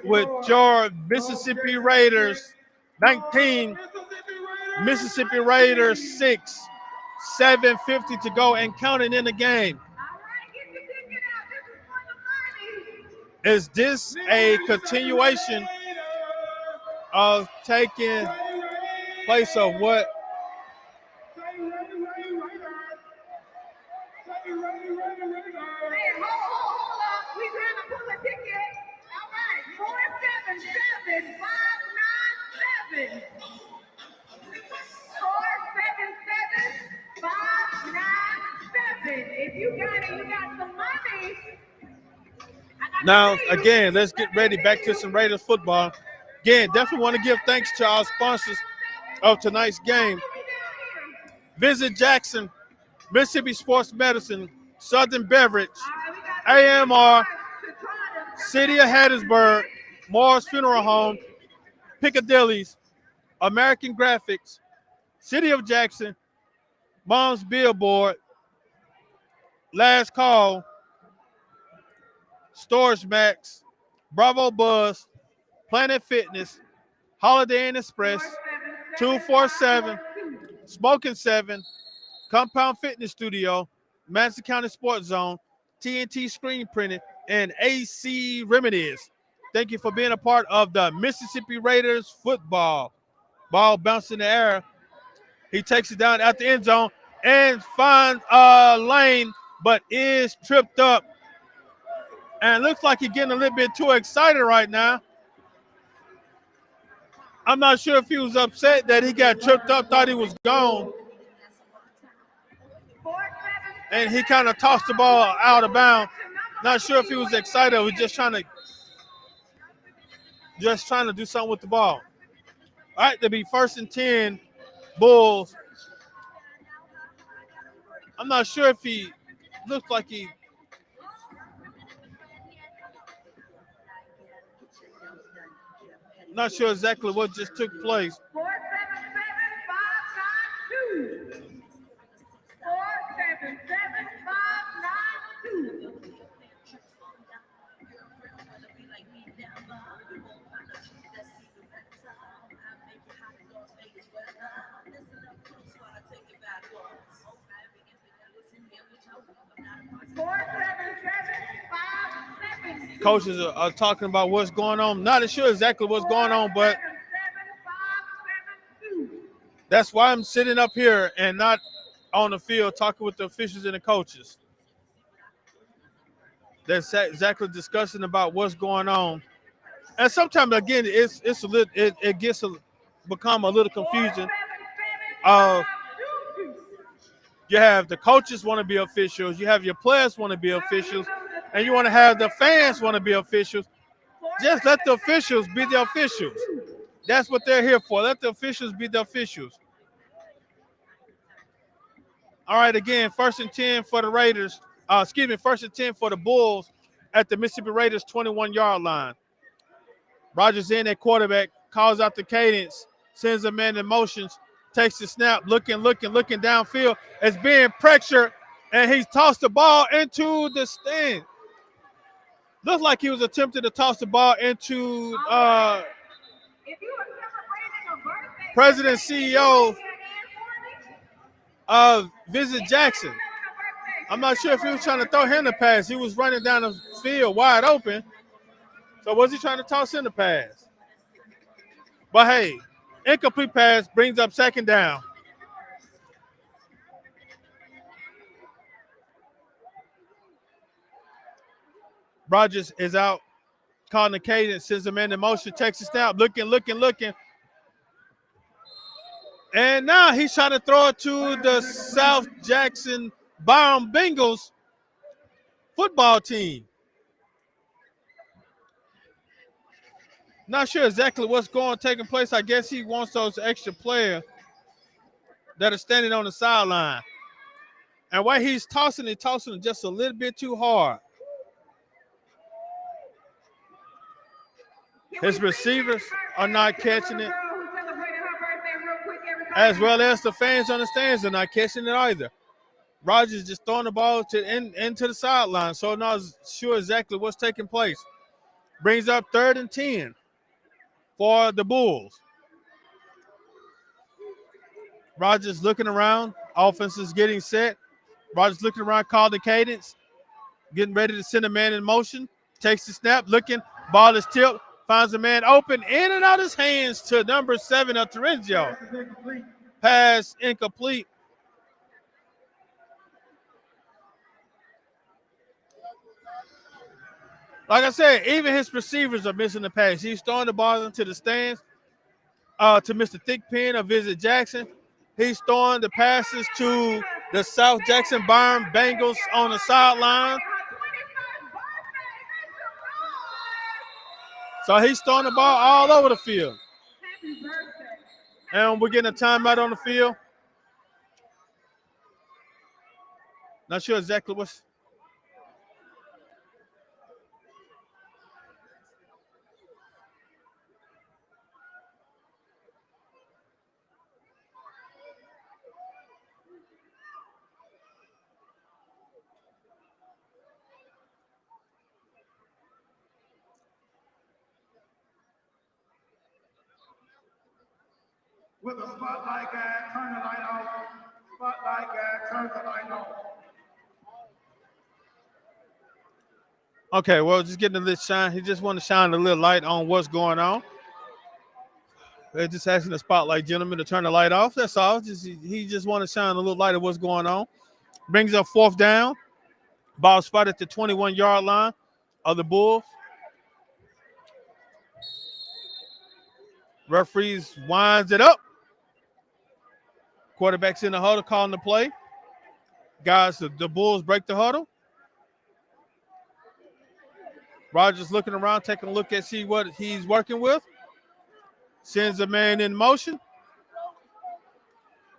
[SPEAKER 1] With your Mississippi Raiders 19, Mississippi Raiders 6, 7:50 to go and counting in the game.
[SPEAKER 4] All right, get your ticket out. This is for the money.
[SPEAKER 1] Is this a continuation of taking place of what?
[SPEAKER 4] Hey, hold up. We trying to pull a ticket. All right, 477-597. 477-597. If you got it, you got some money.
[SPEAKER 1] Now, again, let's get ready back to some Raiders football. Again, definitely want to give thanks to our sponsors of tonight's game. Visit Jackson, Mississippi Sports Medicine, Southern Beverage, AMR, City of Hattiesburg, Moore's Funeral Home, Piccadilly's, American Graphics, City of Jackson, Mom's Billboard, Last Call, Storage Max, Bravo Buzz, Planet Fitness, Holiday Inn Express, 247, Smoking 7, Compound Fitness Studio, Madison County Sports Zone, TNT Screen Printing, and AC Remedies. Thank you for being a part of the Mississippi Raiders football. Ball bounced in the air. He takes it down at the end zone and finds a lane, but is tripped up. And looks like he's getting a little bit too excited right now. I'm not sure if he was upset that he got tripped up, thought he was gone. And he kind of tossed the ball out of bounds. Not sure if he was excited or was just trying to do something with the ball. All right, to be 1st and 10, Bulls. I'm not sure if he looked like he. Not sure exactly what just took place.
[SPEAKER 4] 477-592. 477-592.
[SPEAKER 1] Coaches are talking about what's going on. Not sure exactly what's going on, but that's why I'm sitting up here and not on the field talking with the officials and the coaches. That's exactly discussing about what's going on. And sometimes again, it's a little it gets become a little confusing. You have the coaches want to be officials, you have your players want to be officials, and you want to have the fans want to be officials. Just let the officials be the officials. That's what they're here for. Let the officials be the officials. All right, again, 1st and 10 for the Raiders. 1st and 10 for the Bulls at the Mississippi Raiders 21-yard line. Rogers in at quarterback, calls out the cadence, sends a man in motions, takes the snap, looking downfield. It's being pressured, and he's tossed the ball into the stand. Looks like he was attempting to toss the ball into President CEO of Visit Jackson. I'm not sure if he was trying to throw him the pass. He was running down the field wide open. So was he trying to toss in the pass? But hey, incomplete pass brings up 2nd down. Rogers is out, calling the cadence, sends a man in motion, takes the snap, looking. And now he's trying to throw it to the South Jackson Byron Bengals football team. Not sure exactly what's taking place. I guess he wants those extra players that are standing on the sideline. And while he's tossing it just a little bit too hard. His receivers are not catching it, as well as the fans on the stands are not catching it either. Rogers just throwing the ball into the sideline, so I'm not sure exactly what's taking place. Brings up 3rd and 10 for the Bulls. Rogers looking around. Offense is getting set. Rogers looking around, called the cadence. Getting ready to send a man in motion. Takes the snap, looking. Ball is tipped. Finds a man open. In and out his hands to number 7 of Terenzio. Pass incomplete. Like I said, even his receivers are missing the pass. He's throwing the ball into the stands to Mr. Thickpen of Visit Jackson. He's throwing the passes to the South Jackson Byron Bengals on the sideline. So he's throwing the ball all over the field. And we're getting a timeout on the field. Not sure exactly what's.
[SPEAKER 2] With a spotlight guy, turn the light off. Spotlight guy, turn the light off.
[SPEAKER 1] Okay, well, just getting a little shine. He just want to shine a little light on what's going on. They're just asking the spotlight gentleman to turn the light off. That's all. He just want to shine a little light of what's going on. Brings up 4th down. Ball spotted at the 21-yard line of the Bulls. Referees winds it up. Quarterback's in the huddle calling the play. Guys, the Bulls break the huddle. Rogers looking around, taking a look at see what he's working with. Sends a man in motion.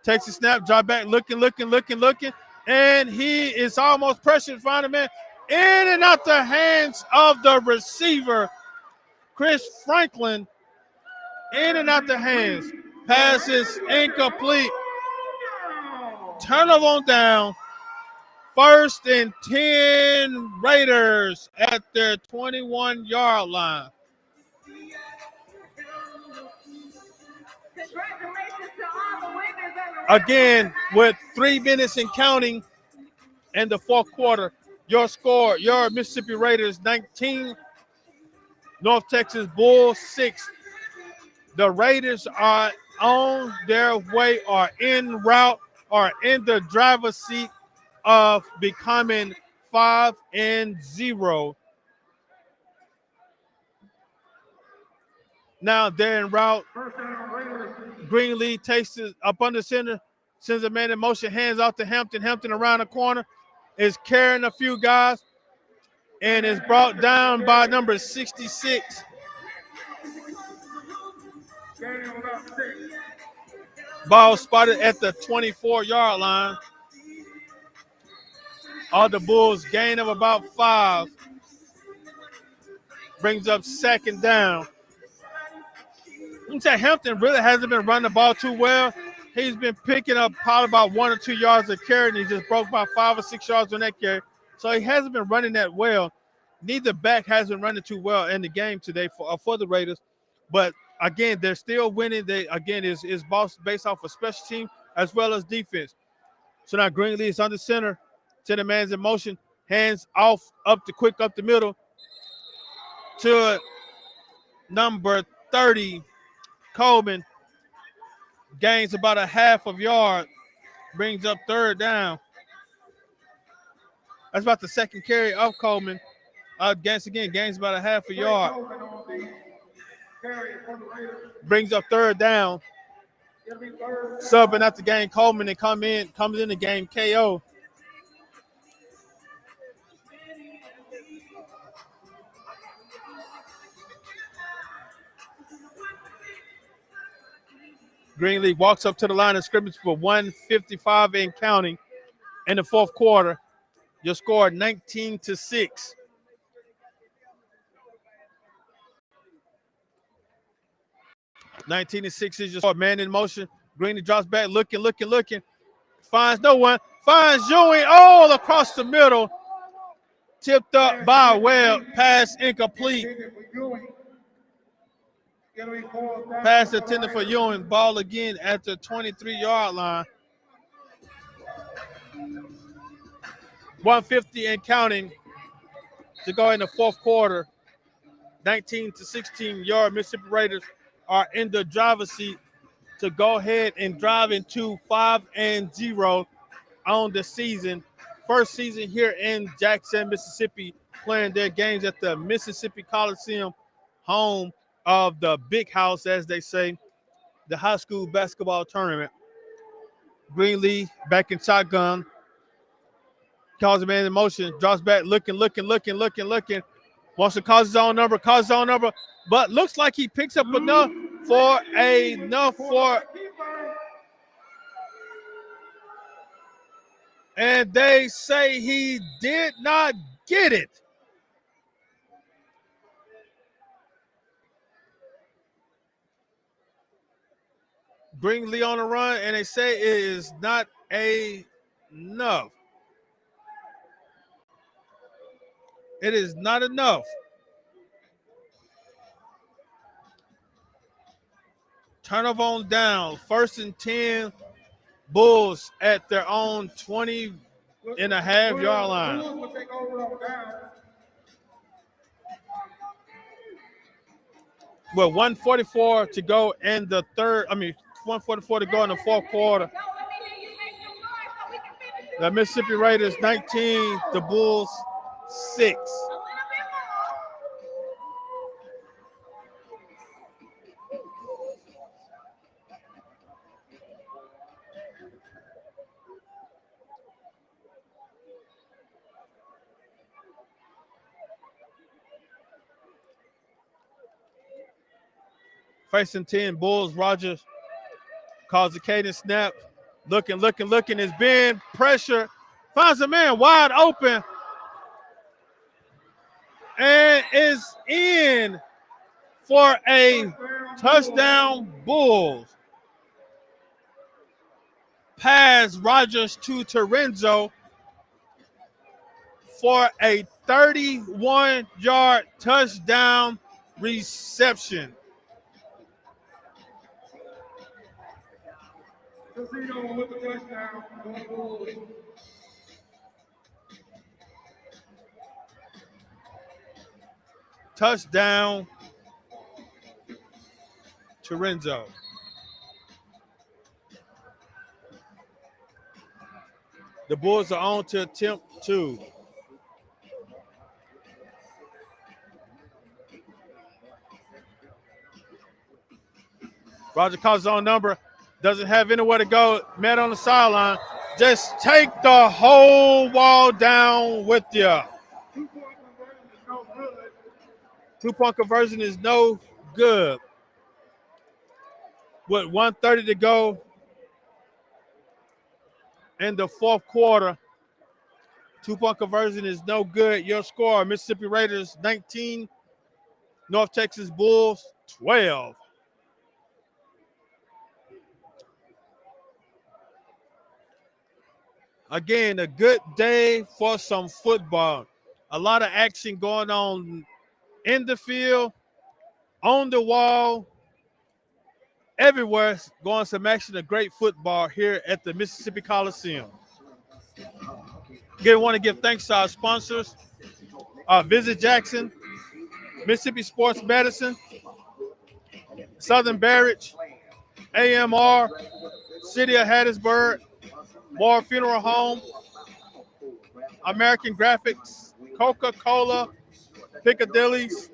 [SPEAKER 1] Takes a snap, drop back, looking. And he is almost pressured to find a man in and out the hands of the receiver, Chris Franklin. In and out the hands. Passes incomplete. Turnover on down. 1st and 10 Raiders at their 21-yard line. Again, with 3 minutes and counting in the 4th quarter, your score, your Mississippi Raiders 19, North Texas Bulls 6. The Raiders are on their way or en route or in the driver's seat of becoming 5-0. Now they're en route. Greenlee takes it up under center, sends a man in motion, hands off to Hampton. Hampton around the corner is carrying a few guys and is brought down by number 66. Ball spotted at the 24-yard line. All the Bulls gain of about 5. Brings up second down. You can say Hampton really hasn't been running the ball too well. He's been picking up probably about 1 or 2 yards a carry, and he just broke about 5 or 6 yards on that carry. So he hasn't been running that well. Neither back has been running too well in the game today for the Raiders. But again, they're still winning. They again is based off of special team as well as defense. So now Greenlee is under center. Center man's in motion. Hands off up the middle to number 30, Coleman. Gains about a half of yard. Brings up third down. That's about the second carry of Coleman. Gains about a half a yard. Brings up third down. Subbing out the game, Coleman, and comes in the game, KO. Greenlee walks up to the line of scrimmage for 1:55 and counting in the fourth quarter. Your score 19-6. is your score. Man in motion. Greenlee drops back, looking. Finds no one. Finds Ewing all across the middle. Tipped up by Webb. Pass incomplete. Pass intended for Ewing. Ball again at the 23-yard line. 150 and counting to go in the fourth quarter. 19-16. Your Mississippi Raiders are in the driver's seat to go ahead and drive into 5-0 on the season. First season here in Jackson, Mississippi, playing their games at the Mississippi Coliseum, home of the big house, as they say, the high school basketball tournament. Greenlee back in shotgun. Calls a man in motion, drops back, looking. Wants to call his own number, but looks like he picks up enough for and they say he did not get it. Greenlee on the run, and they say it is not enough. It is not enough. Turnover on down. 1st and 10. Bulls at their own 20.5-yard line. Well, 144 to go in the third. 144 to go in the fourth quarter. The Mississippi Raiders 19, the Bulls 6. First and 10, Bulls. Rogers calls the cadence snap. Looking. Is being pressure. Finds a man wide open. And is in for a touchdown, Bulls. Pass Rogers to Torenzo for a 31-yard touchdown reception. Touchdown, Torenzo. The Bulls are on to attempt 2. Roger calls his own number. Doesn't have anywhere to go. Met on the sideline. Just take the whole wall down with you. 2-point conversion is no good. With 1:30 to go in the fourth quarter, 2-point conversion is no good. Your score, Mississippi Raiders 19, North Texas Bulls 12. Again, a good day for some football. A lot of action going on in the field, on the wall, everywhere. Going some action of great football here at the Mississippi Coliseum. Again, I want to give thanks to our sponsors, Visit Jackson, Mississippi Sports Medicine, Southern Barrage, AMR, City of Hattiesburg, Moore Funeral Home, American Graphics, Coca-Cola, Piccadilly's,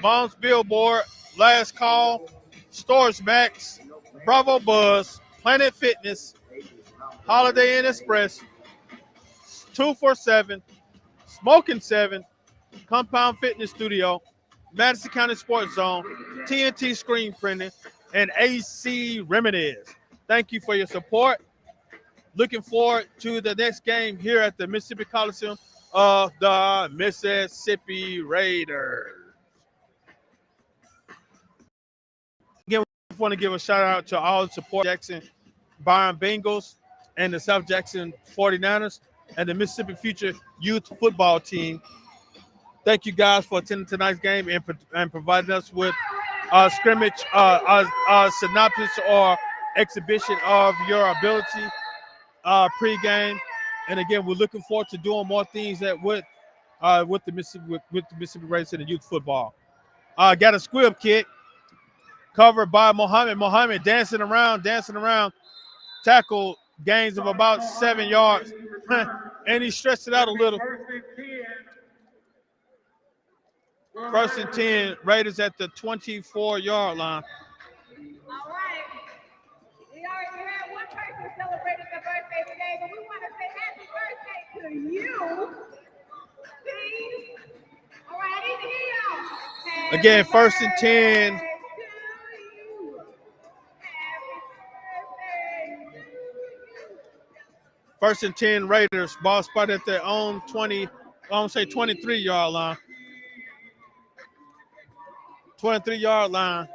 [SPEAKER 1] Mom's Billboard, Last Call, Stores Max, Bravo Buzz, Planet Fitness, Holiday Inn Express, 247, Smoking 7, Compound Fitness Studio, Madison County Sports Zone, TNT Screen Printing, and AC Remedies. Thank you for your support. Looking forward to the next game here at the Mississippi Coliseum of the Mississippi Raiders. Again, we want to give a shout out to all the support Jackson Byron Bengals and the South Jackson 49ers and the Mississippi Future Youth Football Team. Thank you guys for attending tonight's game and providing us with a scrimmage, a synopsis or exhibition of your ability pregame. And again, we're looking forward to doing more things that with the Mississippi Raiders and the youth football. Got a squib kick covered by Mohammed. Mohammed dancing around, tackle gains of about 7 yards, and he stretched it out a little. First and 10, Raiders at the 24-yard line.
[SPEAKER 4] All right. We already had one person celebrating their birthday today, but we want to say happy birthday to you. Please. All right, I need to hear y'all. Happy
[SPEAKER 1] Again, first and 10.
[SPEAKER 4] birthday to you. Happy birthday to you.
[SPEAKER 1] First and 10, Raiders. Ball spotted at their own 23-yard line. 23-yard line.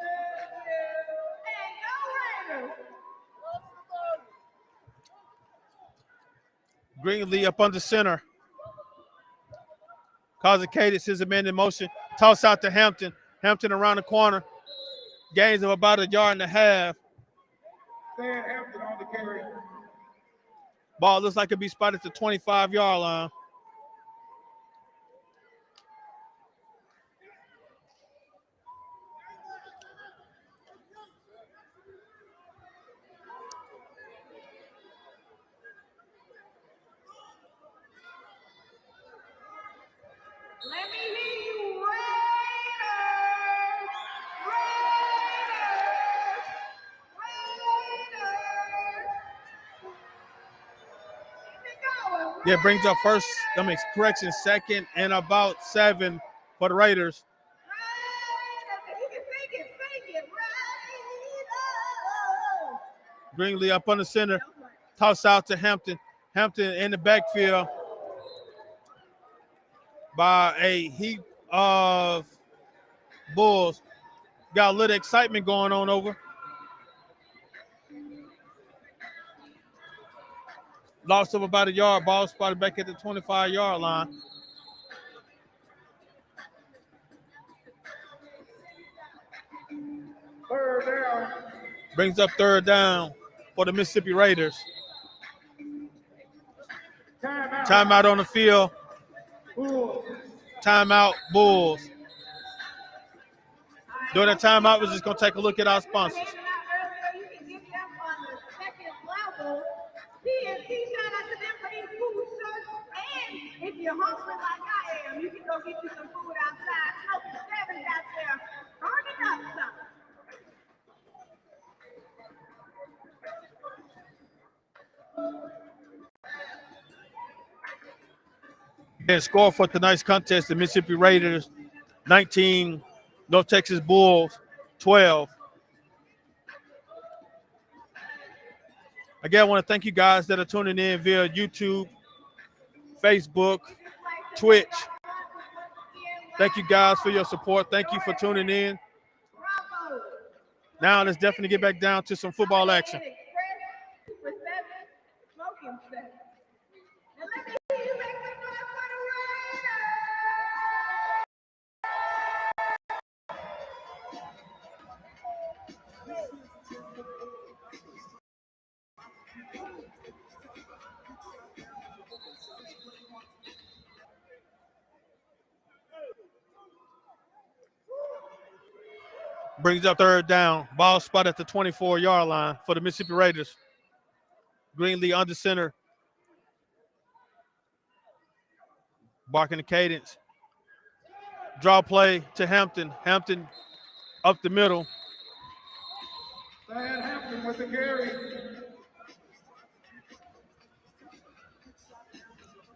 [SPEAKER 1] Greenlee up under center. Causing Cadence his man in motion. Toss out to Hampton. Hampton around the corner. Gains of about 1.5 yards.
[SPEAKER 5] Hampton on the carry.
[SPEAKER 1] Ball looks like it'll be spotted at the 25-yard line.
[SPEAKER 4] Let me hear you, Raiders! Raiders!
[SPEAKER 1] Yeah, brings up second and about 7 for the Raiders. Greenlee up on the center. Toss out to Hampton. Hampton in the backfield by a heap of Bulls. Got a little excitement going on over. Lost of about 1 yard. Ball spotted back at the 25-yard line.
[SPEAKER 5] Third down.
[SPEAKER 1] Brings up third down for the Mississippi Raiders. Timeout on the field. Timeout, Bulls. During the timeout, we're just going to take a look at our sponsors.
[SPEAKER 4] You can get them on the second level. TNT, shout out to them for these food shirts. And if you're hungry like I am, you can go get you some food outside. Smoking 7 out there. Burn it up, son.
[SPEAKER 1] And score for tonight's contest, the Mississippi Raiders 19, North Texas Bulls 12. Again, I want to thank you guys that are tuning in via YouTube, Facebook, Twitch. Thank you guys for your support. Thank you for tuning in. Now let's definitely get back down to some football action. Brings up third down. Ball spot at the 24-yard line for the Mississippi Raiders. Greenlee under center. Barking the cadence. Draw play to Hampton. Hampton up the middle.
[SPEAKER 5] Hampton with the carry.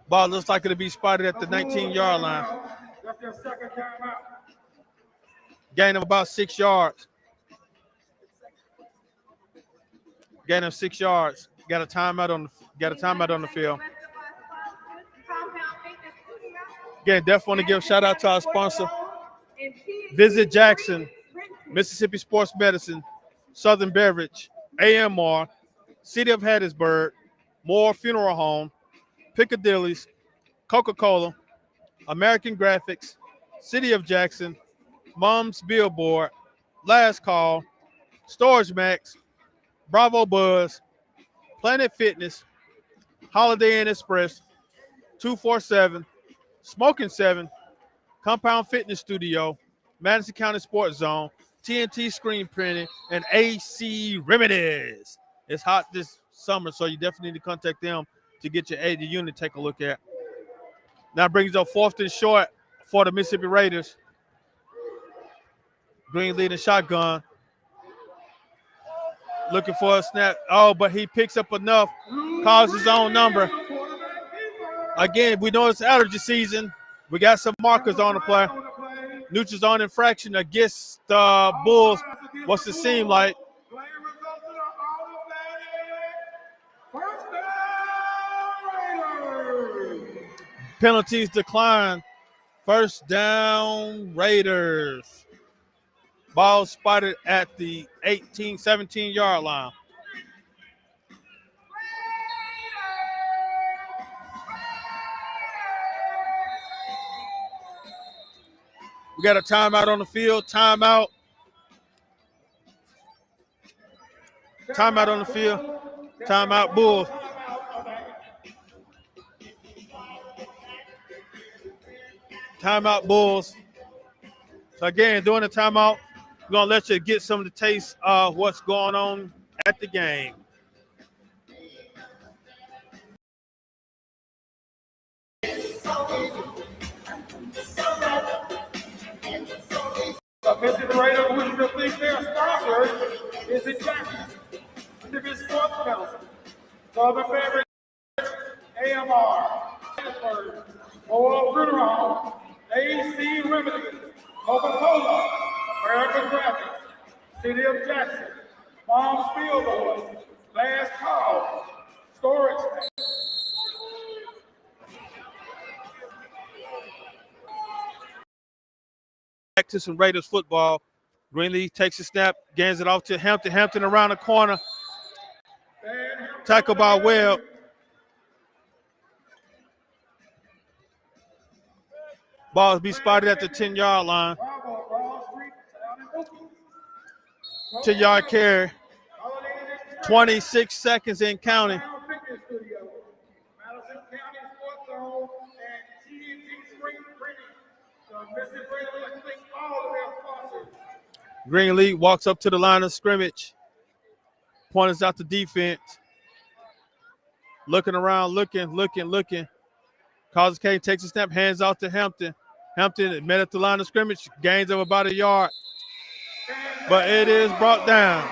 [SPEAKER 1] Ball looks like it'll be spotted at the 19-yard line.
[SPEAKER 5] That's their second time out.
[SPEAKER 1] Gain of about 6 yards. Gain of 6 yards. Got a timeout on the field. Again, definitely want to give a shout out to our sponsor. Visit Jackson, Mississippi Sports Medicine, Southern Beverage, AMR, City of Hattiesburg, Moore Funeral Home, Piccadilly's, Coca-Cola, American Graphics, City of Jackson, Mom's Billboard, Last Call, Storage Max, Bravo Buzz, Planet Fitness, Holiday Inn Express, 247, Smoking 7, Compound Fitness Studio, Madison County Sports Zone, TNT Screen Printing, and AC Remedies. It's hot this summer, so you definitely need to contact them to get your AD unit take a look at. Now brings up 4th and short for the Mississippi Raiders. Green leading shotgun. Looking for a snap. Oh, but he picks up enough, calls his own number. Again, we know it's allergy season. We got some markers on the play. Neutrals on infraction against the Bulls. What's it seem like? Penalties decline. First down, Raiders. Ball spotted at the 17-yard line. We got a timeout on the field. Timeout. Timeout on the field. Timeout, Bulls. Timeout, Bulls. So again, during the timeout, we're going to let you get some of the taste of what's going on at the game.
[SPEAKER 5] The Mississippi Raiders, which reflects their sponsor, is in Jackson. Mississippi Sports Medicine, Southern Beverage, AMR, Hattiesburg, Moore Funeral Home, AC Remedies, Coca-Cola, American Graphics, City of Jackson, Mom's Billboard, Last Call, Storage.
[SPEAKER 1] Back to some Raiders football. Greenlee takes a snap, gains it off to Hampton. Hampton around the corner. Tackle by Webb. Ball be spotted at the 10-yard line. 10-yard carry. 26 seconds in counting. Greenlee walks up to the line of scrimmage. Points out the defense. Looking around, looking. Causes K takes a snap, hands off to Hampton. Hampton met at the line of scrimmage, gains of about a yard. But it is brought down.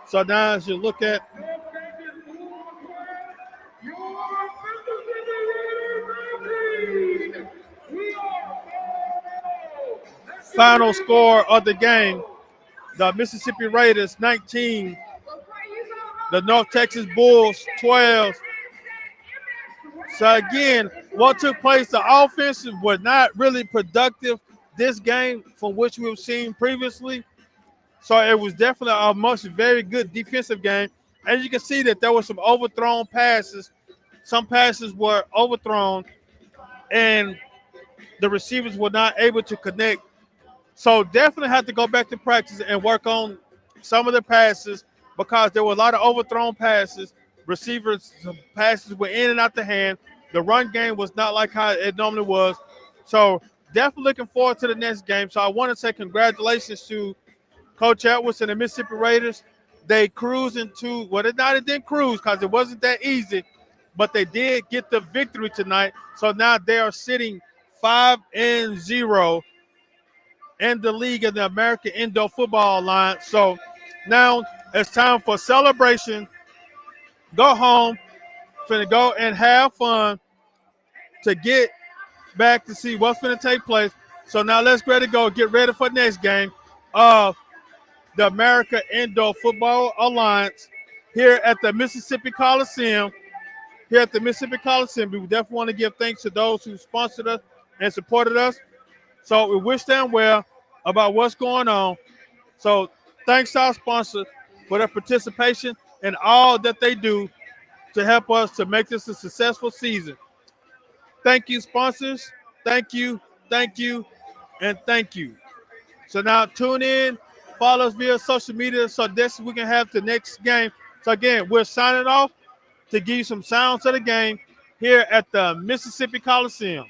[SPEAKER 1] So now as you look at final score of the game, the Mississippi Raiders 19, the North Texas Bulls 12. So again, what took place, the offenses were not really productive this game from which we've seen previously. So it was definitely a very good defensive game. As you can see that there were some overthrown passes. Some passes were overthrown and the receivers were not able to connect. So definitely have to go back to practice and work on some of the passes because there were a lot of overthrown passes. Receivers passes were in and out the hand. The run game was not like how it normally was. So definitely looking forward to the next game. So I want to say congratulations to Coach Edwards and the Mississippi Raiders. They cruised into it didn't cruise because it wasn't that easy, but they did get the victory tonight. So now they are sitting 5-0 in the league of the American Indoor Football Alliance. So now it's time for celebration. Go home, finna go and have fun to get back to see what's finna take place. So now let's ready to go. Get ready for the next game of the American Indoor Football Alliance here at the Mississippi Coliseum. Here at the Mississippi Coliseum, we definitely want to give thanks to those who sponsored us and supported us. So we wish them well about what's going on. So thanks to our sponsors for their participation and all that they do to help us to make this a successful season. Thank you, sponsors. Thank you, and thank you. So now tune in, follow us via social media so this we can have the next game. So again, we're signing off to give you some sounds of the game here at the Mississippi Coliseum.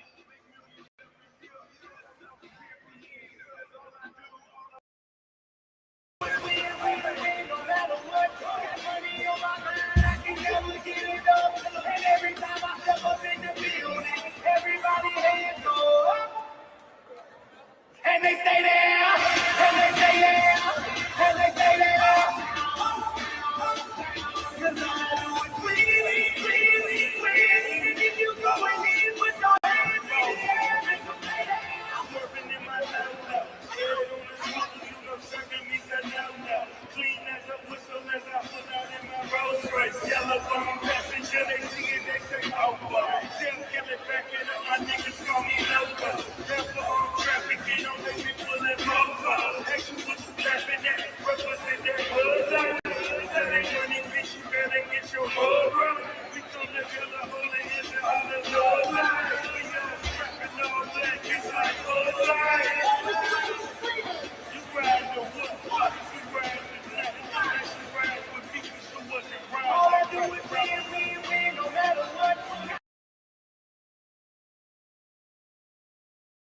[SPEAKER 2] And they stay there, and they stay there, and they stay there. Cause I do it really, and if you going in with your hands in the air, make them stay there. I'm working in my love. Head on the smoke, you know, serving me some love. Clean as a whistle as I put out in my Rolls Royce. Yellow bone passenger, they see it, they say, oh boy. Jim Kelly back it up, my niggas call me loco. Therefore, on traffic, you know, they be pulling over. Action was trapping that, represent that hood. That ain't money, bitch, you better get your hood run. We come to kill the hood.